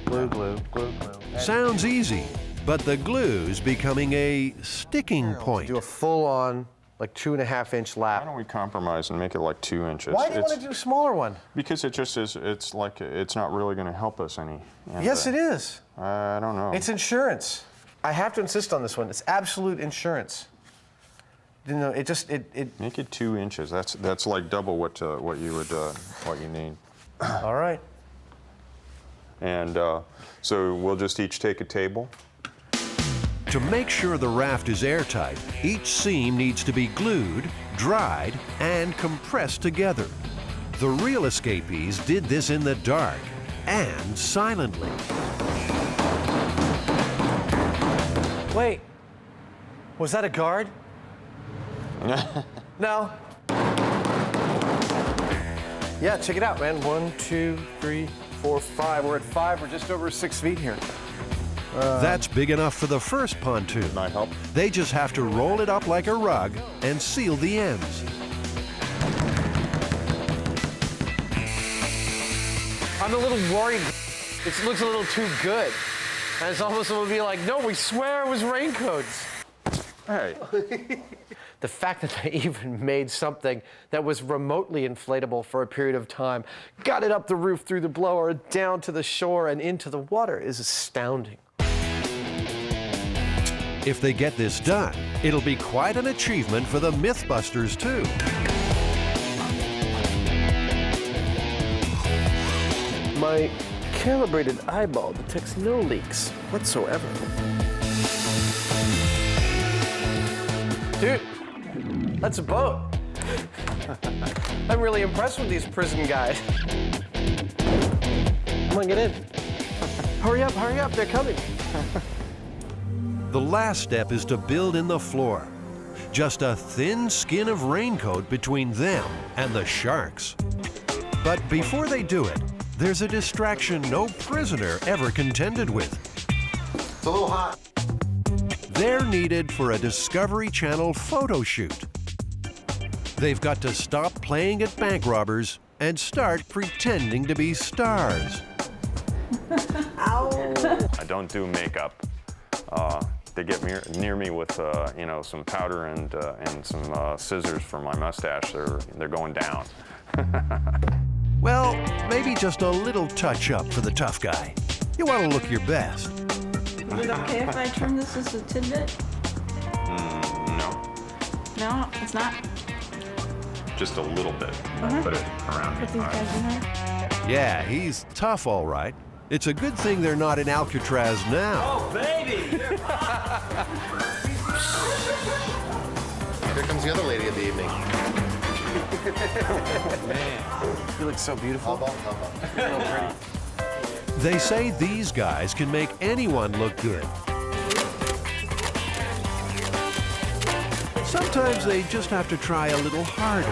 glue, glue, glue, glue. Sounds easy, but the glue's becoming a sticking point. Do a full-on, like 2.5-inch lap. Why don't we compromise and make it like 2 inches? Why do you want to do a smaller one? Because it just is, it's like, it's not really going to help us any. Yes, it is. I don't know. It's insurance. I have to insist on this one. It's absolute insurance. You know, it just, it Make it 2 inches. That's like double what you would, what you need. All right. And so we'll just each take a table. To make sure the raft is airtight, each seam needs to be glued, dried, and compressed together. The real escapees did this in the dark and silently. Wait, was that a guard? No. Yeah, check it out, man. 1, 2, 3, 4, 5. We're at 5. We're just over 6 feet here. That's big enough for the first pontoon. Might help. They just have to roll it up like a rug and seal the ends. I'm a little worried. It looks a little too good. And it's almost going to be like, no, we swear it was raincoats. Hey. The fact that they even made something that was remotely inflatable for a period of time, got it up the roof through the blower, down to the shore and into the water is astounding. If they get this done, it'll be quite an achievement for the MythBusters, too. My calibrated eyeball detects no leaks whatsoever. Dude, that's a boat. I'm really impressed with these prison guys. Come on, get in. Hurry up, they're coming. The last step is to build in the floor. Just a thin skin of raincoat between them and the sharks. But before they do it, there's a distraction no prisoner ever contended with. It's a little hot. They're needed for a Discovery Channel photo shoot. They've got to stop playing at bank robbers and start pretending to be stars. Ow. I don't do makeup. They get near me with you know, some powder and some scissors for my mustache. They're going down. Well, maybe just a little touch-up for the tough guy. You want to look your best. Is it okay if I trim this as a tidbit? No. No, it's not? Just a little bit. Put it around Put these guys in there? Yeah, he's tough, all right. It's a good thing they're not in Alcatraz now. Oh, baby! Here comes the other lady of the evening. Man, you look so beautiful. So pretty. They say these guys can make anyone look good. Sometimes they just have to try a little harder.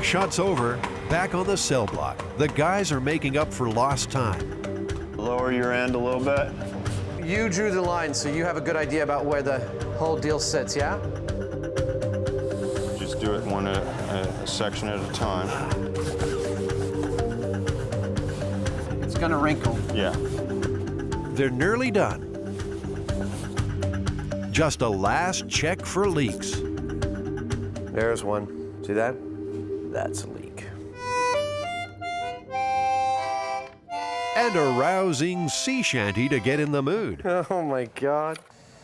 shot's over, back on the cell block, the guys are making up for lost time. Lower your end a little bit. You drew the line, so you have a good idea about where the whole deal sits, yeah? Just do it one a section at a time. It's gonna wrinkle. Yeah. They're nearly done. Just a last check for leaks. There's one. See that? That's a leak. And a rousing sea shanty to get in the mood. Oh my God.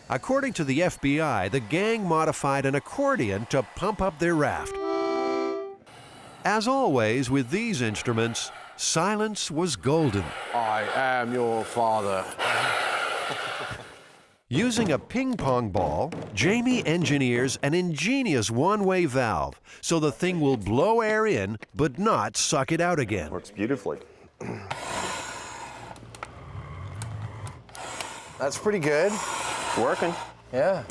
According to the FBI, the gang modified an accordion to pump up their raft. As always with these instruments, silence was golden. I am your father. Using a ping pong ball, Jamie engineers an ingenious one-way valve so the thing will blow air in but not suck it out again. Works beautifully. That's pretty good. Working. Yeah.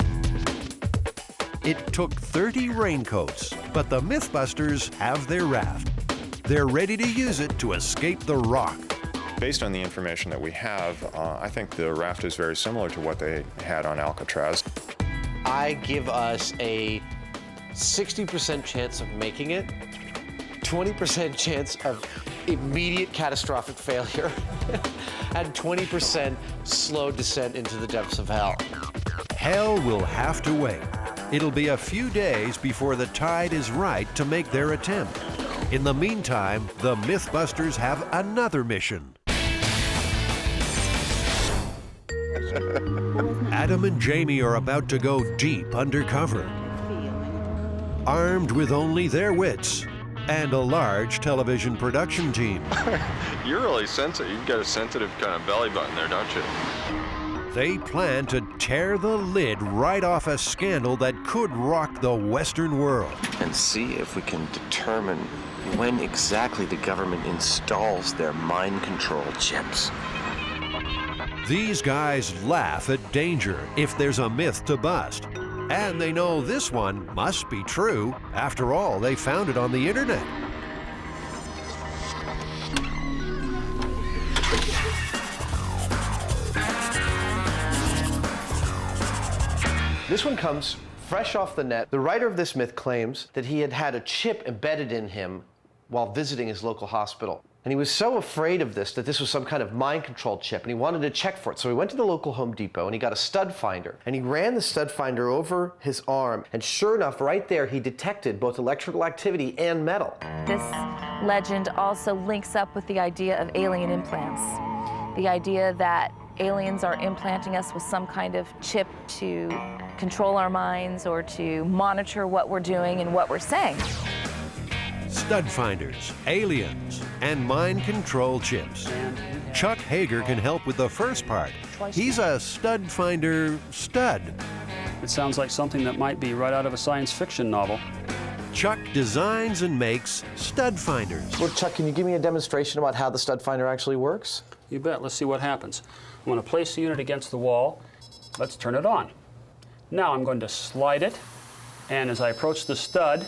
It took 30 raincoats, but the MythBusters have their raft. They're ready to use it to escape the rock. Based on the information that we have, I think the raft is very similar to what they had on Alcatraz. I give us a 60% chance of making it, 20% chance of immediate catastrophic failure, and 20% slow descent into the depths of hell. Hell will have to wait. It'll be a few days before the tide is right to make their attempt. In the meantime, the MythBusters have another mission. Adam and Jamie are about to go deep undercover, armed with only their wits and a large television production team. You're really sensitive. You've got a sensitive kind of belly button there, don't you? They plan to tear the lid right off a scandal that could rock the Western world. And see if we can determine when exactly the government installs their mind control chips. These guys laugh at danger if there's a myth to bust. And they know this one must be true. After all, they found it on the internet. This one comes fresh off the net. The writer of this myth claims that he had had a chip embedded in him while visiting his local hospital. And he was so afraid of this, that this was some kind of mind control chip, and he wanted to check for it. So he went to the local Home Depot and he got a stud finder. And he ran the stud finder over his arm. And sure enough, right there, he detected both electrical activity and metal. This legend also links up with the idea of alien implants. The idea that aliens are implanting us with some kind of chip to control our minds or to monitor what we're doing and what we're saying. Stud finders, aliens, and mind control chips. Chuck Hager can help with the first part. He's a stud finder stud. It sounds like something that might be right out of a science fiction novel. Chuck designs and makes stud finders. Well, Chuck, can you give me a demonstration about how the stud finder actually works? You bet. Let's see what happens. I'm going to place the unit against the wall. Let's turn it on. Now I'm going to slide it, and as I approach the stud,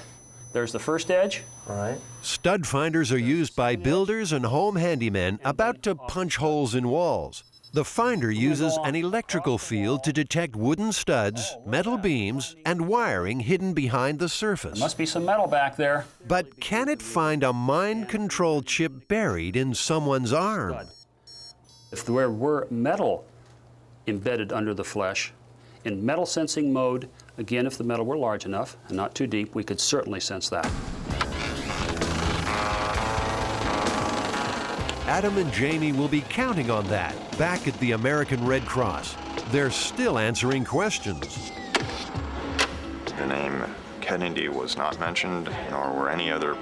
there's the first edge. All right. Stud finders are used by builders and home handymen about to punch holes in walls. The finder uses an electrical field to detect wooden studs, metal beams, and wiring hidden behind the surface. There must be some metal back there. But can it find a mind control chip buried in someone's arm? If there were metal embedded under the flesh, in metal sensing mode, again, if the metal were large enough and not too deep, we could certainly sense that. Adam and Jamie will be counting on that back at the American Red Cross. They're still answering questions. The name Kennedy was not mentioned, nor were any other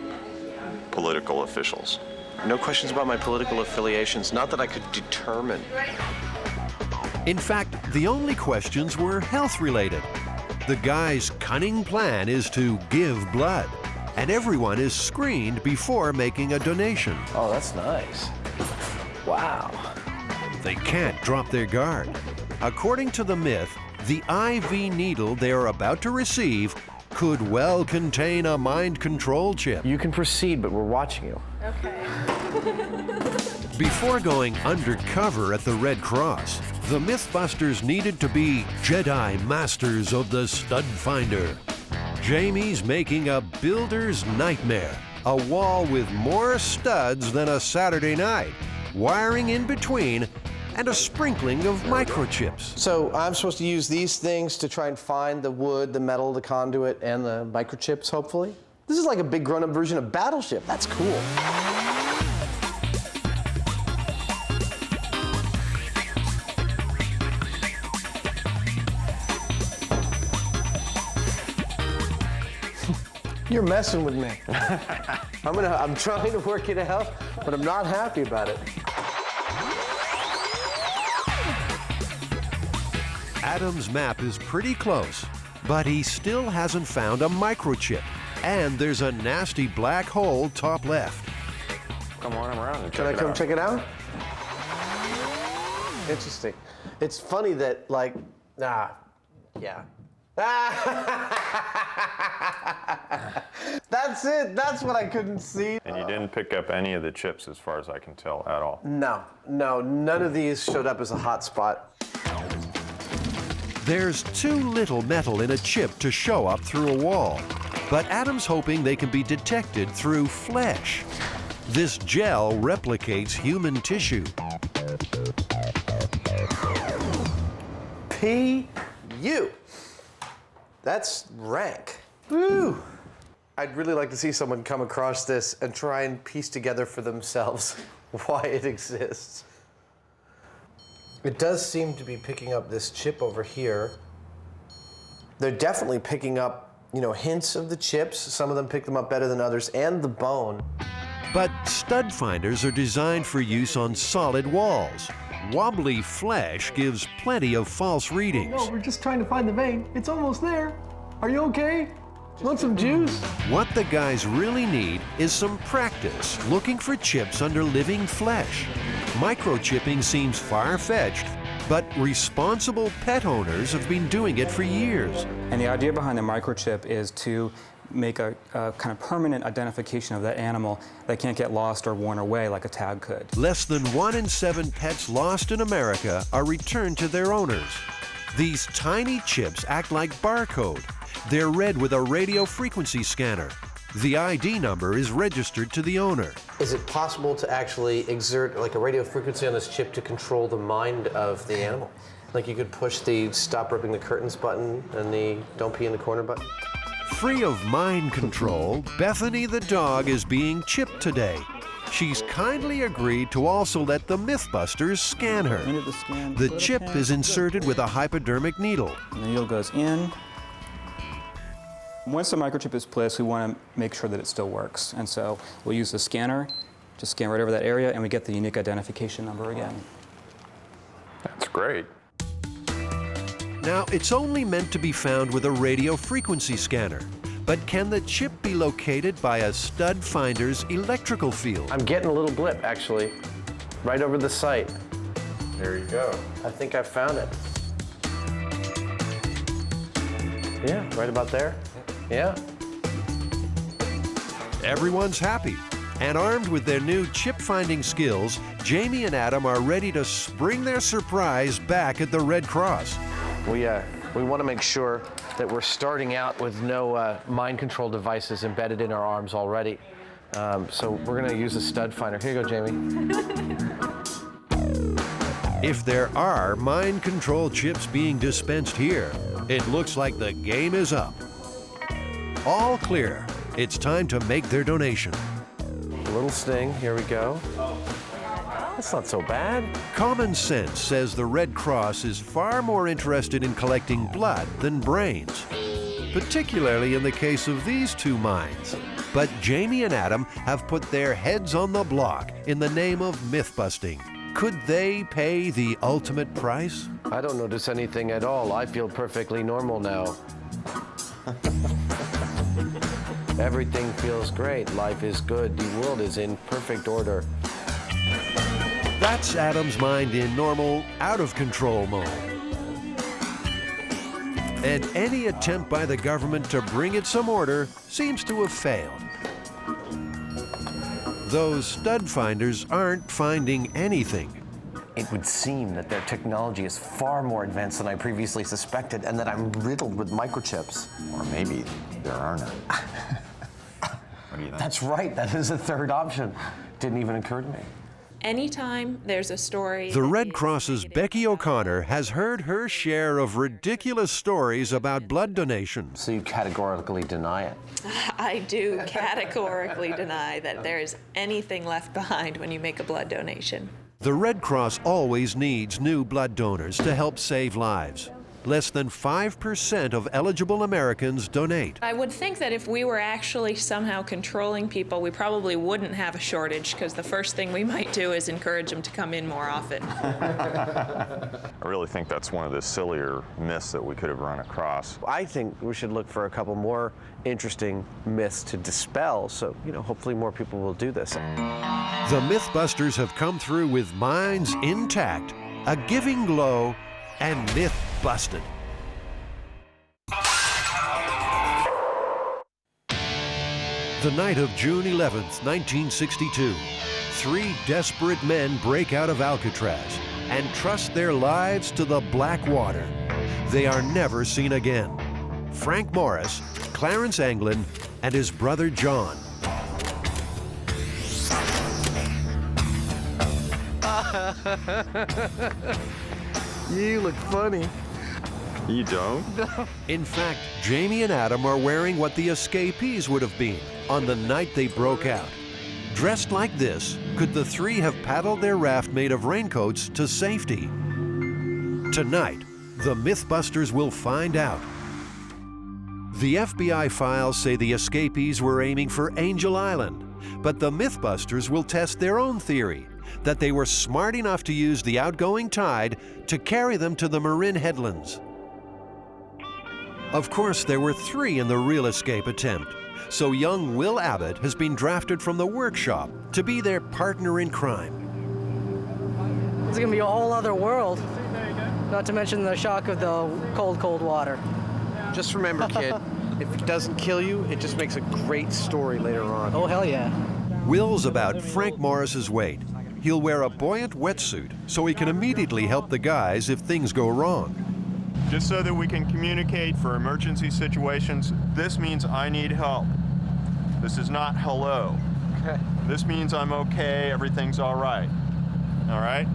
political officials. No questions about my political affiliations, not that I could determine. In fact, the only questions were health-related. The guy's cunning plan is to give blood, and everyone is screened before making a donation. Oh, that's nice. Wow. They can't drop their guard. According to the myth, the IV needle they are about to receive could well contain a mind control chip. You can proceed, but we're watching you. Okay. Before going undercover at the Red Cross, the MythBusters needed to be Jedi masters of the stud finder. Jamie's making a builder's nightmare, a wall with more studs than a Saturday night, wiring in between, and a sprinkling of microchips. So I'm supposed to use these things to try and find the wood, the metal, the conduit, and the microchips, hopefully. This is like a big grown-up version of Battleship. That's cool. You're messing with me. I'm trying to work it out, but I'm not happy about it. Adam's map is pretty close, but he still hasn't found a microchip. And there's a nasty black hole top left. Come on around and Can I come check it out? Interesting. It's funny that, like, yeah. That's it. That's what I couldn't see. And you didn't pick up any of the chips as far as I can tell at all. No, none of these showed up as a hot spot. There's too little metal in a chip to show up through a wall, but Adam's hoping they can be detected through flesh. This gel replicates human tissue. P.U. That's rank. Woo! I'd really like to see someone come across this and try and piece together for themselves why it exists. It does seem to be picking up this chip over here. They're definitely picking up, hints of the chips. Some of them pick them up better than others, and the bone. But stud finders are designed for use on solid walls. Wobbly flesh gives plenty of false readings. No, we're just trying to find the vein. It's almost there. Are you okay? Want some juice? What the guys really need is some practice looking for chips under living flesh. Microchipping seems far-fetched, but responsible pet owners have been doing it for years. And the idea behind the microchip is to make a kind of permanent identification of that animal that can't get lost or worn away like a tag could. Less than 1 in 7 pets lost in America are returned to their owners. These tiny chips act like barcode. They're read with a radio frequency scanner. The ID number is registered to the owner. Is it possible to actually exert like a radio frequency on this chip to control the mind of the animal? Like you could push the stop ripping the curtains button and the don't pee in the corner button? Free of mind control, Bethany the dog is being chipped today. She's kindly agreed to also let the MythBusters scan her. The chip is inserted with a hypodermic needle. And the needle goes in. Once the microchip is placed, we want to make sure that it still works. And so we'll use the scanner to scan right over that area, and we get the unique identification number again. That's great. Now, it's only meant to be found with a radio frequency scanner. But can the chip be located by a stud finder's electrical field? I'm getting a little blip, actually, right over the site. There you go. I think I found it. Yeah, right about there. Yeah. Everyone's happy. And armed with their new chip-finding skills, Jamie and Adam are ready to spring their surprise back at the Red Cross. We want to make sure that we're starting out with no mind control devices embedded in our arms already. So we're going to use a stud finder. Here you go, Jamie. If there are mind control chips being dispensed here, it looks like the game is up. All clear. It's time to make their donation. A little sting. Here we go. That's not so bad. Common sense says the Red Cross is far more interested in collecting blood than brains, particularly in the case of these two minds. But Jamie and Adam have put their heads on the block in the name of myth-busting. Could they pay the ultimate price? I don't notice anything at all. I feel perfectly normal now. Everything feels great. Life is good. The world is in perfect order. That's Adam's mind in normal, out-of-control mode. And any attempt by the government to bring it some order seems to have failed. Those stud finders aren't finding anything. It would seem that their technology is far more advanced than I previously suspected, and that I'm riddled with microchips. Or maybe there are none. What do you think? That's right, that is a third option. Didn't even occur to me. Anytime there's a story... The Red Cross's Becky O'Connor has heard her share of ridiculous stories about blood donation. So you categorically deny it? I do categorically deny that there is anything left behind when you make a blood donation. The Red Cross always needs new blood donors to help save lives. Less than 5% of eligible Americans donate. I would think that if we were actually somehow controlling people, we probably wouldn't have a shortage, because the first thing we might do is encourage them to come in more often. I really think that's one of the sillier myths that we could have run across. I think we should look for a couple more interesting myths to dispel, so, hopefully more people will do this. The MythBusters have come through with minds intact, a giving glow, and myth busted. The night of June 11th, 1962, 3 desperate men break out of Alcatraz and trust their lives to the black water. They are never seen again. Frank Morris, Clarence Anglin, and his brother John. You look funny. You don't? In fact, Jamie and Adam are wearing what the escapees would have been on the night they broke out. Dressed like this, could the 3 have paddled their raft made of raincoats to safety? Tonight, the MythBusters will find out. The FBI files say the escapees were aiming for Angel Island, but the MythBusters will test their own theory, that they were smart enough to use the outgoing tide to carry them to the Marin Headlands. Of course, there were 3 in the real escape attempt, so young Will Abbott has been drafted from the workshop to be their partner in crime. It's gonna be a whole other world, not to mention the shock of the cold, cold water. Just remember, kid, if it doesn't kill you, it just makes a great story later on. Oh, hell yeah. Will's about Frank Morris's weight. He'll wear a buoyant wetsuit so he can immediately help the guys if things go wrong. Just so that we can communicate for emergency situations, this means I need help. This is not hello. Okay. This means I'm okay, everything's all right. All right?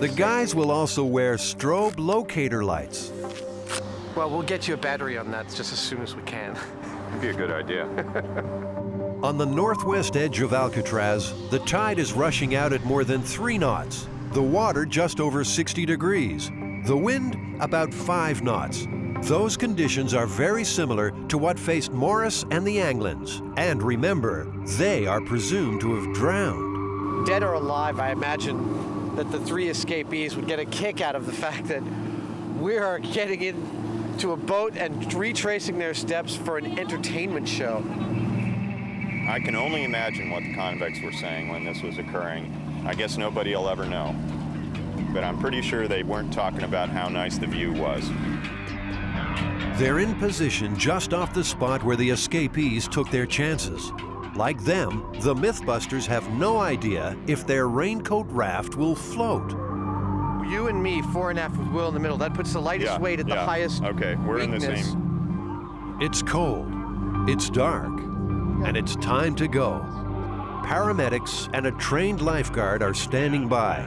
The guys will also wear strobe locator lights. Well, we'll get you a battery on that just as soon as we can. It'd be a good idea. On the northwest edge of Alcatraz, the tide is rushing out at more than 3 knots. The water just over 60 degrees. The wind about 5 knots. Those conditions are very similar to what faced Morris and the Anglins. And remember, they are presumed to have drowned. Dead or alive, I imagine that the 3 escapees would get a kick out of the fact that we are getting into a boat and retracing their steps for an entertainment show. I can only imagine what the convicts were saying when this was occurring. I guess nobody will ever know. But I'm pretty sure they weren't talking about how nice the view was. They're in position just off the spot where the escapees took their chances. Like them, the MythBusters have no idea if their raincoat raft will float. You and me, 4 and F with Will in the middle. That puts the lightest weight at the highest Okay, we're weakness. in the same. It's cold, it's dark, and it's time to go. Paramedics and a trained lifeguard are standing by.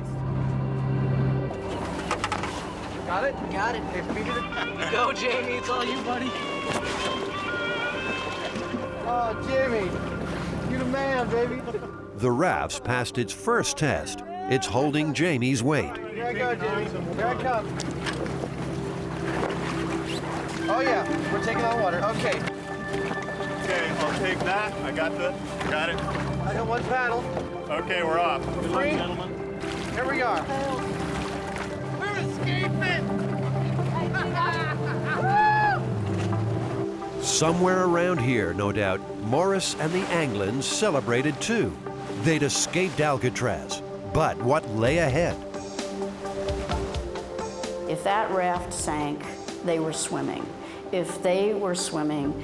Got it? Got it. Go, Jamie. It's all you, buddy. Oh, Jamie. You're the man, baby. The raft's passed its first test. It's holding Jamie's weight. Here I go, Jamie. Here I come. Oh, yeah. We're taking on water. Okay. Okay, I'll take that. I got it. I got 1 paddle. Okay, we're off. Good luck, gentlemen. Here we are. We're escaping! Somewhere around here, no doubt, Morris and the Anglins celebrated too. They'd escaped Alcatraz. But what lay ahead? If that raft sank, they were swimming. If they were swimming,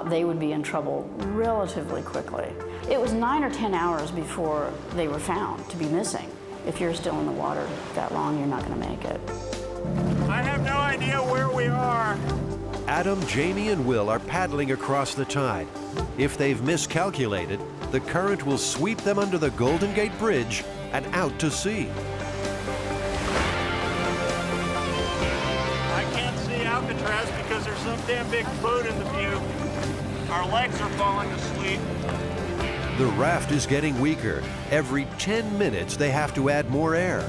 they would be in trouble relatively quickly. It was 9 or 10 hours before they were found to be missing. If you're still in the water that long, you're not going to make it. I have no idea where we are. Adam, Jamie, and Will are paddling across the tide. If they've miscalculated, the current will sweep them under the Golden Gate Bridge and out to sea. I can't see Alcatraz because there's some damn big boat in the view. Our legs are falling asleep. The raft is getting weaker. Every 10 minutes, they have to add more air.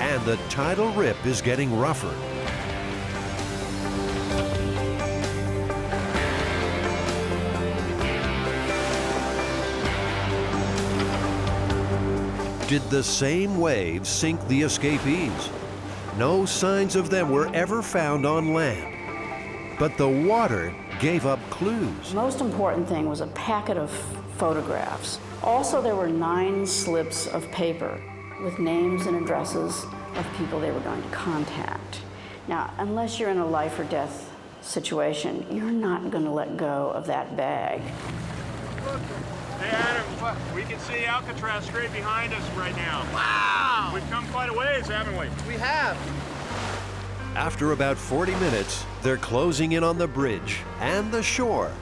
And the tidal rip is getting rougher. Did the same waves sink the escapees? No signs of them were ever found on land. But the water gave up clues. The most important thing was a packet of photographs. Also, there were 9 slips of paper with names and addresses of people they were going to contact. Now, unless you're in a life or death situation, you're not going to let go of that bag. Hey, Adam, we can see Alcatraz straight behind us right now. Wow! We've come quite a ways, haven't we? We have. After about 40 minutes, they're closing in on the bridge and the shore.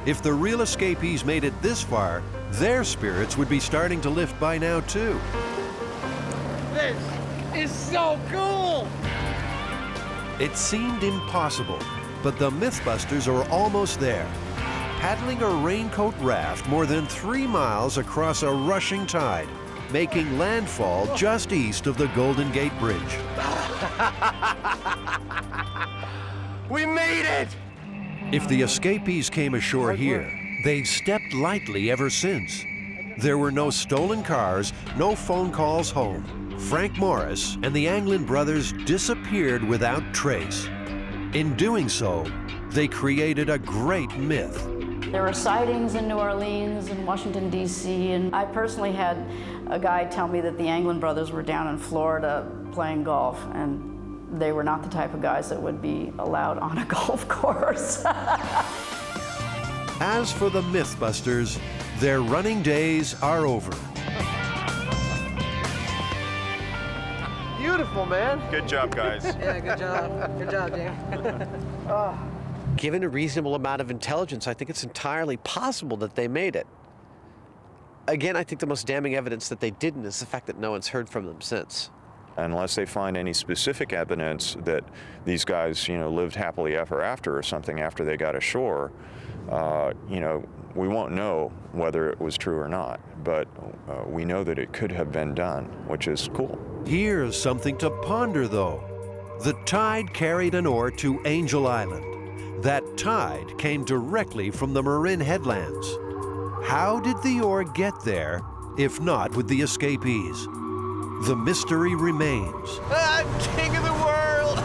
If the real escapees made it this far, their spirits would be starting to lift by now, too. This is so cool! It seemed impossible, but the MythBusters are almost there. Paddling a raincoat raft more than 3 miles across a rushing tide, making landfall just east of the Golden Gate Bridge. We made it! If the escapees came ashore here, they've stepped lightly ever since. There were no stolen cars, no phone calls home. Frank Morris and the Anglin brothers disappeared without trace. In doing so, they created a great myth. There were sightings in New Orleans and Washington, D.C., and I personally had a guy tell me that the Anglin brothers were down in Florida playing golf, and they were not the type of guys that would be allowed on a golf course. As for the MythBusters, their running days are over. Beautiful, man. Good job, guys. Yeah, good job. Good job, Dan. Given a reasonable amount of intelligence, I think it's entirely possible that they made it. Again, I think the most damning evidence that they didn't is the fact that no one's heard from them since. Unless they find any specific evidence that these guys, lived happily ever after or something after they got ashore, we won't know whether it was true or not. But we know that it could have been done, which is cool. Here's something to ponder, though. The tide carried an oar to Angel Island. That tide came directly from the Marin headlands. How did the oar get there, if not with the escapees? The mystery remains. I'm king of the world!